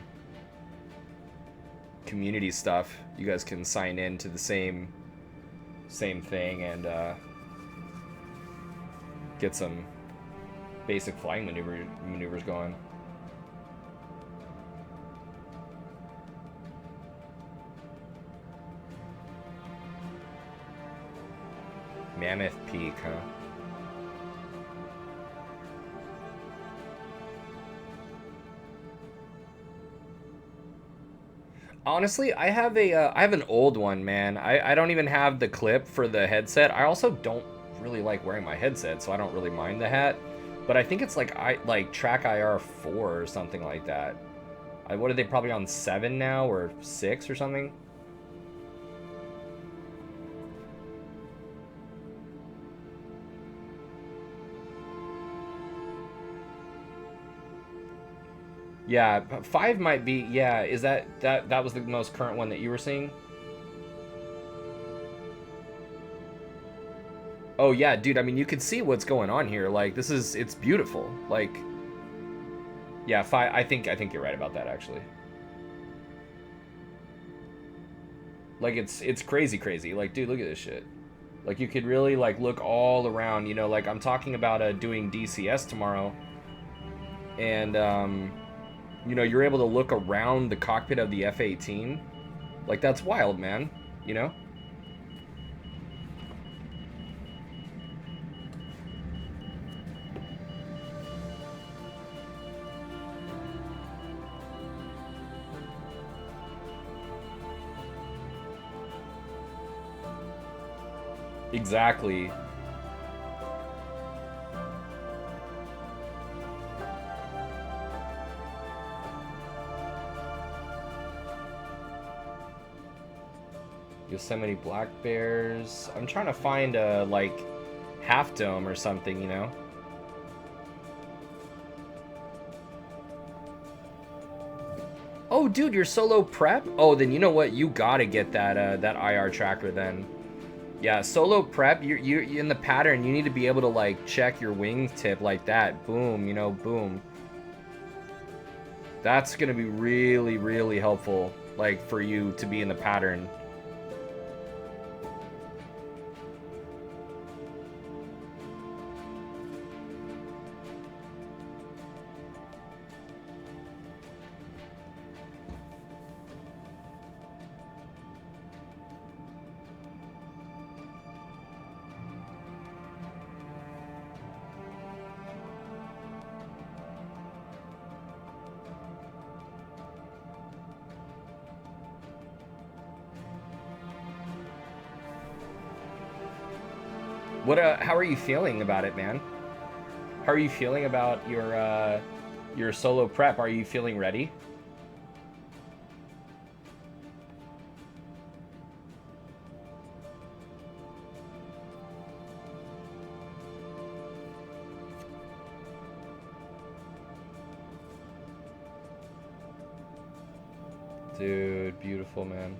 Speaker 1: community stuff. You guys can sign in to the same thing and get some basic flying maneuvers going. Mammoth Peak, huh? Honestly, I have an old one, man. I don't even have the clip for the headset. I also don't really like wearing my headset, so I don't really mind the hat. But I think it's like Track IR 4 or something like that. What are they, probably on 7 now or 6 or something? Yeah, 5 might be, yeah, is that was the most current one that you were seeing? Oh yeah, dude, I mean, you can see what's going on here. Like, it's beautiful. Like, yeah, 5, I think you're right about that, actually. Like, it's crazy. Like, dude, look at this shit. Like, you could really, like, look all around, you know, like, I'm talking about doing DCS tomorrow. And, you know, you're able to look around the cockpit of the F-18. Like, that's wild, man. You know? Exactly. Yosemite black bears. I'm trying to find a, like, half dome or something, you know? Oh, dude, you're solo prep? Oh, then you know what? You gotta get that that IR tracker then. Yeah, solo prep, you're in the pattern. You need to be able to, like, check your wingtip like that. Boom, you know, boom. That's gonna be really, really helpful, like, for you to be in the pattern. How are you feeling about it, man? How are you feeling about your solo prep? Are you feeling ready? Dude, beautiful, man.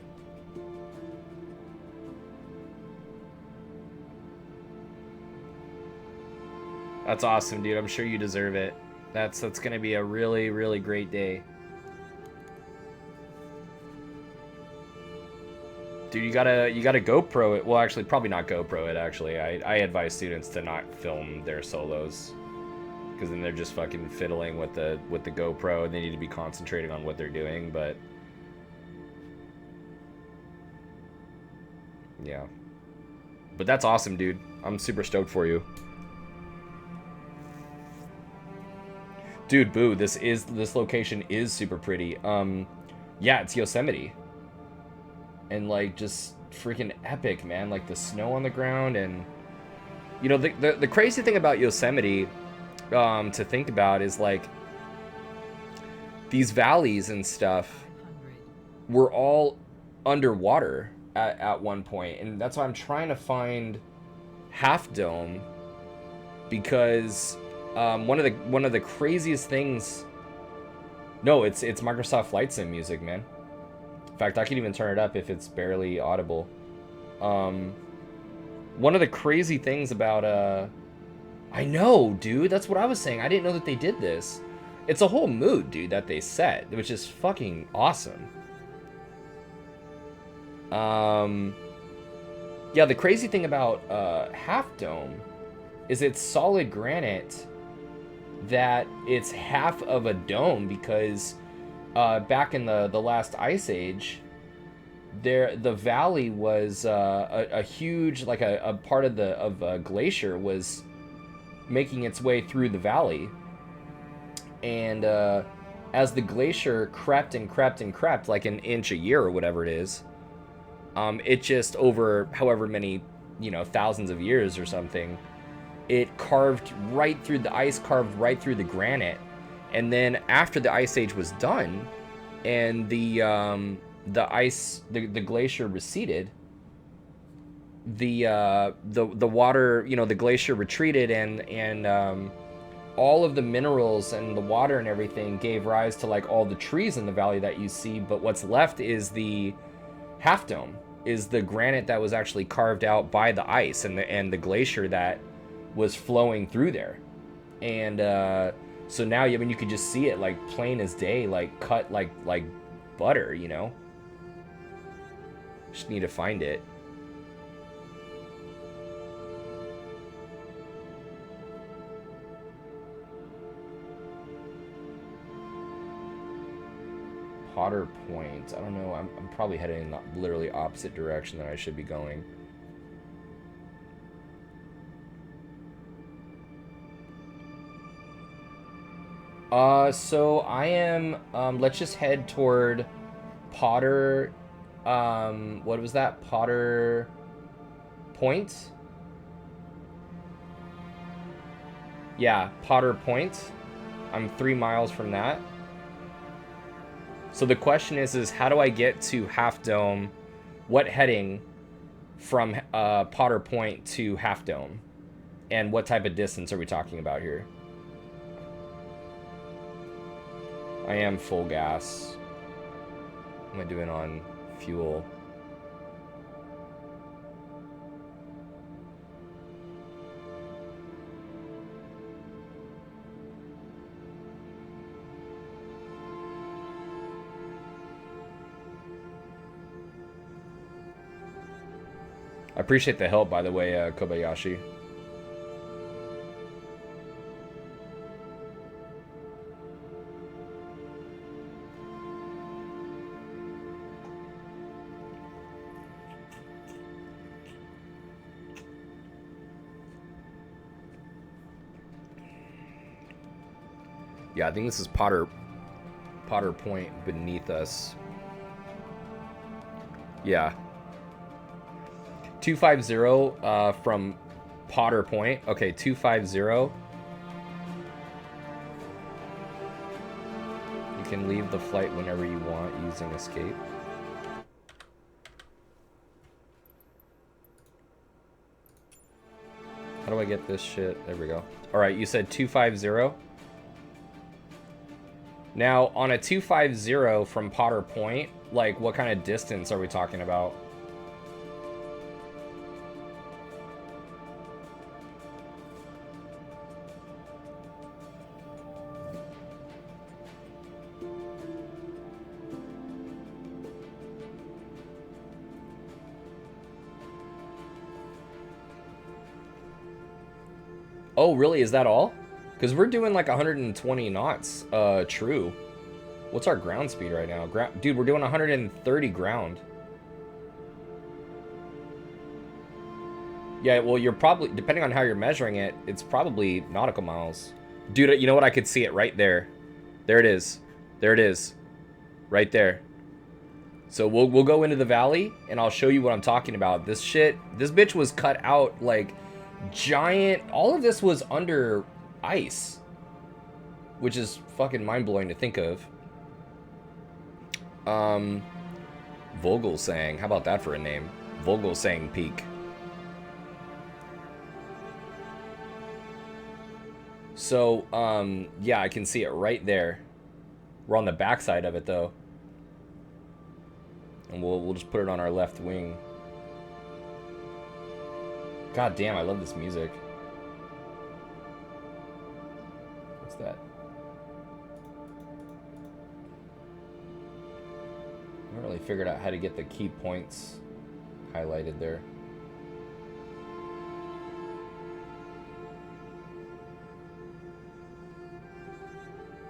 Speaker 1: That's awesome, dude. I'm sure you deserve it. That's gonna be a really, really great day. Dude, you gotta GoPro it. Well, actually, probably not GoPro it, actually. I advise students to not film their solos, because then they're just fucking fiddling with the GoPro, and they need to be concentrating on what they're doing, but yeah. But that's awesome, dude. I'm super stoked for you. Dude, Boo, this location is super pretty. Yeah, it's Yosemite. And, like, just freaking epic, man. Like, the snow on the ground, and You know, the crazy thing about Yosemite, to think about is like these valleys and stuff were all underwater at one point, and that's why I'm trying to find Half Dome, because one of the craziest things. No, it's Microsoft Flight Sim music, man. In fact, I can even turn it up if it's barely audible. One of the crazy things about I know, dude, that's what I was saying. I didn't know that they did this. It's a whole mood, dude, that they set, which is fucking awesome. Yeah, the crazy thing about Half Dome is it's solid granite that it's half of a dome, because back in the last ice age, the valley was a huge, like a part of a glacier was making its way through the valley, and as the glacier crept and crept and crept, like an inch a year or whatever it is, it just, over however many, you know, thousands of years or something, it carved right through the ice, carved right through the granite. And then after the ice age was done and the glacier receded, the water, you know, the glacier retreated, and all of the minerals and the water and everything gave rise to like all the trees in the valley that you see. But what's left is the Half Dome, is the granite that was actually carved out by the ice and the glacier that was flowing through there. And so now, I mean, you could just see it like plain as day, like cut like butter, you know. Just need to find it. Potter Point. I don't know. I'm probably heading in the literally opposite direction than I should be going. So I am, let's just head toward Potter, what was that? Potter Point? Yeah, Potter Point. I'm 3 miles from that. So the question is how do I get to Half Dome? What heading from Potter Point to Half Dome? And what type of distance are we talking about here? I am full gas. What am I doing on fuel? I appreciate the help, by the way, Kobayashi. Yeah, I think this is Potter Point beneath us. Yeah. 250 from Potter Point. Okay, 250. You can leave the flight whenever you want using escape. How do I get this shit? There we go. All right, you said 250. Now, on a 250 from Potter Point, like, what kind of distance are we talking about? Oh, really? Is that all? Because we're doing like 120 knots, true. What's our ground speed right now? Dude, we're doing 130 ground. Yeah, well, you're probably, depending on how you're measuring it, it's probably nautical miles. Dude, you know what? I could see it right there. There it is. There it is. Right there. So we'll go into the valley, and I'll show you what I'm talking about. This shit, this bitch was cut out, like, giant, all of this was under ice, which is fucking mind-blowing to think of. Vogelsang, how about that for a name? Vogelsang Peak. So, yeah, I can see it right there. We're on the backside of it, though. And we'll just put it on our left wing. God damn, I love this music. What's that? I haven't really figured out how to get the key points highlighted there.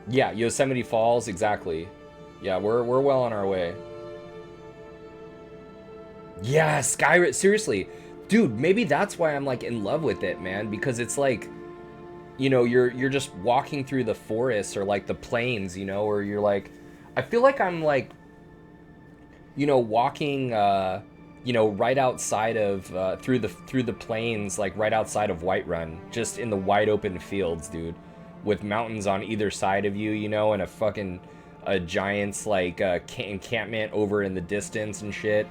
Speaker 1: Yeah, Yosemite Falls, exactly. Yeah, we're well on our way. Yeah, Skyrim, seriously. Dude, maybe that's why I'm like in love with it, man, because it's like, you know, you're just walking through the forests or like the plains, you know, or you're like, I feel like I'm like, you know, walking you know, right outside of through the plains, like right outside of Whiterun, just in the wide open fields, dude, with mountains on either side of you, you know, and a giant's like encampment over in the distance and shit.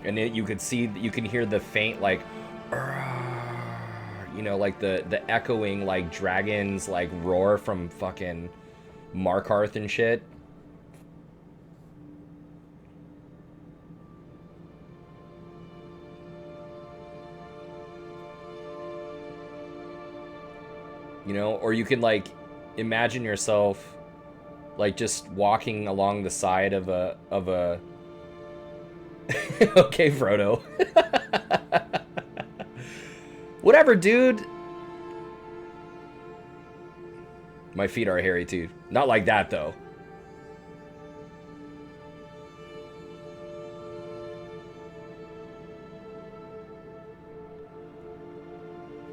Speaker 1: And then you can hear the faint like, you know, like the echoing like dragons like roar from fucking Markarth and shit. You know, or you could like imagine yourself like just walking along the side of a okay, Frodo. Whatever, dude. My feet are hairy too. Not like that though.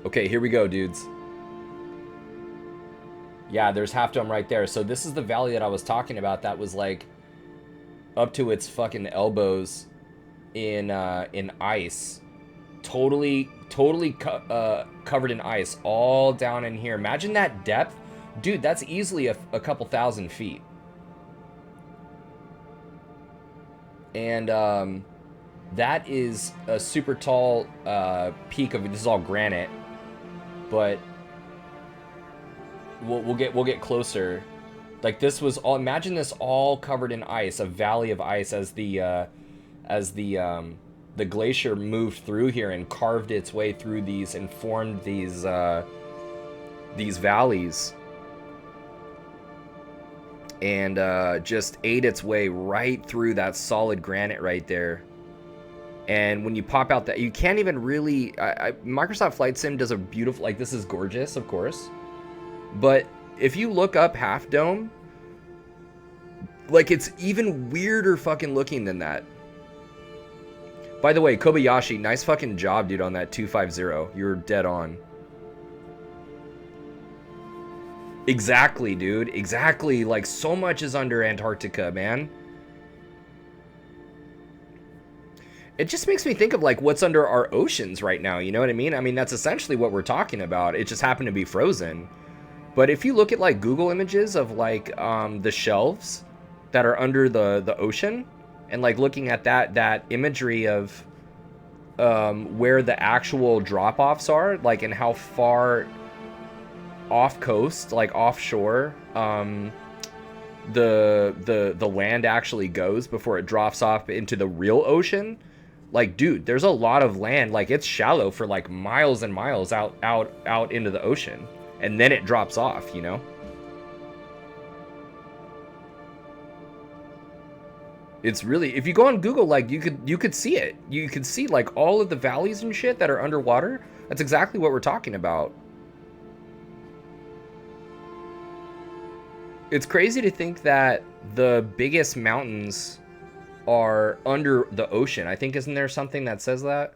Speaker 1: Okay, here we go, dudes. Yeah, there's Half Dome right there. So this is the valley that I was talking about that was like up to its fucking elbows in ice. Totally covered in ice all down in here. Imagine that depth. Dude, that's easily a couple thousand feet. And that is a super tall peak of, this is all granite, but we'll get closer. Like this was all, imagine this all covered in ice, a valley of ice as the glacier moved through here and carved its way through these and formed these valleys, and just ate its way right through that solid granite right there. And when you pop out that, you can't even really, Microsoft Flight Sim does a beautiful, like this is gorgeous, of course, but if you look up Half Dome, like it's even weirder fucking looking than that. By the way, Kobayashi, nice fucking job, dude, on that 250. You're dead on. Exactly, dude. Exactly. Like, so much is under Antarctica, man. It just makes me think of, like, what's under our oceans right now, you know what I mean? I mean, that's essentially what we're talking about. It just happened to be frozen. But if you look at, like, Google images of, like, the shelves that are under the ocean, and like looking at that imagery of where the actual drop-offs are, like, and how far off coast, like offshore, the land actually goes before it drops off into the real ocean. Like, dude, there's a lot of land, like it's shallow for like miles and miles out into the ocean, and then it drops off, you know. It's really, if you go on Google, like you could see it. You could see like all of the valleys and shit that are underwater. That's exactly what we're talking about. It's crazy to think that the biggest mountains are under the ocean. I think, isn't there something that says that?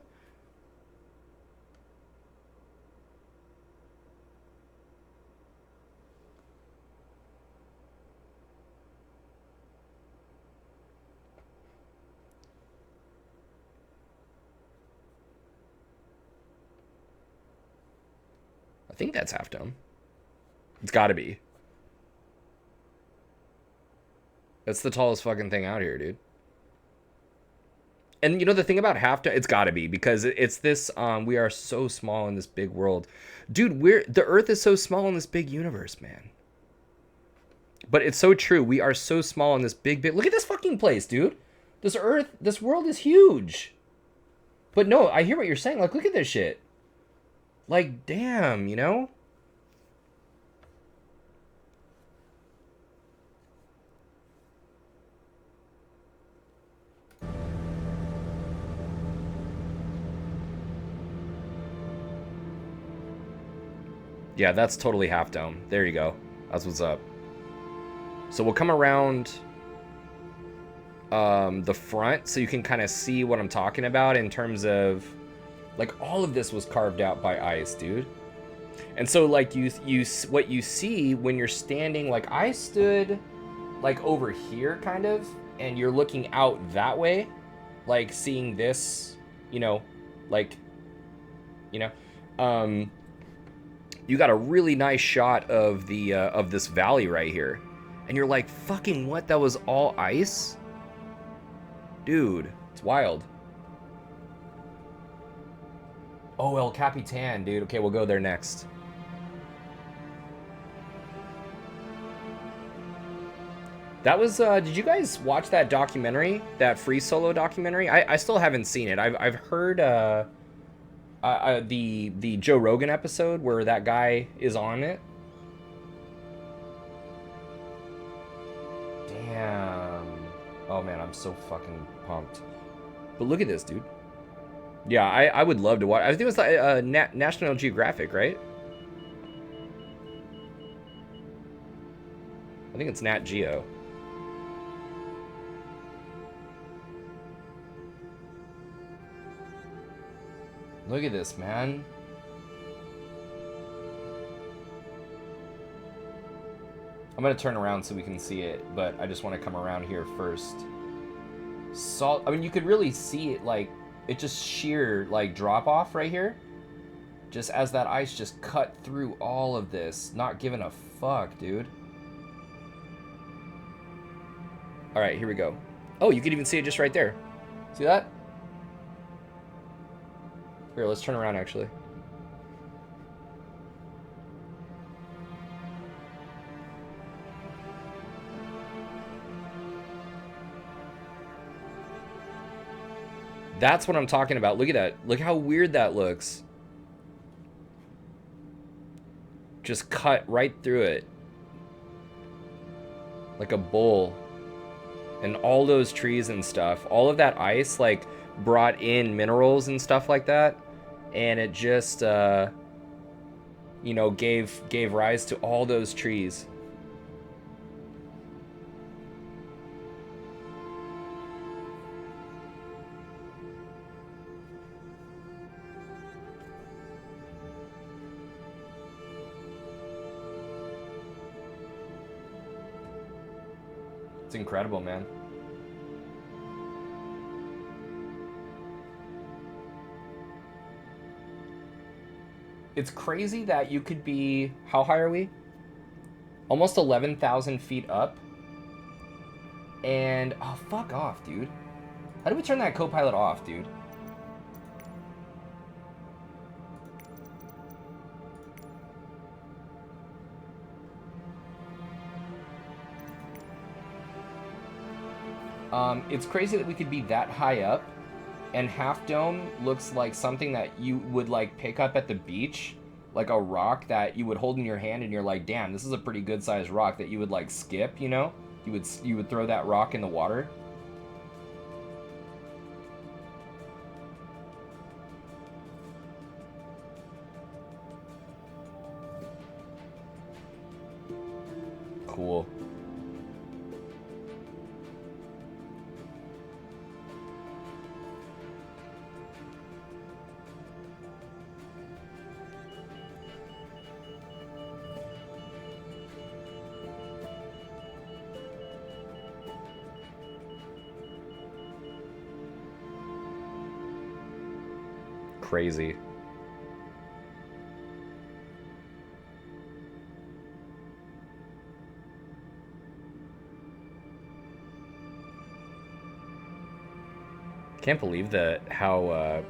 Speaker 1: think that's Half Dome. It's got to be. That's the tallest fucking thing out here, dude. And you know the thing about Half Dome, it's got to be because it's this. We are so small in this big world, dude. The Earth is so small in this big universe, man. But it's so true. We are so small in this big. Look at this fucking place, dude. This Earth, this world is huge. But no, I hear what you're saying. Like, look at this shit. Like, damn, you know. Yeah, that's totally Half Dome. There you go. That's what's up. So we'll come around the front so you can kind of see what I'm talking about in terms of, like, all of this was carved out by ice, dude. And so, like, what you see when you're standing, like, I stood, like, over here, kind of, and you're looking out that way, like, seeing this, you know, like, you know, you got a really nice shot of the of this valley right here, and you're like, fucking what? That was all ice, dude. It's wild. Oh, El Capitan, dude. Okay, we'll go there next. That was. Did you guys watch that documentary? That Free Solo documentary? I still haven't seen it. I've heard. The Joe Rogan episode where that guy is on it. Damn. Oh man, I'm so fucking pumped. But look at this, dude. Yeah, I would love to watch. I think it was like National Geographic, right? I think it's Nat Geo. Look at this, man. I'm gonna turn around so we can see it, but I just want to come around here first. Salt. I mean, you could really see it, like, it just sheer, like, drop off right here. Just as that ice just cut through all of this. Not giving a fuck, dude. Alright, here we go. Oh, you can even see it just right there. See that? Here, let's turn around, actually. That's what I'm talking about. Look at that. Look how weird that looks. Just cut right through it. Like a bowl. And all those trees and stuff. All of that ice, like, brought in minerals and stuff like that. And it just, you know, gave rise to all those trees. It's incredible, man. It's crazy that you could be... How high are we? Almost 11,000 feet up. And... Oh, fuck off, dude. How do we turn that co-pilot off, dude? It's crazy that we could be that high up, and Half Dome looks like something that you would, like, pick up at the beach, like a rock that you would hold in your hand, and you're like, damn, this is a pretty good sized rock that you would, like, skip, you know? You would throw that rock in the water. Cool. Crazy. Can't believe that how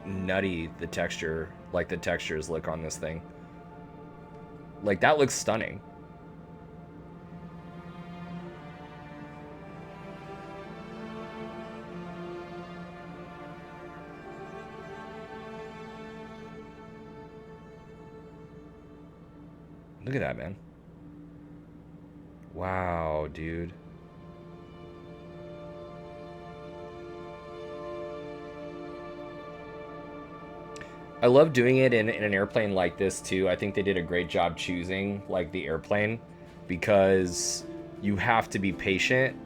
Speaker 1: nutty the texture, like the textures look on this thing. Like, that looks stunning. Look at that, man. Wow, dude. I love doing it in an airplane like this too. I think they did a great job choosing like the airplane because you have to be patient.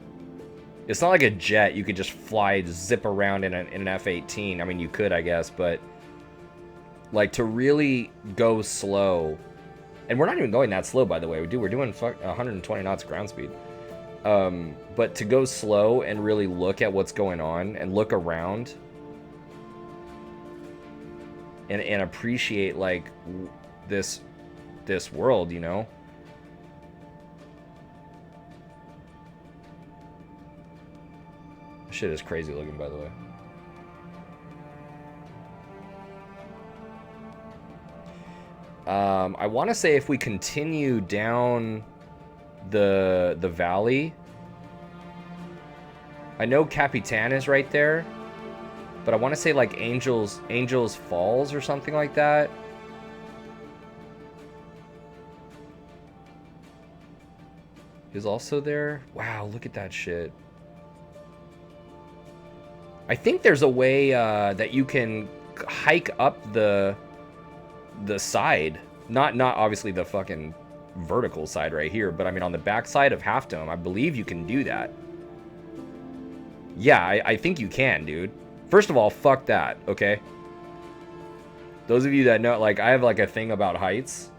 Speaker 1: It's not like a jet. You could just fly, zip around in an F-18. I mean, you could, I guess, but like to really go slow, and we're not even going that slow, by the way. We're doing 120 knots ground speed. But to go slow and really look at what's going on and look around and appreciate like this world, you know. Shit is crazy looking, by the way. I want to say if we continue down the valley, I know Capitan is right there, but I want to say like Angels Falls or something like that. Is also there. Wow, look at that shit. I think there's a way that you can hike up the side, not obviously the fucking vertical side right here, but I mean on the back side of Half Dome, I believe you can do that. Yeah, I think you can, dude. First of all, fuck that, okay? Those of you that know, like, I have like a thing about heights.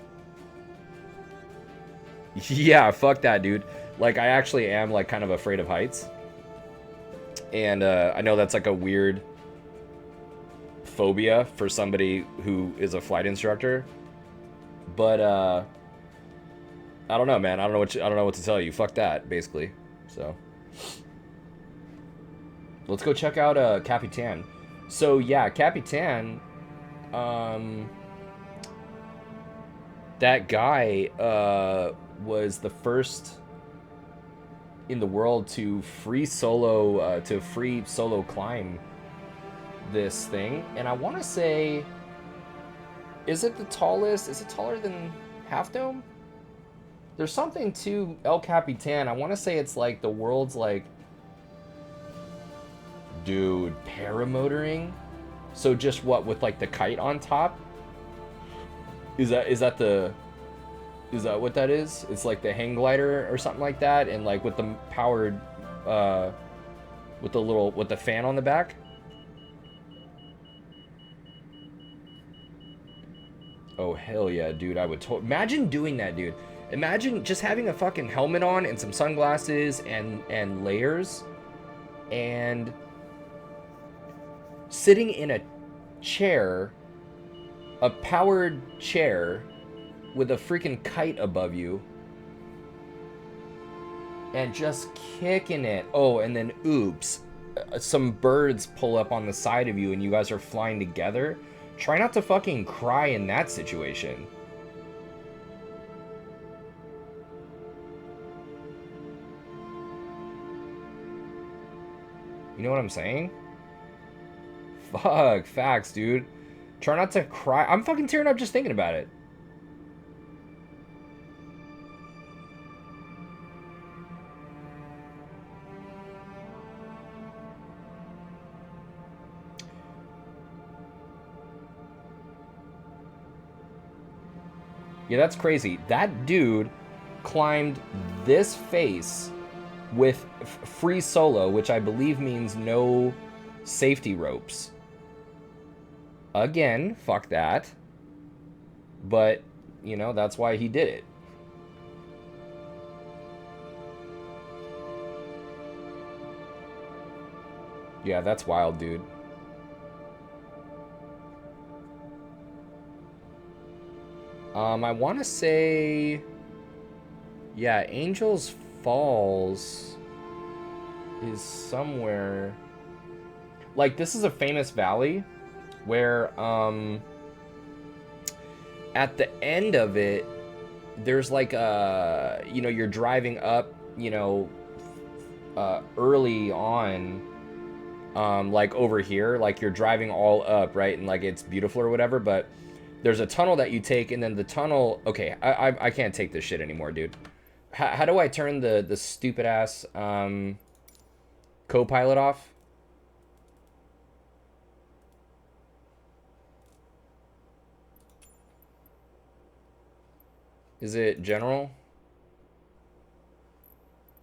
Speaker 1: Yeah, fuck that, dude. Like, I actually am like kind of afraid of heights. And I know that's like a weird phobia for somebody who is a flight instructor, but I don't know, man. I don't know what to tell you. Fuck that, basically. So let's go check out Capitan. So yeah, Capitan, that guy was the first in the world to free solo climb this thing, and I want to say, is it the tallest? Is it taller than Half Dome? There's something to El Capitan. I want to say it's like the world's like, dude, paramotoring. So just what with like the kite on top? Is that what that is? It's like the hang glider or something like that, and like with the powered with the fan on the back. Oh hell yeah, dude! I would imagine doing that, dude. Imagine just having a fucking helmet on and some sunglasses and layers, and sitting in a chair, a powered chair, with a freaking kite above you, and just kicking it. Oh, and then oops, some birds pull up on the side of you, and you guys are flying together. Try not to fucking cry in that situation. You know what I'm saying? Fuck, facts, dude. Try not to cry. I'm fucking tearing up just thinking about it. Yeah, that's crazy. That dude climbed this face with free solo, which I believe means no safety ropes. Again, fuck that. But, you know, that's why he did it. Yeah, that's wild, dude. I want to say, yeah, Angels Falls is somewhere like, this is a famous valley where, at the end of it, there's like a, you know, you're driving up, you know, early on, like over here, like you're driving all up, right? And like it's beautiful or whatever, but there's a tunnel that you take, and then the tunnel, okay, I can't take this shit anymore, dude. How do I turn the stupid ass co-pilot off? Is it general?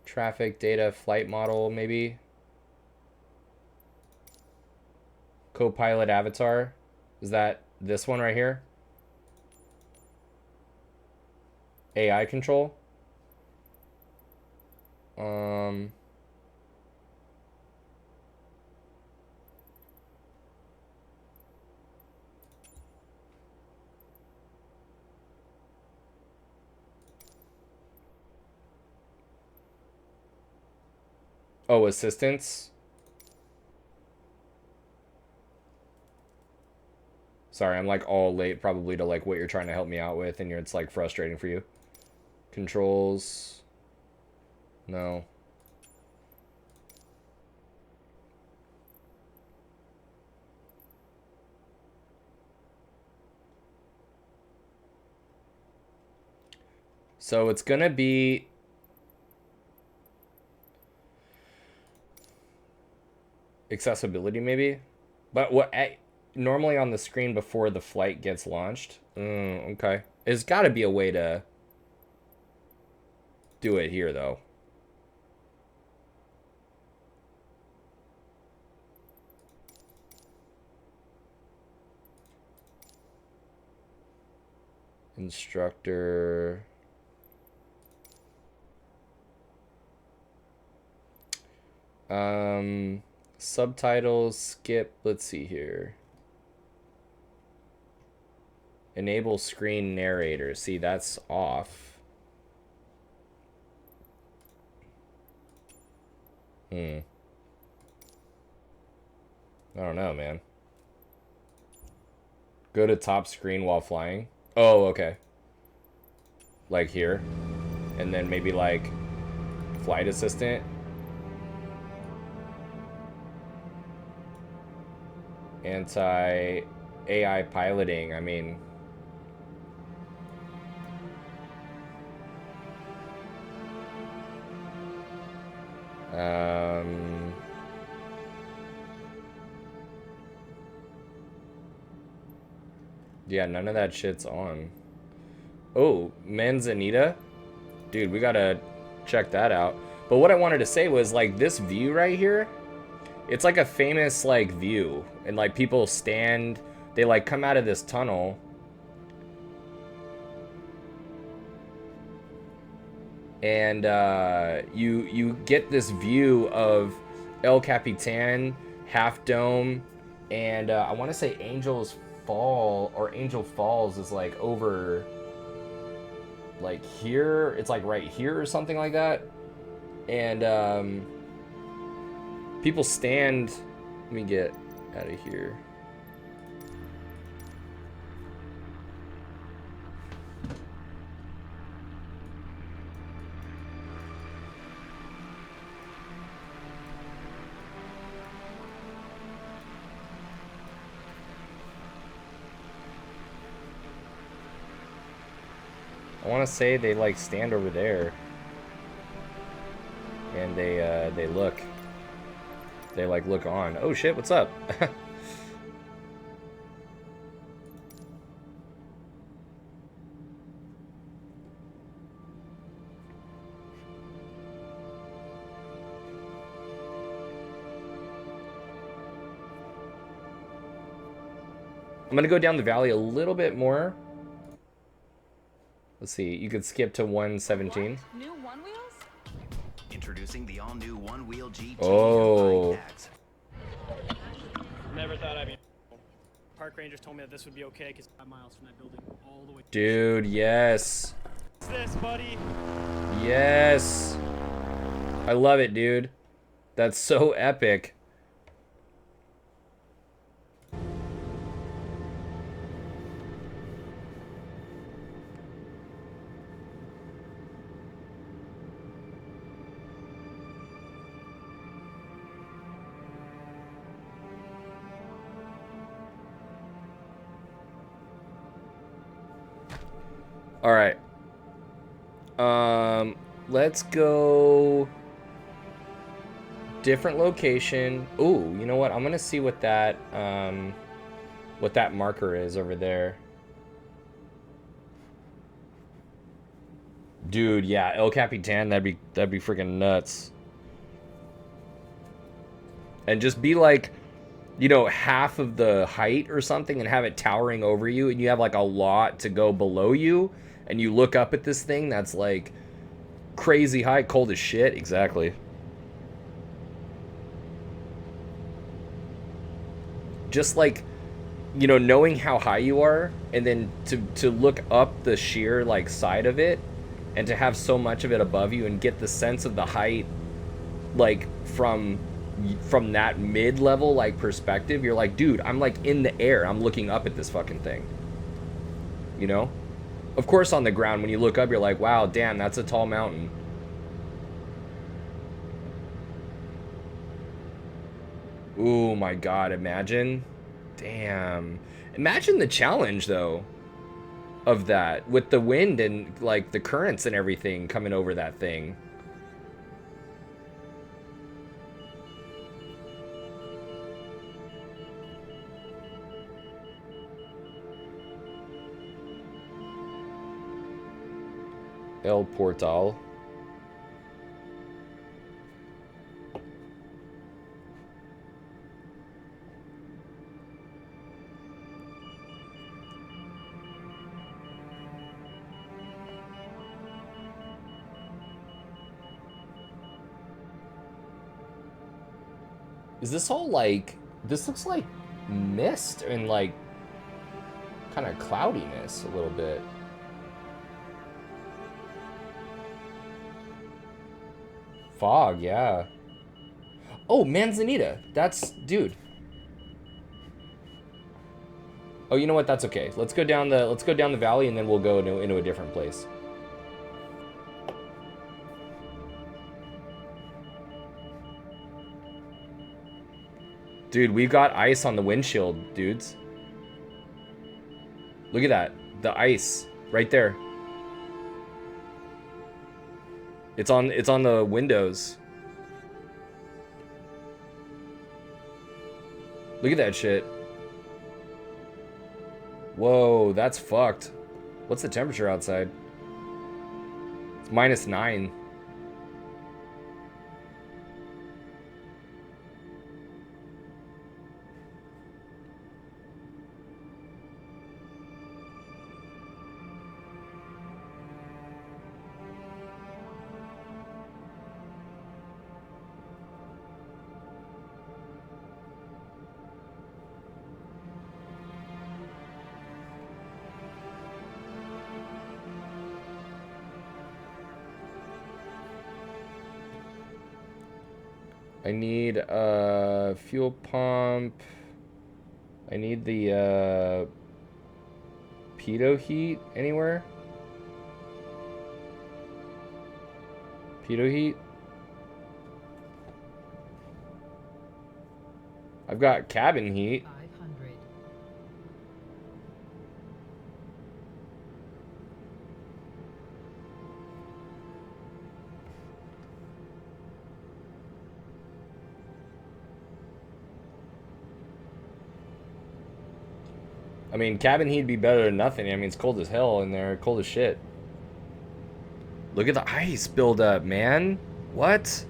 Speaker 1: Traffic data flight model, maybe? Co-pilot avatar? Is that this one right here? AI control? Oh, assistance? Sorry, I'm like all late probably to like what you're trying to help me out with, and it's like frustrating for you. Controls. No. So it's gonna be accessibility maybe, but what normally on the screen before the flight gets launched. Okay, there's got to be a way to do it here though. Instructor. Subtitles, skip, let's see here. Enable screen narrator. See, that's off. I don't know, man. Go to top screen while flying. Oh, okay. Like here. And then maybe like flight assistant. Anti-AI piloting, I mean. Yeah, none of that shit's on. Oh, Manzanita? Dude, we gotta check that out. But what I wanted to say was, like, this view right here, it's like a famous, like, view. And, like, people stand, they, like, come out of this tunnel. And, you get this view of El Capitan, Half Dome, and, I want to say Angel's Fall, or Angel Falls is, like, over, like, here. It's, like, right here or something like that. And, people stand. Let me get out of here. I want to say they like stand over there, and they look. They like look on. Oh shit! What's up? I'm gonna go down the valley a little bit more. Let's see. You could skip to 117.
Speaker 8: New one wheels?
Speaker 9: Introducing the all-new one-wheel GT.
Speaker 1: Oh.
Speaker 10: Never thought I'd be. Park rangers told me that this would be okay because 5 miles from that building all the way.
Speaker 1: Dude, yes.
Speaker 10: What's this, buddy?
Speaker 1: Yes. I love it, dude. That's so epic. All right. Let's go different location. Ooh, you know what? I'm gonna see what that marker is over there. Dude, yeah, El Capitan, that'd be freaking nuts. And just be like, you know, half of the height or something and have it towering over you, and you have like a lot to go below you, and you look up at this thing that's like crazy high, cold as shit. Exactly. Just like, you know, knowing how high you are, and then to look up the sheer like side of it, and to have so much of it above you and get the sense of the height, like from that mid-level like perspective. You're like, dude, I'm like in the air, I'm looking up at this fucking thing, you know. Of course on the ground, when you look up, you're like, wow, damn, that's a tall mountain. Ooh, my god, imagine. Damn. Imagine the challenge though of that, with the wind and like the currents and everything coming over that thing. El Portal. Is this all like, this looks like mist and like kind of cloudiness a little bit. Fog, yeah. Oh, Manzanita. That's, dude. Oh, you know what? That's okay. Let's go down the valley, and then we'll go into a different place. Dude, we've got ice on the windshield, dudes. Look at that. The ice right there. It's on the windows. Look at that shit. Whoa, that's fucked. What's the temperature outside? It's -9. I need a fuel pump. I need the Pito heat anywhere? Pito heat? I've got cabin heat.
Speaker 8: 500.
Speaker 1: I mean, cabin heat'd be better than nothing. I mean, it's cold as hell in there, cold as shit. Look at the ice buildup, man. What?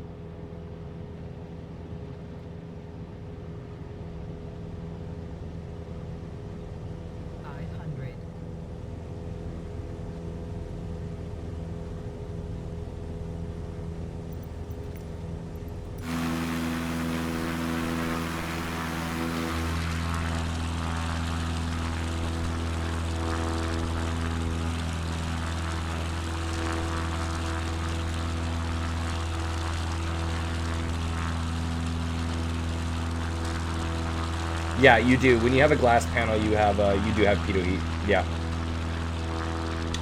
Speaker 1: Yeah, you do. When you have a glass panel, you do have Pito heat. Yeah.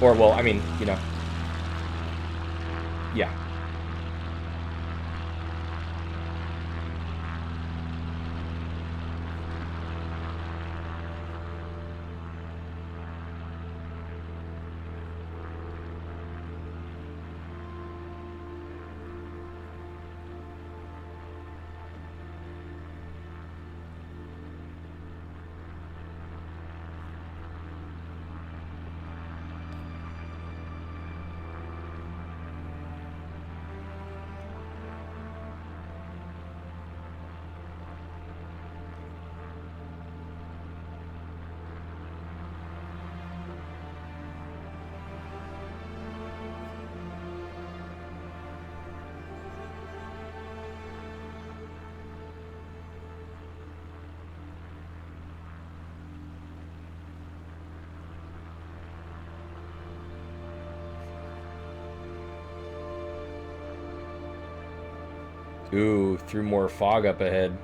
Speaker 1: Or, well, I mean, you know. Yeah. Ooh, through more fog up ahead.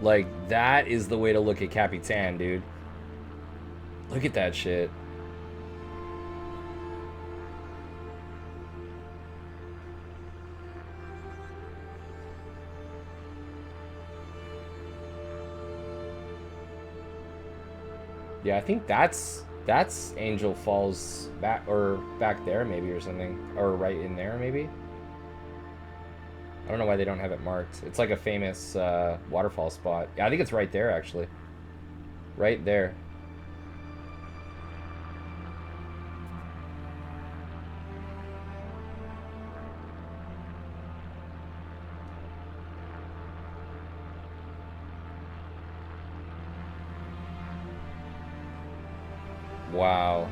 Speaker 1: Like, that is the way to look at Capitan, dude. Look at that shit. Yeah, I think that's Angel Falls back, or back there maybe, or something, or right in there maybe. I don't know why they don't have it marked. It's like a famous waterfall spot. Yeah, I think it's right there actually. Right there. Wow.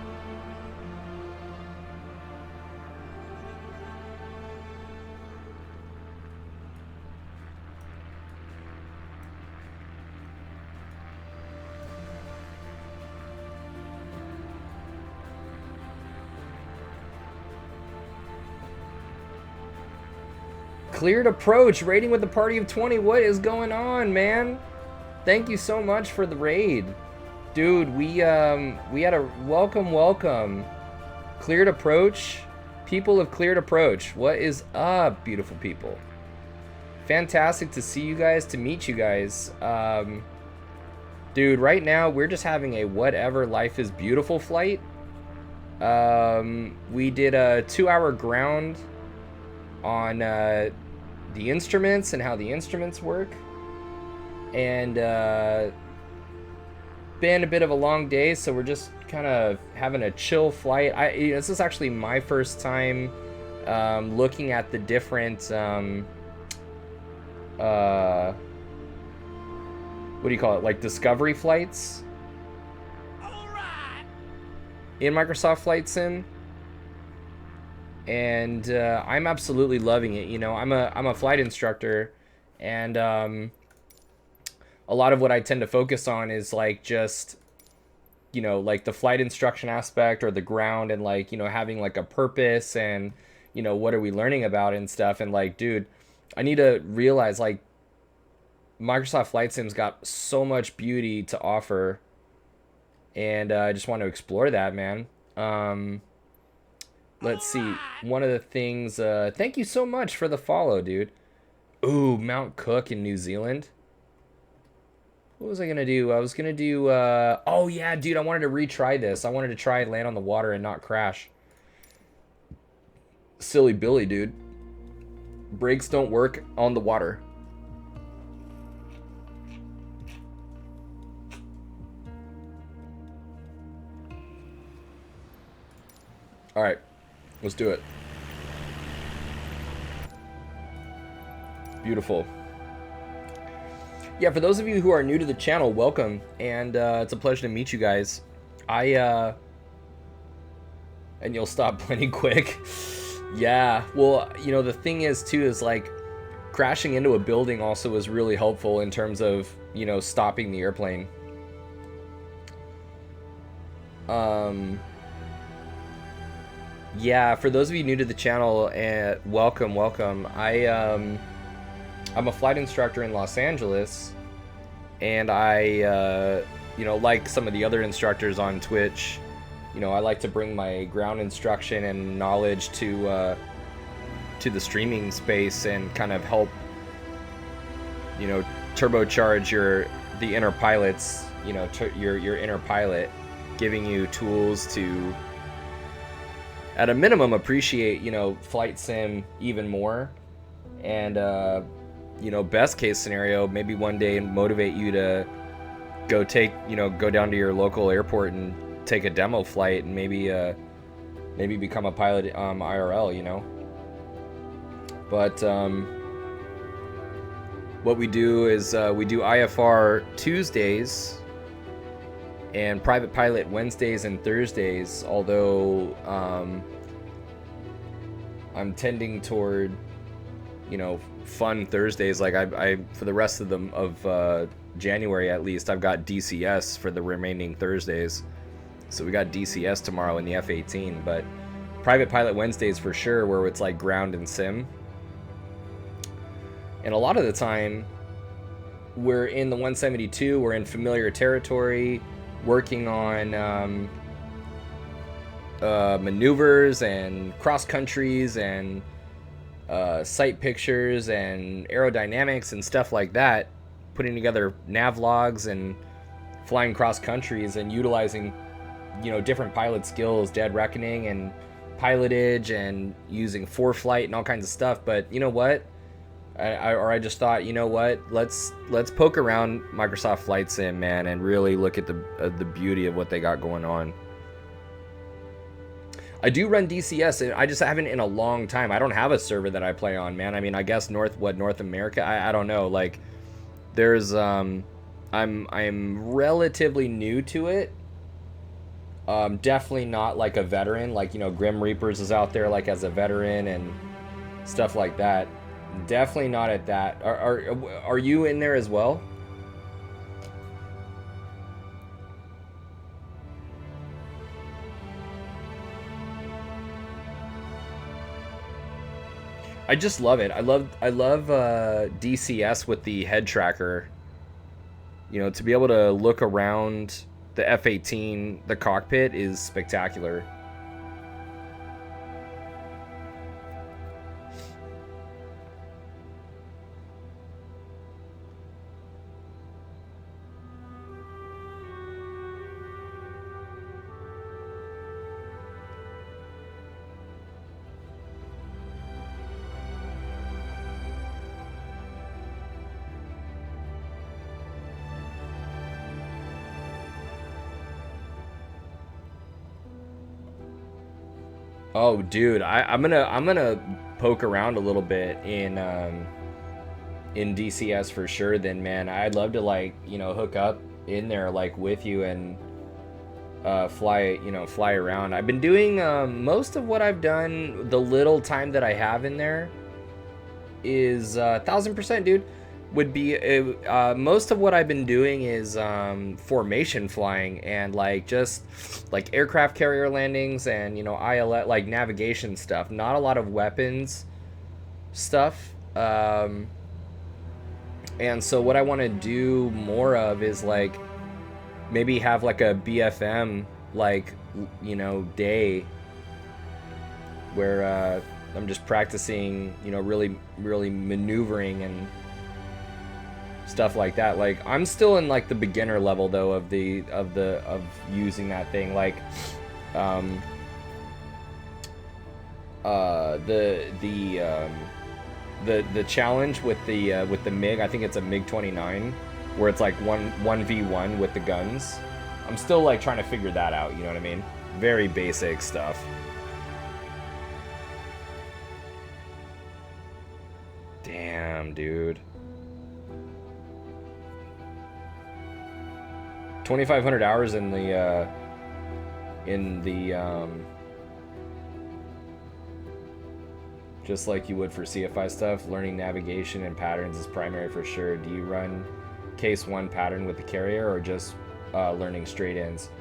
Speaker 1: Cleared approach, raiding with a party of 20. What is going on, man? Thank you so much for the raid. Dude, we had a welcome. Cleared approach. People have cleared approach. What is up, beautiful people? Fantastic to see you guys, to meet you guys. Dude, right now we're just having a whatever life is beautiful flight. We did a 2-hour ground on the instruments and how the instruments work. And been a bit of a long day, so we're just kind of having a chill flight. This is actually my first time looking at the different what do you call it, like discovery flights in Microsoft Flight Sim, and I'm absolutely loving it. You know, I'm a flight instructor, and a lot of what I tend to focus on is like just, you know, like the flight instruction aspect or the ground, and like, you know, having like a purpose, and, you know, what are we learning about and stuff. And like, dude, I need to realize like Microsoft Flight Sim's got so much beauty to offer, and I just want to explore that, man. Let's see. One of the things, thank you so much for the follow, dude. Ooh, Mount Cook in New Zealand. What was I gonna do? I was gonna do, oh yeah, dude, I wanted to retry this. I wanted to try and land on the water and not crash. Silly Billy, dude. Brakes don't work on the water. All right, let's do it. Beautiful. Yeah, for those of you who are new to the channel, welcome, and it's a pleasure to meet you guys. And you'll stop plenty quick. Yeah, well, you know, the thing is too is like crashing into a building also is really helpful in terms of, you know, stopping the airplane. Yeah, for those of you new to the channel, welcome. I'm a flight instructor in Los Angeles, and I, you know, like some of the other instructors on Twitch, you know, I like to bring my ground instruction and knowledge to the streaming space and kind of help, you know, turbocharge the inner pilots, you know, your inner pilot, giving you tools to, at a minimum, appreciate, you know, flight sim even more, and you know, best case scenario, maybe one day motivate you to go down to your local airport and take a demo flight, and maybe become a pilot IRL, you know. But what we do is we do IFR Tuesdays and private pilot Wednesdays and Thursdays, although I'm tending toward, you know, fun Thursdays. Like I for the rest of January at least, I've got DCS for the remaining Thursdays. So we got DCS tomorrow in the F-18, but Private Pilot Wednesdays for sure, where it's like ground and sim. And a lot of the time, we're in the 172, we're in familiar territory, working on maneuvers and cross countries and sight pictures and aerodynamics and stuff like that, putting together nav logs and flying cross countries and utilizing, you know, different pilot skills, dead reckoning and pilotage and using ForeFlight and all kinds of stuff. But you know what? I just thought, you know what? Let's poke around Microsoft Flight Sim, man, and really look at the beauty of what they got going on. I do run DCS, and I just haven't in a long time. I don't have a server that I play on, man. I mean, I guess North America. I don't know. Like, there's I'm relatively new to it. Definitely not like a veteran. Like, you know, Grim Reapers is out there like as a veteran and stuff like that. Definitely not at that. Are you in there as well? I just love it. I love DCS with the head tracker. You know, to be able to look around the F-18, the cockpit is spectacular. Oh, dude, I'm gonna poke around a little bit in DCS for sure. Then, man, I'd love to, like, you know, hook up in there like with you and fly around. I've been doing most of what I've done. The little time that I have in there is 1000%, dude. Would be most of what I've been doing is formation flying and like just like aircraft carrier landings and, you know, ILS, like navigation stuff. Not a lot of weapons stuff. And so what I want to do more of is like maybe have like a BFM, like, you know, day where I'm just practicing, you know, really maneuvering and stuff like that. Like, I'm still in like the beginner level though of using that thing. Like, the challenge with the MiG, I think it's a MiG-29, where it's like 1v1 with the guns. I'm still like trying to figure that out, you know what I mean? Very basic stuff. Damn, dude. 2,500 hours in the just like you would for CFI stuff. Learning navigation and patterns is primary for sure. Do you run case 1 pattern with the carrier or just learning straight ins?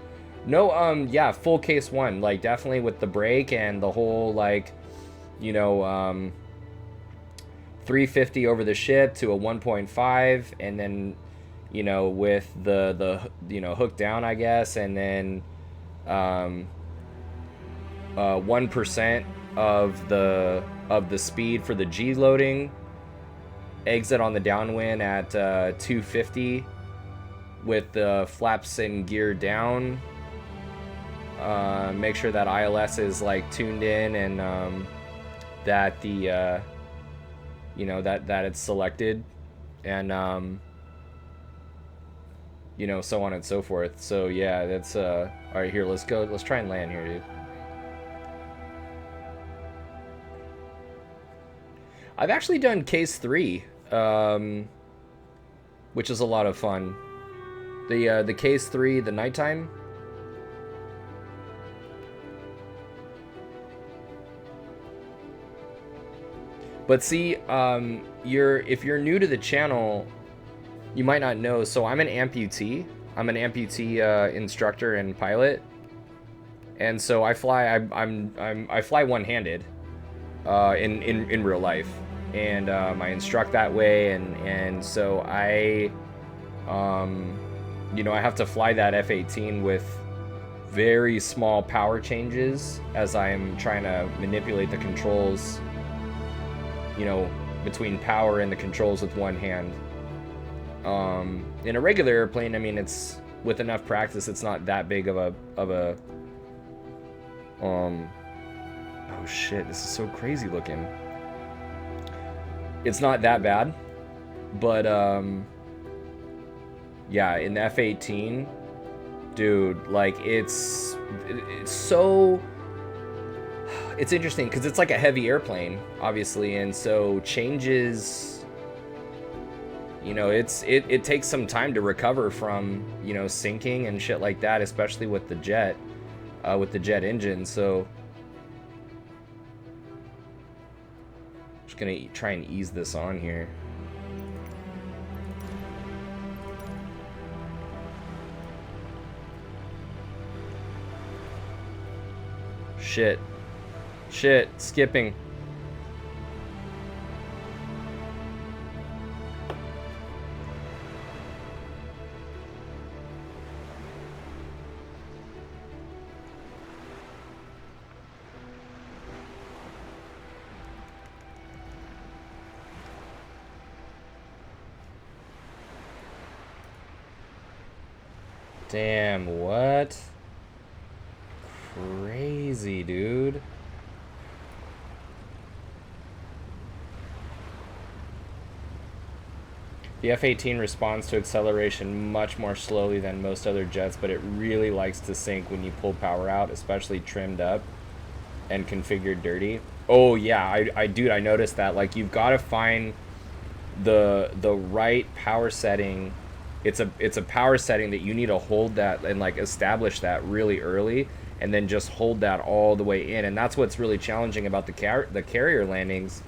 Speaker 1: No, yeah, full case 1, like definitely with the brake and the whole, like, you know, 350 over the ship to a 1.5, and then, you know, with the you know, hook down, I guess, and then 1% of the speed for the G loading, exit on the downwind at 250 with the flaps and gear down. Make sure that ILS is like tuned in and that the you know, that it's selected, and you know, so on and so forth. So yeah, that's all right. Here, let's go. Let's try and land here, dude. I've actually done case 3, which is a lot of fun. The case 3, the nighttime. But see, if you're new to the channel, you might not know. So I'm an amputee. I'm an amputee instructor and pilot. And so I fly. I fly one-handed in real life, and I instruct that way, and so I you know, I have to fly that F-18 with very small power changes as I'm trying to manipulate the controls, you know, between power and the controls with one hand. In a regular airplane, I mean, it's with enough practice, it's not that big of a oh shit, this is so crazy looking. It's not that bad, but yeah, in the F-18, dude, like it's so, it's interesting because it's like a heavy airplane, obviously, and so changes, you know, it takes some time to recover from, you know, sinking and shit like that, especially with the jet engine. So just gonna try and ease this on here. Shit, skipping. Damn, what? Crazy, dude. The F-18 responds to acceleration much more slowly than most other jets, but it really likes to sink when you pull power out, especially trimmed up and configured dirty. Oh yeah, dude, I noticed that. Like, you've got to find the right power setting. It's a power setting that you need to hold that and like establish that really early, and then just hold that all the way in. And that's what's really challenging about the carrier landings,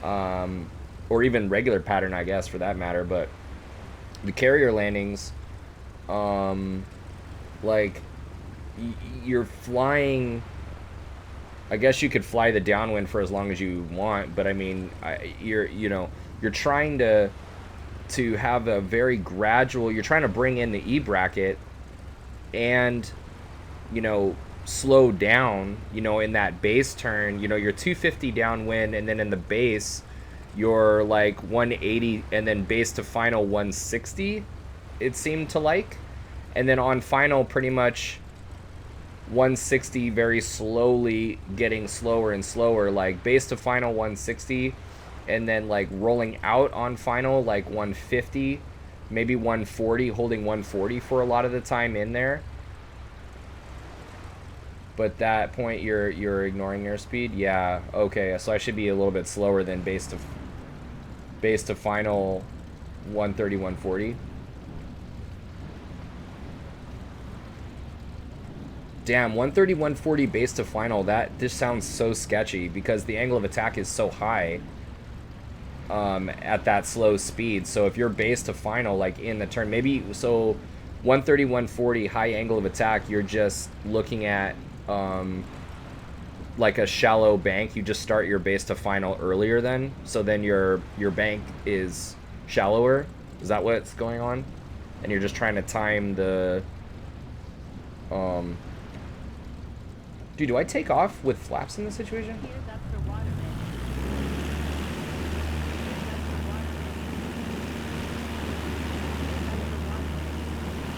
Speaker 1: or even regular pattern, I guess, for that matter. But the carrier landings, like you're flying, I guess you could fly the downwind for as long as you want, but I mean, you're trying to have a very gradual, you're trying to bring in the E bracket and, you know, slow down, you know, in that base turn, you know, you're 250 downwind, and then in the base you're like 180, and then base to final 160, it seemed to like, and then on final pretty much 160, very slowly getting slower and slower, like base to final 160, and then like rolling out on final like 150, maybe 140, holding 140 for a lot of the time in there. But that point you're ignoring airspeed. Yeah, okay, so I should be a little bit slower than base to final 130, 140. Damn, 130, 140 base to final, that just sounds so sketchy because the angle of attack is so high at that slow speed. So if you're base to final, like in the turn, maybe, so 130, 140 high angle of attack, you're just looking at like a shallow bank. You just start your base to final earlier then, so then your bank is shallower. Is that what's going on? And you're just trying to time the dude, do I take off with flaps in this situation?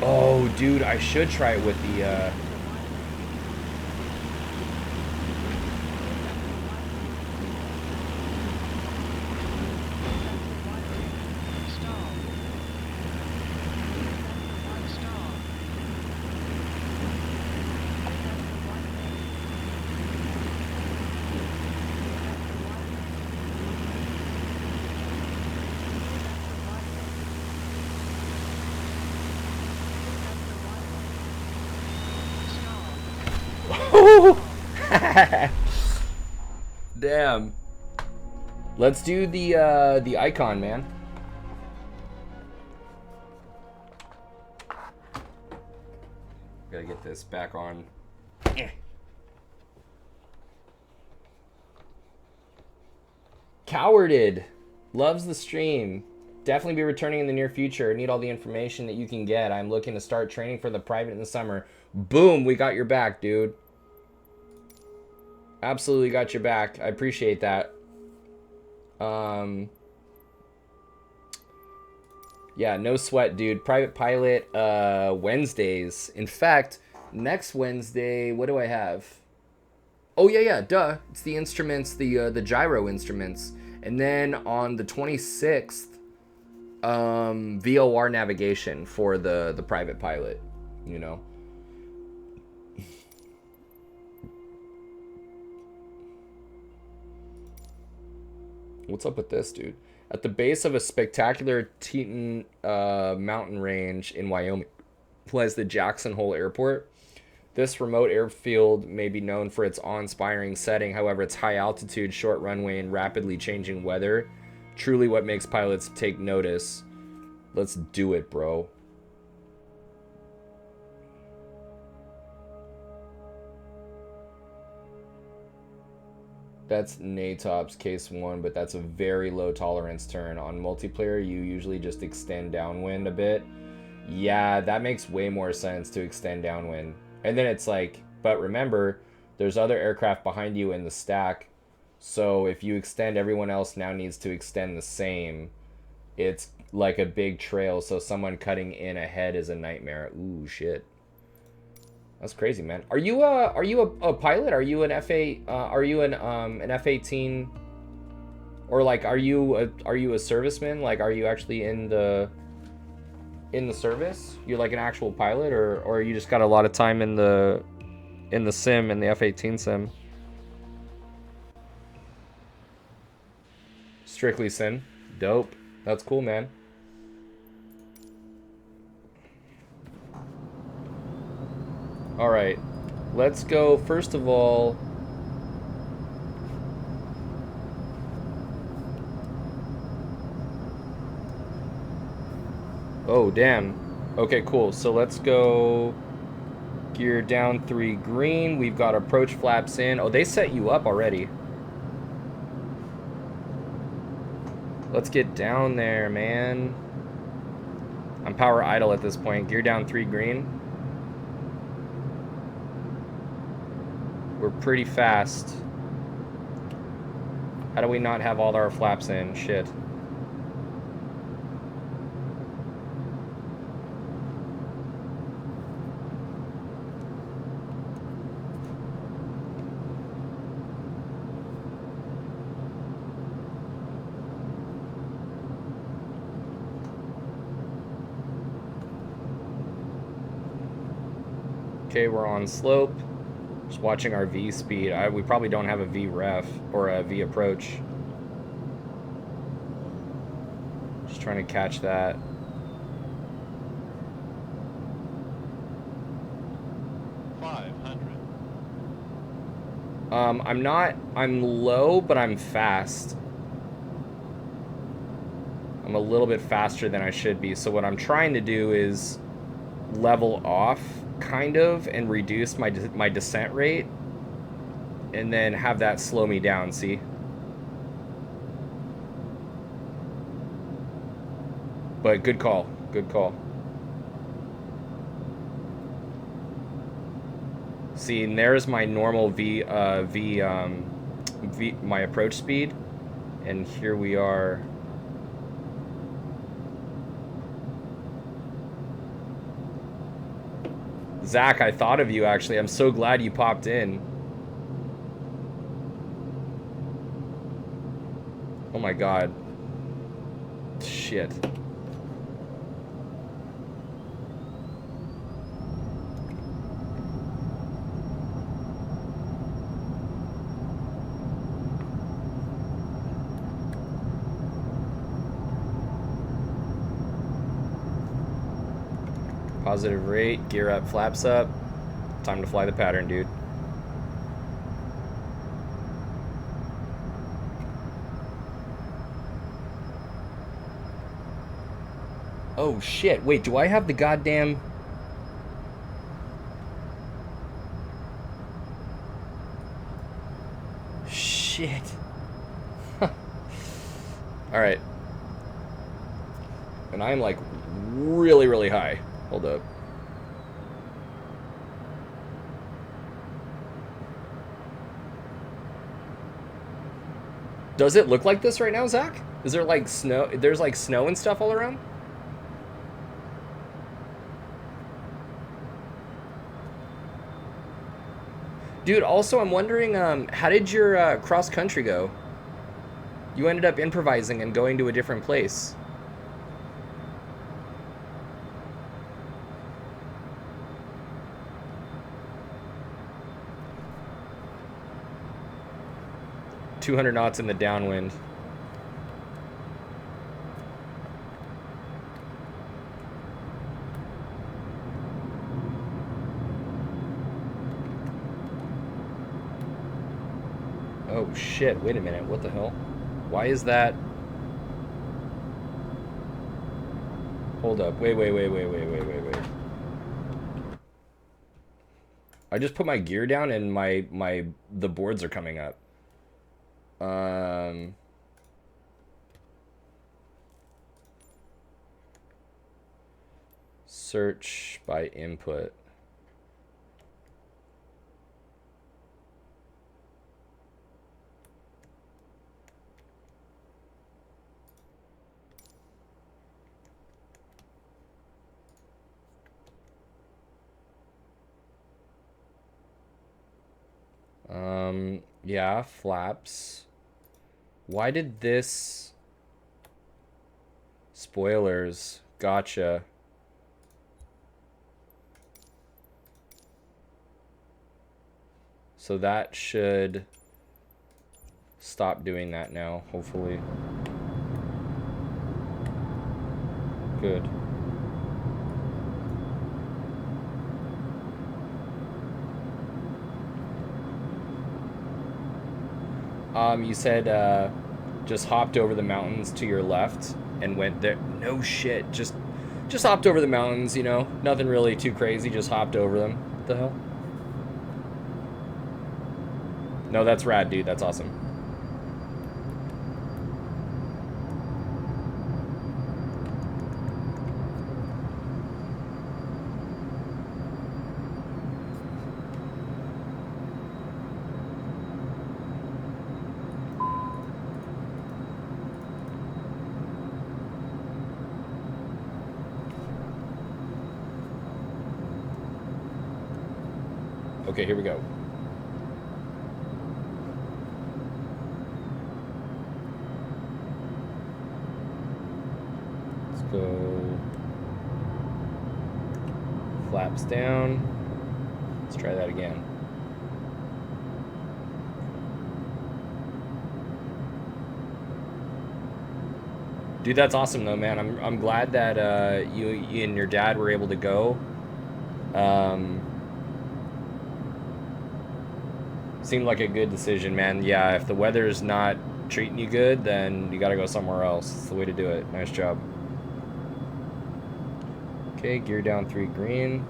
Speaker 1: Oh, dude, I should try it with the Damn. Let's do the icon, man. Gotta get this back on. Cowarded. Loves the stream. Definitely be returning in the near future. Need all the information that you can get. I'm looking to start training for the private in the summer. Boom, we got your back, dude. Absolutely got your back. I appreciate that. Yeah, no sweat, dude. Private pilot Wednesdays. In fact, next Wednesday, what do I have? Oh yeah, duh. It's the instruments, the gyro instruments. And then on the 26th, VOR navigation for the private pilot, you know. What's up with this, dude? At the base of a spectacular Teton mountain range in Wyoming lies the Jackson Hole Airport. This remote airfield may be known for its awe-inspiring setting. However, its high altitude, short runway, and rapidly changing weather truly what makes pilots take notice. Let's do it, bro. That's NATOP's case 1, but that's a very low tolerance turn. On multiplayer, you usually just extend downwind a bit. Yeah, that makes way more sense to extend downwind. And then it's like, but remember, there's other aircraft behind you in the stack. So if you extend, everyone else now needs to extend the same. It's like a big trail, so someone cutting in ahead is a nightmare. Ooh, shit. That's crazy, man. Are you a pilot? Are you an F8? Are you an F-18? Or like, are you a serviceman? Like, are you actually in the service? You're like an actual pilot, or you just got a lot of time in the sim, in the F-18 sim? Strictly sim. Dope. That's cool, man. All right, let's go. First of all, oh damn. Okay, cool. So let's go gear down 3 green. We've got approach flaps in. Oh, they set you up already. Let's get down there, man. I'm power idle at this point. Gear down 3 green. We're pretty fast. How do we not have all our flaps in? Shit. Okay, we're on slope. Just watching our V speed. We probably don't have a V ref or a V approach. Just trying to catch that. I'm low, but I'm fast. I'm a little bit faster than I should be. So what I'm trying to do is level off, kind of, and reduce my descent rate, and then have that slow me down, see? But good call, good call. See, and there's my normal my approach speed, and here we are. Zach, I thought of you, actually. I'm so glad you popped in. Oh my god. Shit. Positive rate, gear up, flaps up. Time to fly the pattern, dude. Oh shit, wait, do I have the goddamn... Shit. Alright. And I'm like really, really high. Hold up. Does it look like this right now, Zach? Is there like snow? There's like snow and stuff all around? Dude, also I'm wondering, how did your cross country go? You ended up improvising and going to a different place. "200 knots in the downwind." Oh shit, wait a minute, what the hell? Why is that? Hold up, wait. I just put my gear down and the boards are coming up. Search by input. Yeah, flaps. Why did this... Spoilers. Gotcha. So that should stop doing that now, hopefully. Good. You said just hopped over the mountains to your left and went there. No shit, just hopped over the mountains, you know, nothing really too crazy, just hopped over them. What the hell? No, that's rad, dude, that's awesome. Okay, here we go. Let's go. Flaps down. Let's try that again. Dude, that's awesome though, man. I'm glad that you and your dad were able to go. Seemed like a good decision, man. Yeah, if the weather's not treating you good, then you gotta go somewhere else. It's the way to do it. Nice job. Okay, gear down 3 green.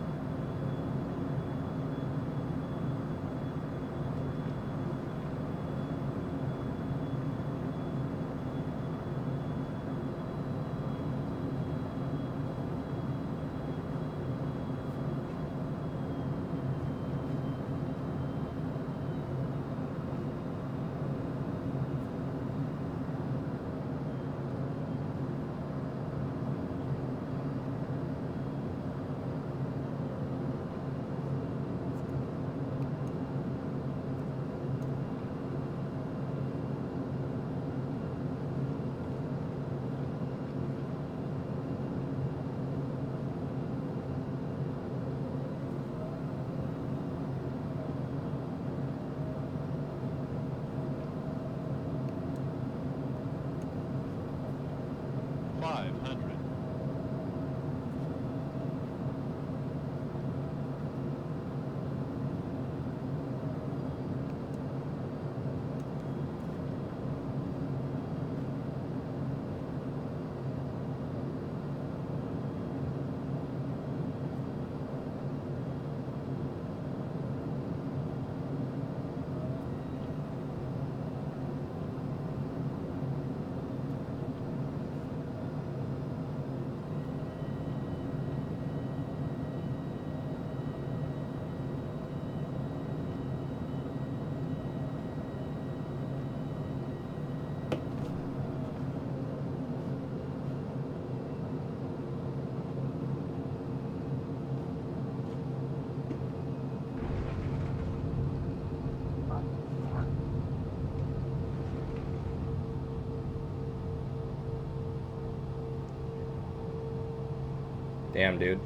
Speaker 1: Damn, dude.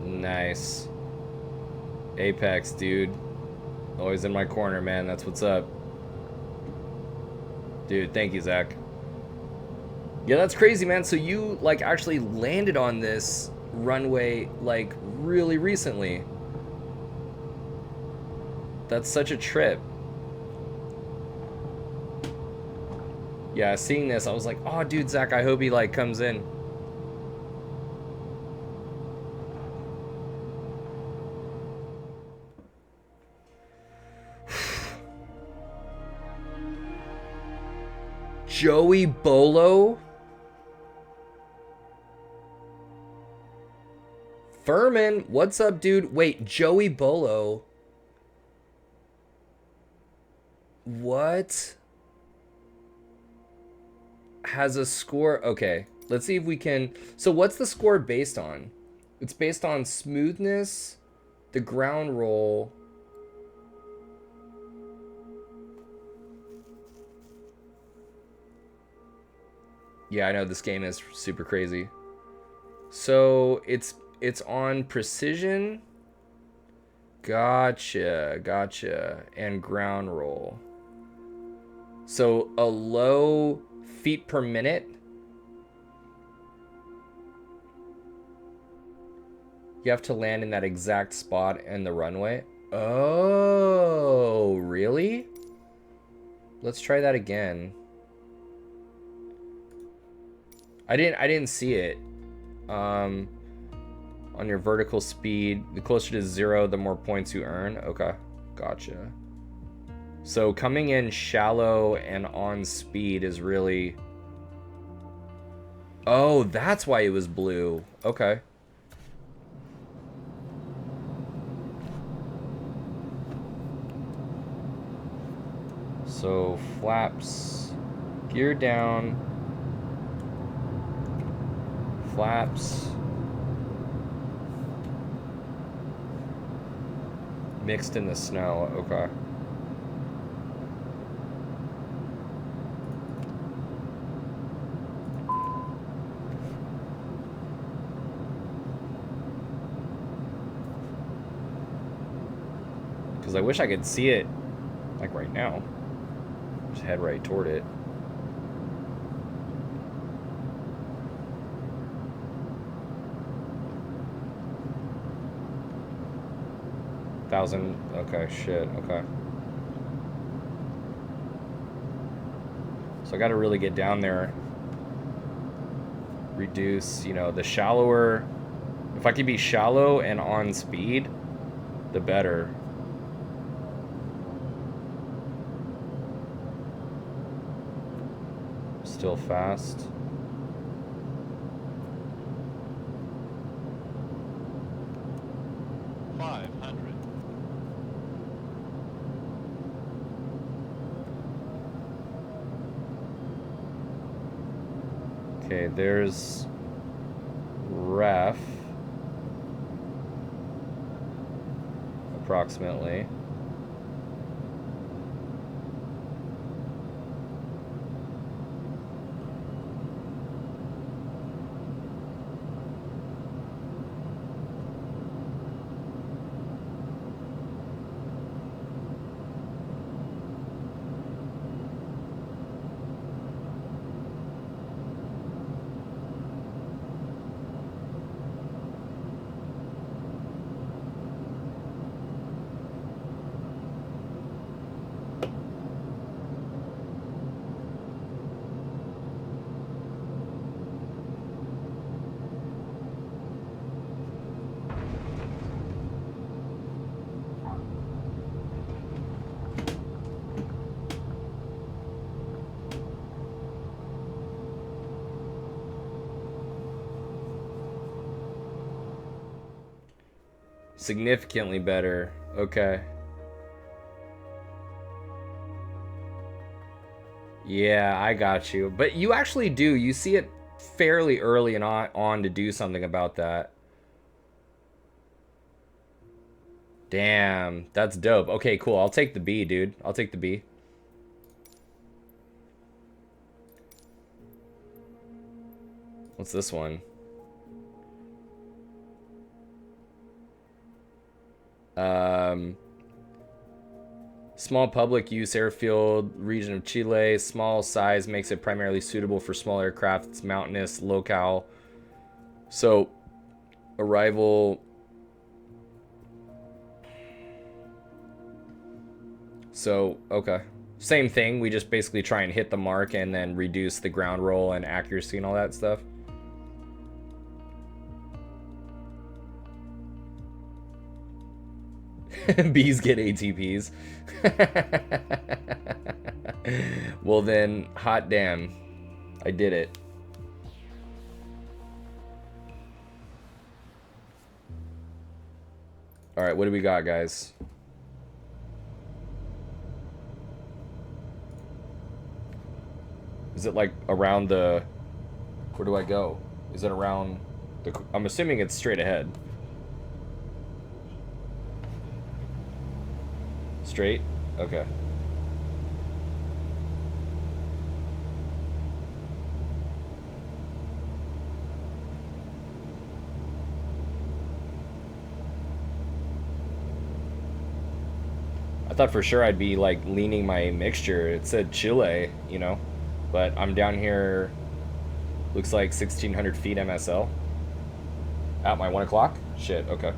Speaker 1: Nice. Apex, dude. Always in my corner, man. That's what's up. Dude, thank you, Zach. Yeah, that's crazy, man. So you, like, actually landed on this runway, like, really recently. That's such a trip. Yeah, seeing this, I was like, oh, dude, Zach, I hope he, like, comes in. Joey Bolo? Furman, what's up, dude? Wait, Joey Bolo. What? Has a score? Okay, let's see if we can. So what's the score based on? It's based on smoothness, the ground roll. Yeah, I know this game is super crazy. So it's on precision. Gotcha. And ground roll. So a low feet per minute. You have to land in that exact spot in the runway. Oh, really? Let's try that again. I didn't see it. On your vertical speed, the closer to 0, the more points you earn. Okay, gotcha. So coming in shallow and on speed is really... Oh, that's why it was blue. Okay. So flaps, gear down, flaps, mixed in the snow. Okay. Because I wish I could see it, like right now. Just head right toward it. Thousand. Okay, shit. Okay. So I got to really get down there. Reduce, you know, the shallower. If I could be shallow and on speed, the better. Still fast. Okay, there's ref, approximately. Significantly better. Okay. Yeah, I got you. But you actually do. You see it fairly early and on to do something about that. Damn, that's dope. Okay, cool. I'll take the B, dude. I'll take the B. What's this one? Small public use airfield, region of Chile. Small size makes it primarily suitable for small aircraft. It's mountainous locale. So, arrival. So, okay. Same thing. We just basically try and hit the mark and then reduce the ground roll and accuracy and all that stuff. Bees get ATPs. Well then, hot damn. I did it. Alright, what do we got, guys? Is it like around the... Where do I go? Is it around the... I'm assuming it's straight ahead. Straight? Okay. I thought for sure I'd be like leaning my mixture. It said Chile, you know, but I'm down here. Looks like 1,600 feet MSL. At my 1 o'clock? Shit, okay.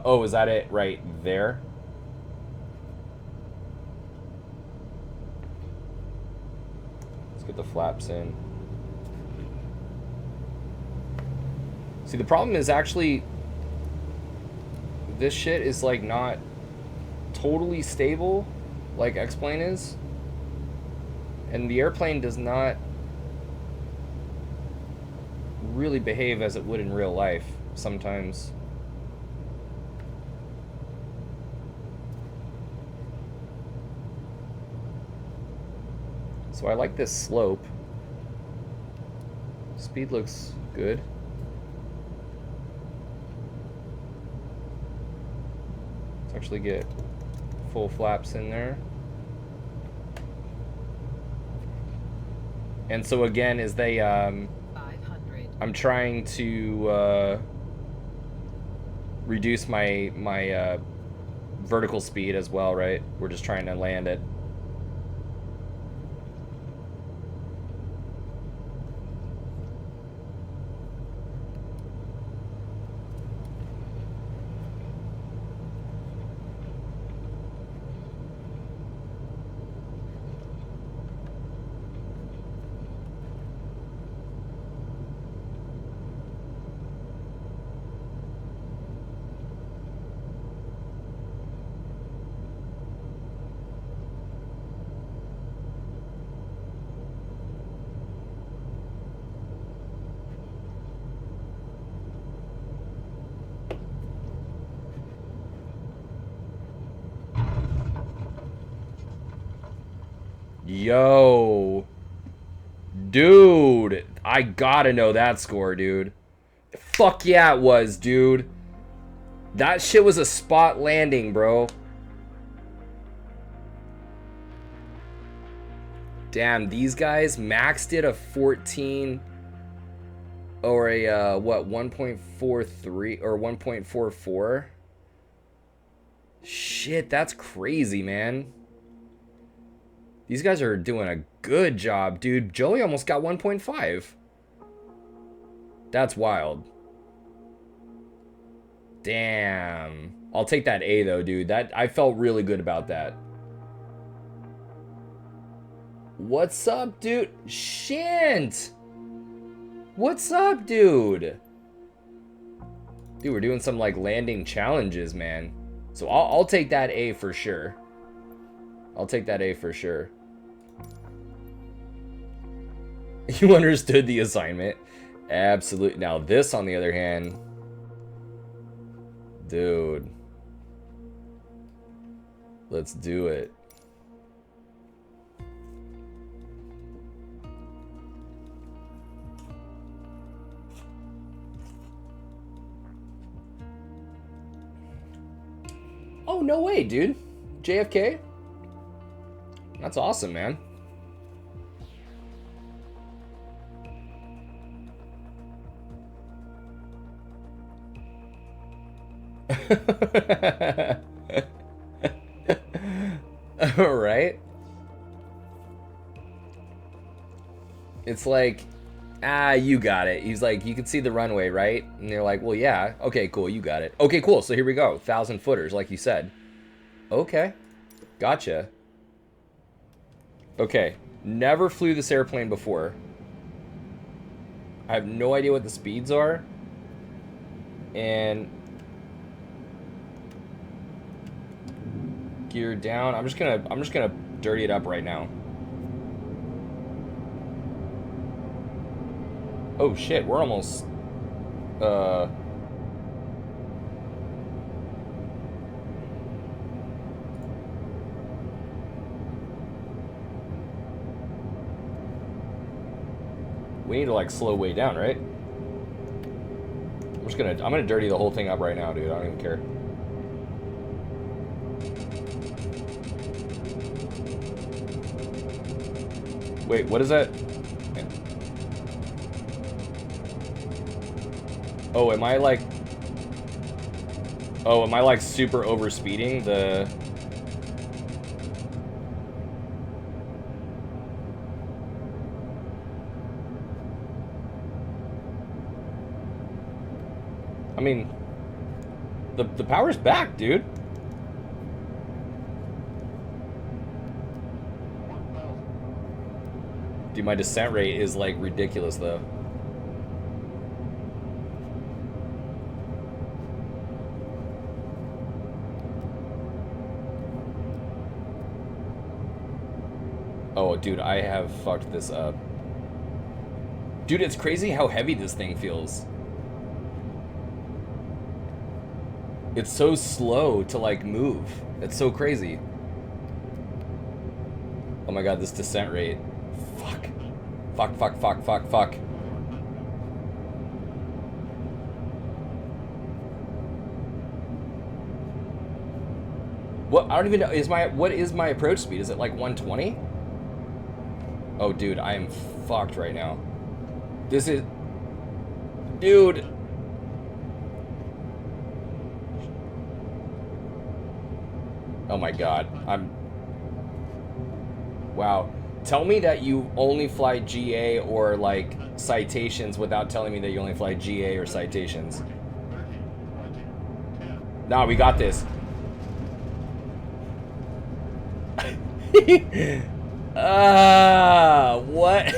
Speaker 1: Oh, is that it right there? Let's get the flaps in. See, the problem is actually this shit is like not totally stable like X-Plane is. And the airplane does not really behave as it would in real life sometimes. So I like this slope. Speed looks good. Let's actually get full flaps in there. And so again, is they
Speaker 8: 500.
Speaker 1: I'm trying to reduce my vertical speed as well, right? We're just trying to land it. Yo. Dude. I gotta know that score, dude. Fuck yeah, it was, dude. That shit was a spot landing, bro. Damn, these guys maxed it a 14 or a, what, 1.43 or 1.44? Shit, that's crazy, man. These guys are doing a good job, dude. Joey almost got 1.5. That's wild. Damn. I'll take that A though, dude. That I felt really good about that. What's up, dude? Shint! What's up, dude? Dude, we're doing some like landing challenges, man. So I'll take that A for sure. I'll take that A for sure. You understood the assignment. Absolutely. Now this, on the other hand, dude, let's do it. Oh, no way, dude. JFK? That's awesome, man. Right? It's like, you got it. He's like, you can see the runway, right? And they're like, well, yeah. Okay, cool, you got it. Okay, cool, so here we go. 1,000 footers, like you said. Okay, gotcha. Okay, never flew this airplane before. I have no idea what the speeds are. And gear down. I'm just gonna dirty it up right now. Oh shit, we're almost we need to like slow way down, right? I'm gonna dirty the whole thing up right now, dude. I don't even care. Wait, what is that? Oh, am I like... Oh, am I like super over speeding the... I mean, the power's back, dude. Dude, my descent rate is like ridiculous though. Oh, dude, I have fucked this up. Dude, it's crazy how heavy this thing feels. It's so slow to, like, move. It's so crazy. Oh my god, this descent rate. Fuck. Fuck, fuck, fuck, fuck, fuck. What? I don't even know. What is my approach speed? Is it like 120? Oh, dude, I am fucked right now. This is... Dude. Oh my god. Wow. Tell me that you only fly GA or, like, citations without telling me that you only fly GA or citations. Nah, we got this. What?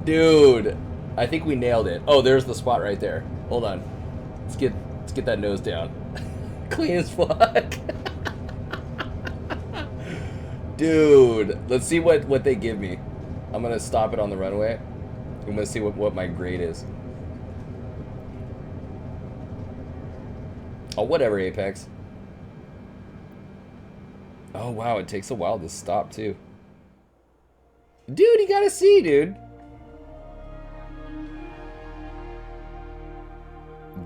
Speaker 1: Dude, I think we nailed it. Oh, there's the spot right there. Hold on. Let's get that nose down. Clean as fuck. Dude, let's see what they give me. I'm gonna stop it on the runway. I'm gonna see what my grade is. Oh, whatever, Apex. Oh, wow, it takes a while to stop, too. Dude, you gotta see, dude.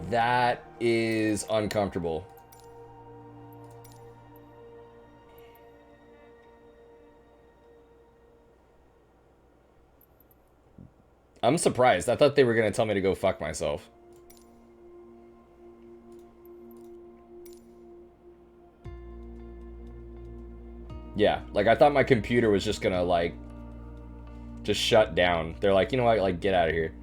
Speaker 1: That is uncomfortable. I'm surprised. I thought they were gonna tell me to go fuck myself. Yeah, like I thought my computer was just gonna like just shut down. They're like, you know what, like get out of here.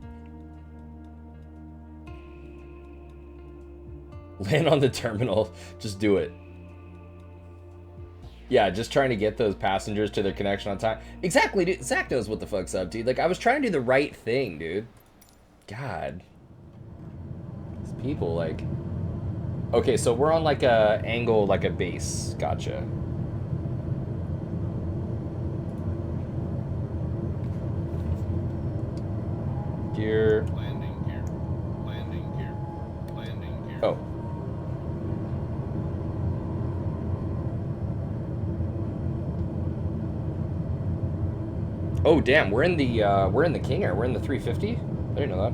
Speaker 1: Land on the terminal, just do it. Yeah, just trying to get those passengers to their connection on time. Exactly, dude. Zach knows what the fuck's up, dude. Like I was trying to do the right thing, dude. God. These people, like... Okay, so we're on like a angle, like a base. Gotcha. Gear.
Speaker 11: Landing gear. Landing gear. Landing gear.
Speaker 1: Oh. Oh damn, we're in the King Air. We're in the 350? I didn't know that.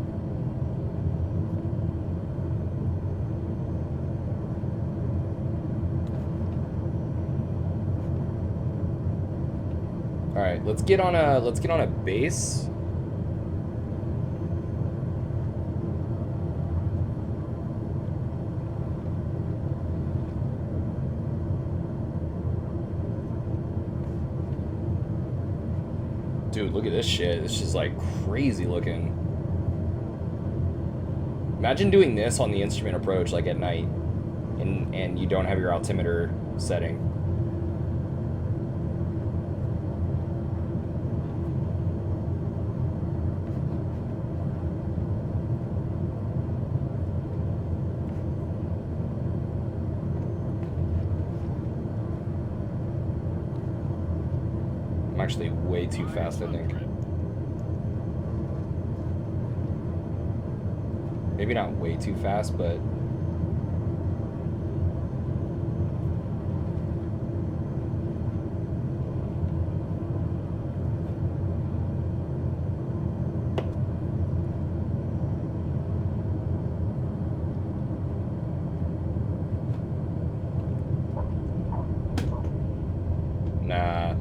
Speaker 1: All right, let's get on a base. Dude, look at this shit. This is like crazy looking. Imagine doing this on the instrument approach like at night and you don't have your altimeter setting. I'm actually way too fast, I think. Maybe not way too fast, but... Nah.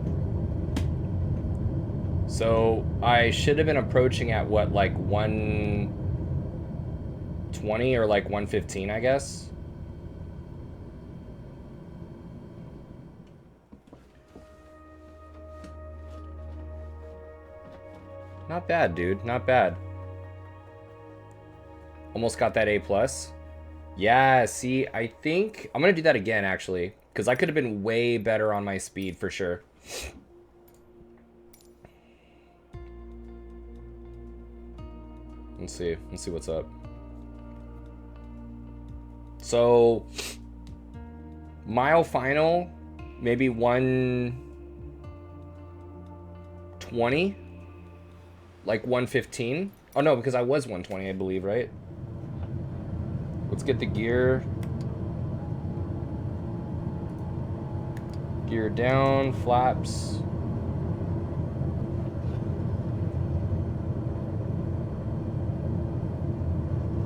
Speaker 1: So, I should have been approaching at what, like 120 or like 115, I guess? Not bad, dude. Not bad. Almost got that A+. Yeah, see, I think... I'm gonna do that again, actually. Because I could have been way better on my speed, for sure. Let's see what's up. So, mile final, maybe 120? Like 115? Oh no, because I was 120, I believe, right? Let's get the gear. Gear down, flaps.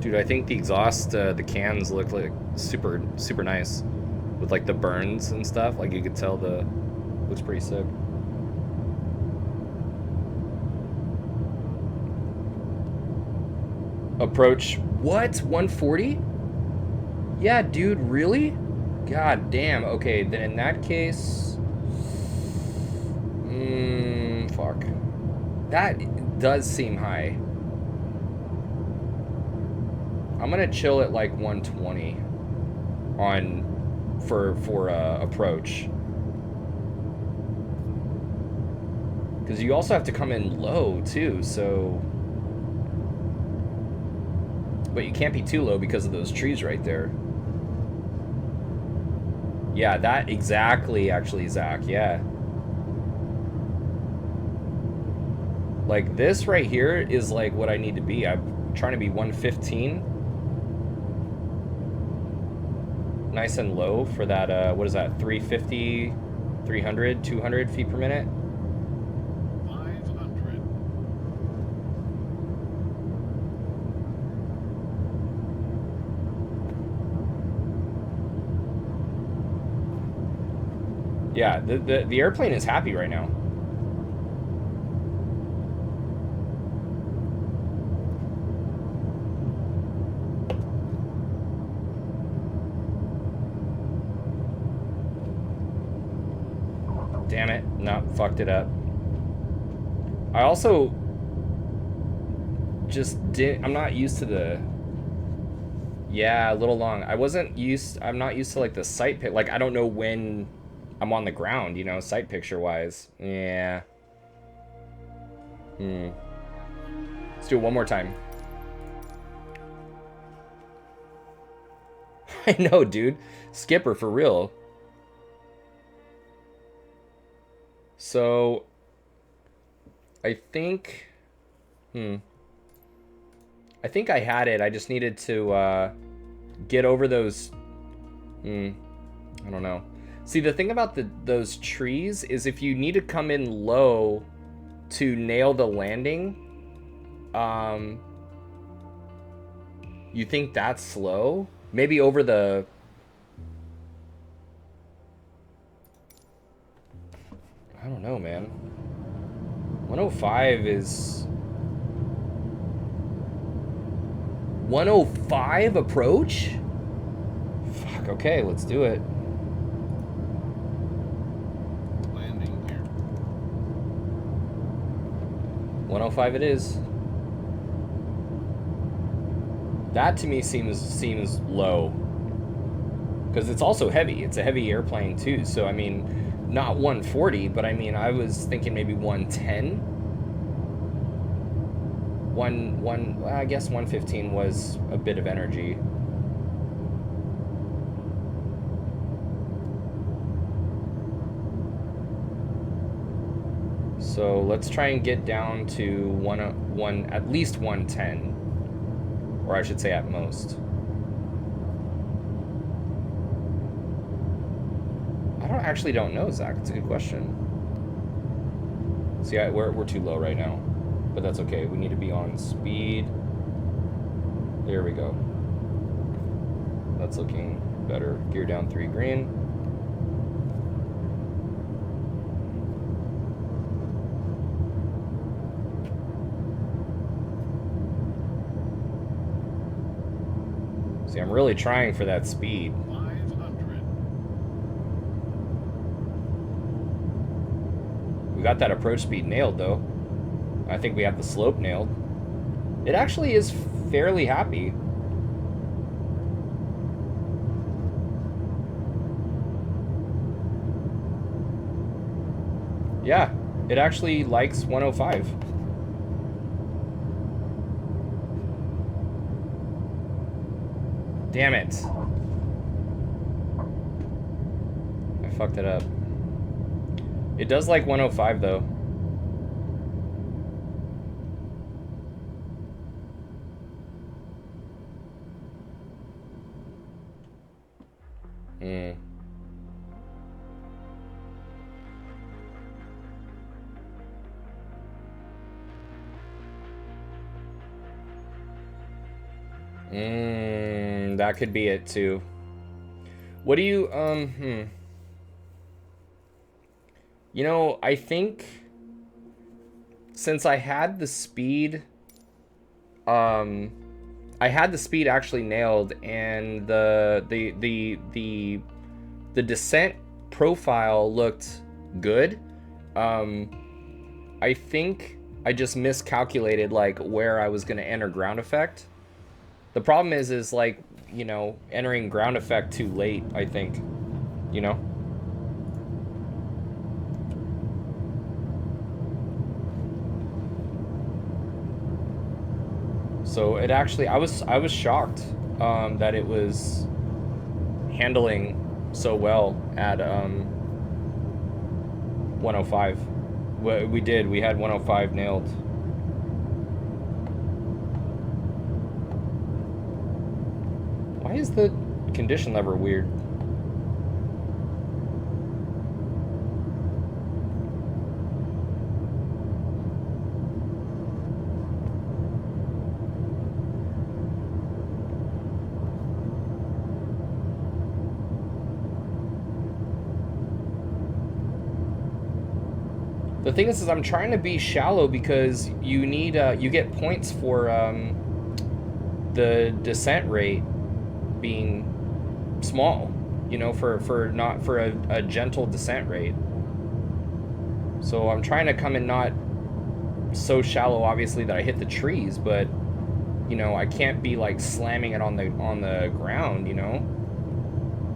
Speaker 1: Dude, I think the exhaust, the cans look like super nice. With like the burns and stuff. Like you could tell looks pretty sick. Approach, what? 140? Yeah, dude, really? God damn. Okay, then in that case... fuck. That does seem high. I'm gonna chill at like 120 for approach. Because you also have to come in low too, so... But you can't be too low because of those trees right there. Yeah, that exactly, actually, Zach, yeah. Like, this right here is, like, what I need to be. I'm trying to be 115. Nice and low for that, what is that, 350, 300, 200 feet per minute?
Speaker 11: 500.
Speaker 1: Yeah, the airplane is happy right now. Damn it. No, fucked it up. I also just I'm not used to the... Yeah, a little long. I'm not used to like the sight pick. Like, I don't know when I'm on the ground, you know, sight picture wise. Yeah. Let's do it one more time. I know, dude. Skipper, for real. So, I think... I think I had it. I just needed to get over those... I don't know. See, the thing about those trees is if you need to come in low to nail the landing, you think that's slow? Maybe over the... I don't know, man. 105 is... 105 approach? Fuck, okay, let's do it.
Speaker 11: Landing gear.
Speaker 1: 105 it is. That to me seems low. Because it's also heavy. It's a heavy airplane too. So I mean, not 140, but I mean, I was thinking maybe 110. Well, I guess 115 was a bit of energy. So let's try and get down to at least 110, or I should say at most. I actually don't know, Zach. It's a good question. See, we're too low right now, but that's okay. We need to be on speed. There we go. That's looking better. Gear down 3 green. See, I'm really trying for that speed.
Speaker 11: 500.
Speaker 1: We got that approach speed nailed, though. I think we have the slope nailed. It actually is fairly happy. Yeah, it actually likes 105. Damn it. I fucked it up. It does like 105 though. That could be it too. What do you, You know, I think since I had the speed, I had the speed actually nailed, and the descent profile looked good. I think I just miscalculated like where I was gonna enter ground effect. The problem is like, you know, entering ground effect too late, I think, you know? So it actually, I was shocked that it was handling so well at 105. We had 105 nailed. Why is the condition lever weird? The thing is I'm trying to be shallow because you need you get points for the descent rate being small, you know, for a gentle descent rate. So I'm trying to come in not so shallow, obviously, that I hit the trees, but you know, I can't be like slamming it on the ground, you know.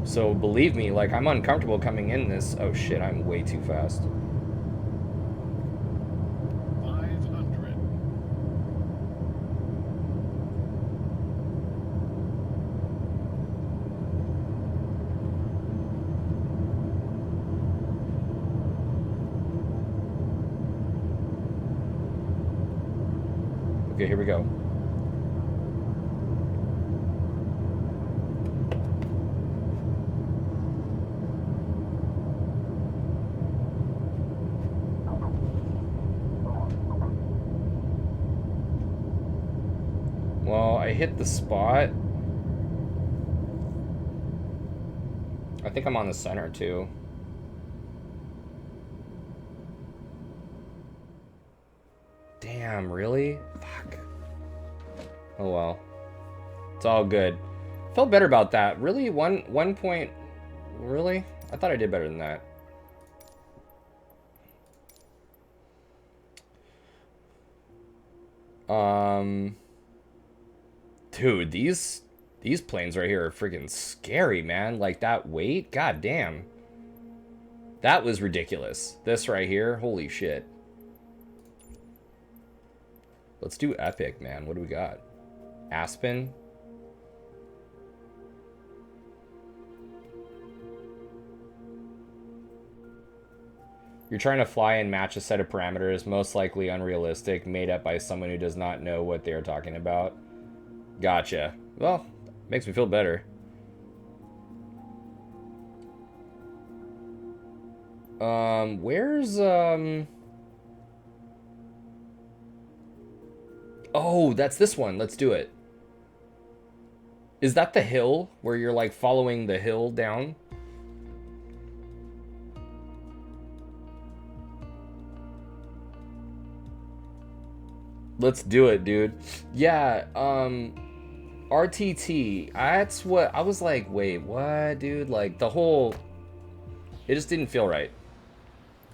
Speaker 1: So believe me, like I'm uncomfortable coming in this. Oh shit, I'm way too fast. Okay, here we go. Well, I hit the spot. I think I'm on the center too. Damn, really? Fuck. Oh well. It's all good. Felt better about that. Really? One point? Really? I thought I did better than that. Dude, these planes right here are freaking scary, man. Like that weight, god damn. That was ridiculous. This right here, holy shit. Let's do epic, man. What do we got? Aspen. You're trying to fly and match a set of parameters, most likely unrealistic, made up by someone who does not know what they are talking about. Gotcha. Well, makes me feel better. Where's, Oh, that's this one. Let's do it. Is that the hill where you're like following the hill down? Let's do it, dude. Yeah, RTT. That's what I was like, wait, what, dude? Like the whole, it just didn't feel right.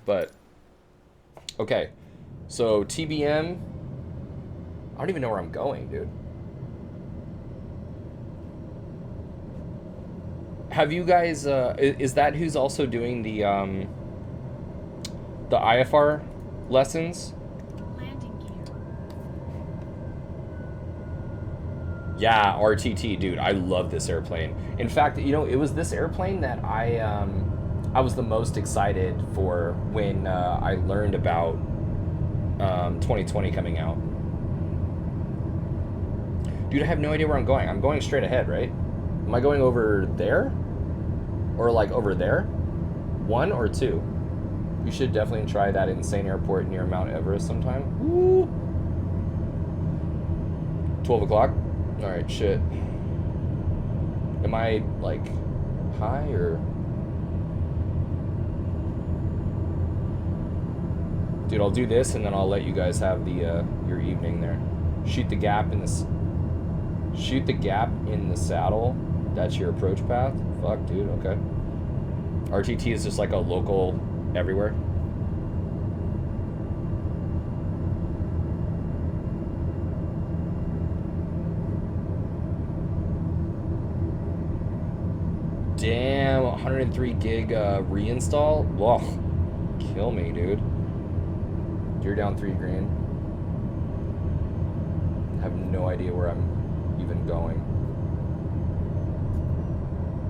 Speaker 1: But okay. So TBM, I don't even know where I'm going, dude. Have you guys is that who's also doing the IFR lessons? Yeah, RTT, dude. I love this airplane. In fact, you know, it was this airplane that I was the most excited for when I learned about 2020 coming out. Dude, I have no idea where I'm going. I'm going straight ahead, right? Am I going over there? Or like over there? 1 or 2? You should definitely try that insane airport near Mount Everest sometime. Woo! 12 o'clock? Alright, shit. Am I, like, high or... Dude, I'll do this and then I'll let you guys have the, your evening there. Shoot the gap in the... Shoot the gap in the saddle. That's your approach path? Fuck, dude, okay. RTT is just like a local everywhere. Damn, 103 gig reinstall? Whoa, kill me, dude. You're down 3 grand. I have no idea where I'm even going.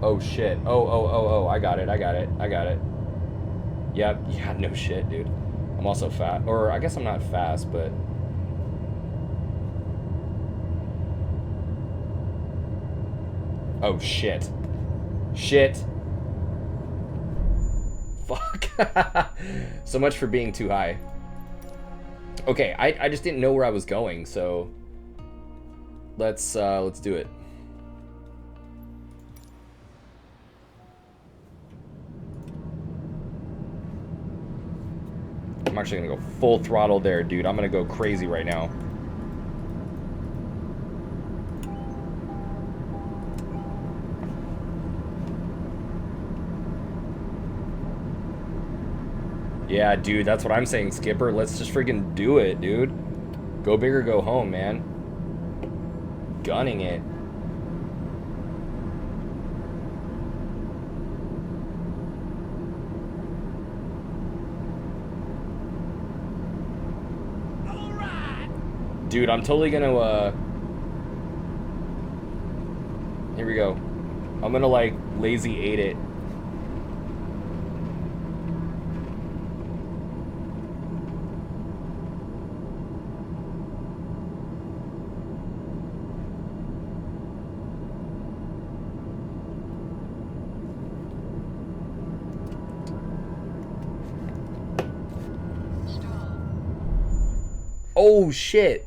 Speaker 1: Oh shit. Oh, I got it. Yep, yeah, no shit, dude. I'm also fat. Or I guess I'm not fast, but... Oh shit. Shit. Fuck. So much for being too high. Okay, I just didn't know where I was going, so... Let's do it. I'm actually gonna go full throttle there, dude. I'm gonna go crazy right now. Yeah, dude, that's what I'm saying, Skipper. Let's just freaking do it, dude. Go big or go home, man. Gunning it. Dude, I'm totally gonna, here we go. I'm gonna, like, lazy 8 it. Oh, shit.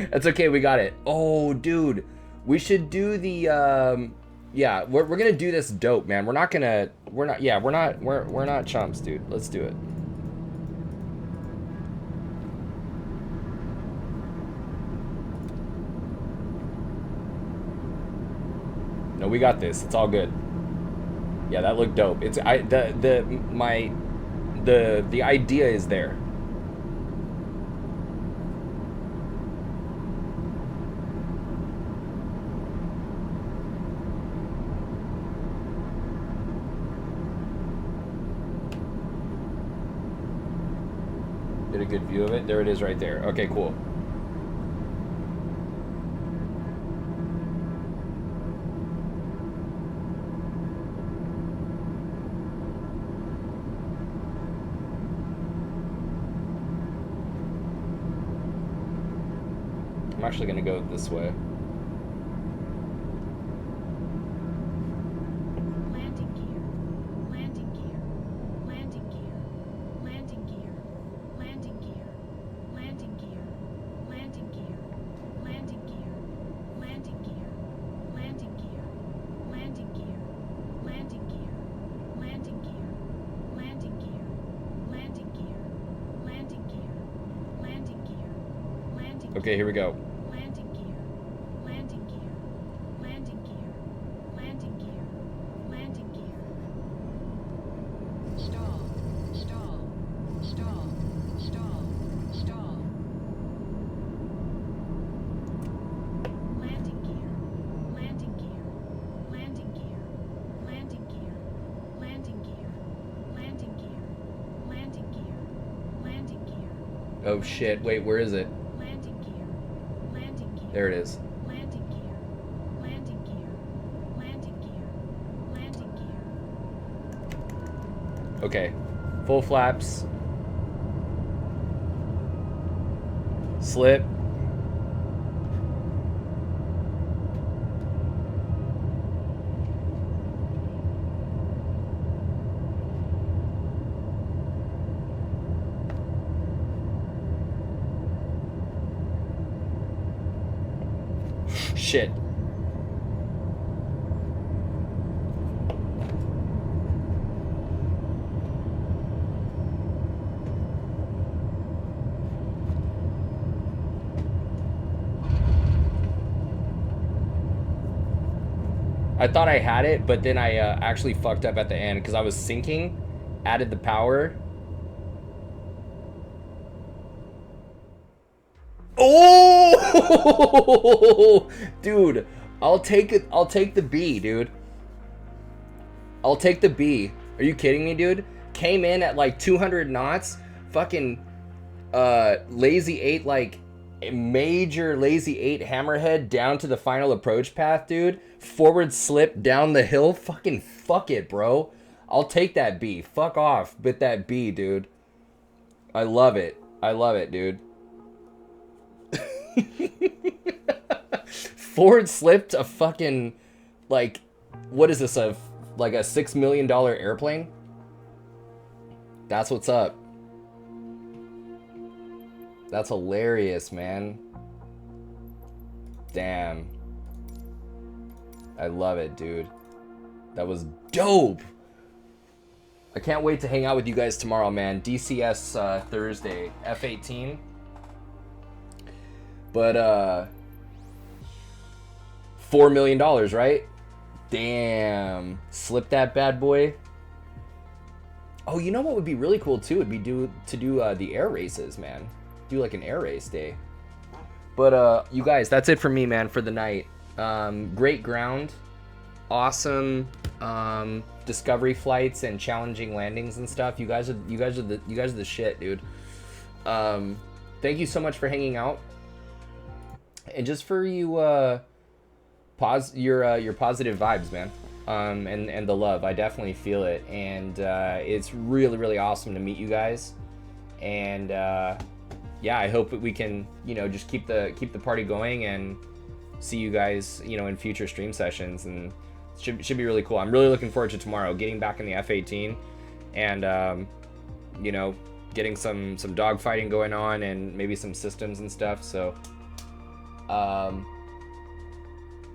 Speaker 1: That's okay, we got it. Oh, dude. We should do the, yeah, we're gonna do this dope, man. We're not chumps, dude. Let's do it. No, we got this. It's all good. Yeah, that looked dope. It's, the idea is there. Get a good view of it. There it is right there. Okay, cool. I'm actually gonna go this way.
Speaker 8: Landing gear. Landing gear. Landing gear. Landing gear. Landing gear. Landing gear. Landing gear. Landing gear. Landing gear. Landing gear. Landing gear. Landing gear. Landing gear. Landing gear. Landing gear. Landing gear. Landing gear. Landing.
Speaker 1: Okay, here we go.
Speaker 8: Landing gear. Landing gear. Landing gear. Landing gear. Landing gear. Stall. Stall. Stall. Stall. Stall. Landing gear. Landing gear. Landing gear. Landing gear. Landing gear. Landing gear. Landing gear. Landing gear.
Speaker 1: Oh shit, wait, where is it?
Speaker 8: Landing gear. Landing gear.
Speaker 1: There it is.
Speaker 8: Landing gear. Landing gear. Landing gear. Landing gear.
Speaker 1: Okay. Full flaps. Slip. Shit. I thought I had it, but then I actually fucked up at the end because I was sinking, added the power. Oh, dude, I'll take it. I'll take the B, dude. I'll take the B. Are you kidding me, dude? Came in at like 200 knots, fucking lazy 8, like major lazy 8 hammerhead down to the final approach path, dude. Forward slip down the hill. Fucking fuck it, bro. I'll take that B. Fuck off with that B, dude. I love it. I love it, dude. Forward slipped a fucking, like, what is this, like a $6 million airplane? That's what's up. That's hilarious, man. Damn. I love it, dude. That was dope. I can't wait to hang out with you guys tomorrow, man. DCS Thursday, F-18. But, $4 million, right? Damn. Slip that bad boy. Oh, you know what would be really cool, too? Would be to do the air races, man. Do, like, an air race day. But, you guys, that's it for me, man, for the night. Great ground. Awesome, discovery flights and challenging landings and stuff. You guys are the shit, dude. Thank you so much for hanging out. And just for you, your positive vibes, man, and the love, I definitely feel it, and it's really, really awesome to meet you guys, and yeah, I hope that we can, just keep the party going and see you guys, in future stream sessions, and it should be really cool. I'm really looking forward to tomorrow, getting back in the F-18, and getting some dogfighting going on, and maybe some systems and stuff. So.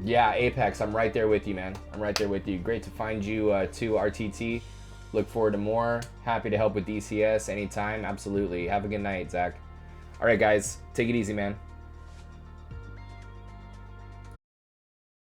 Speaker 1: Yeah, Apex, I'm right there with you, man. I'm right there with you. Great to find you, too, RTT. Look forward to more. Happy to help with DCS anytime. Absolutely. Have a good night, Zach. All right, guys. Take it easy, man.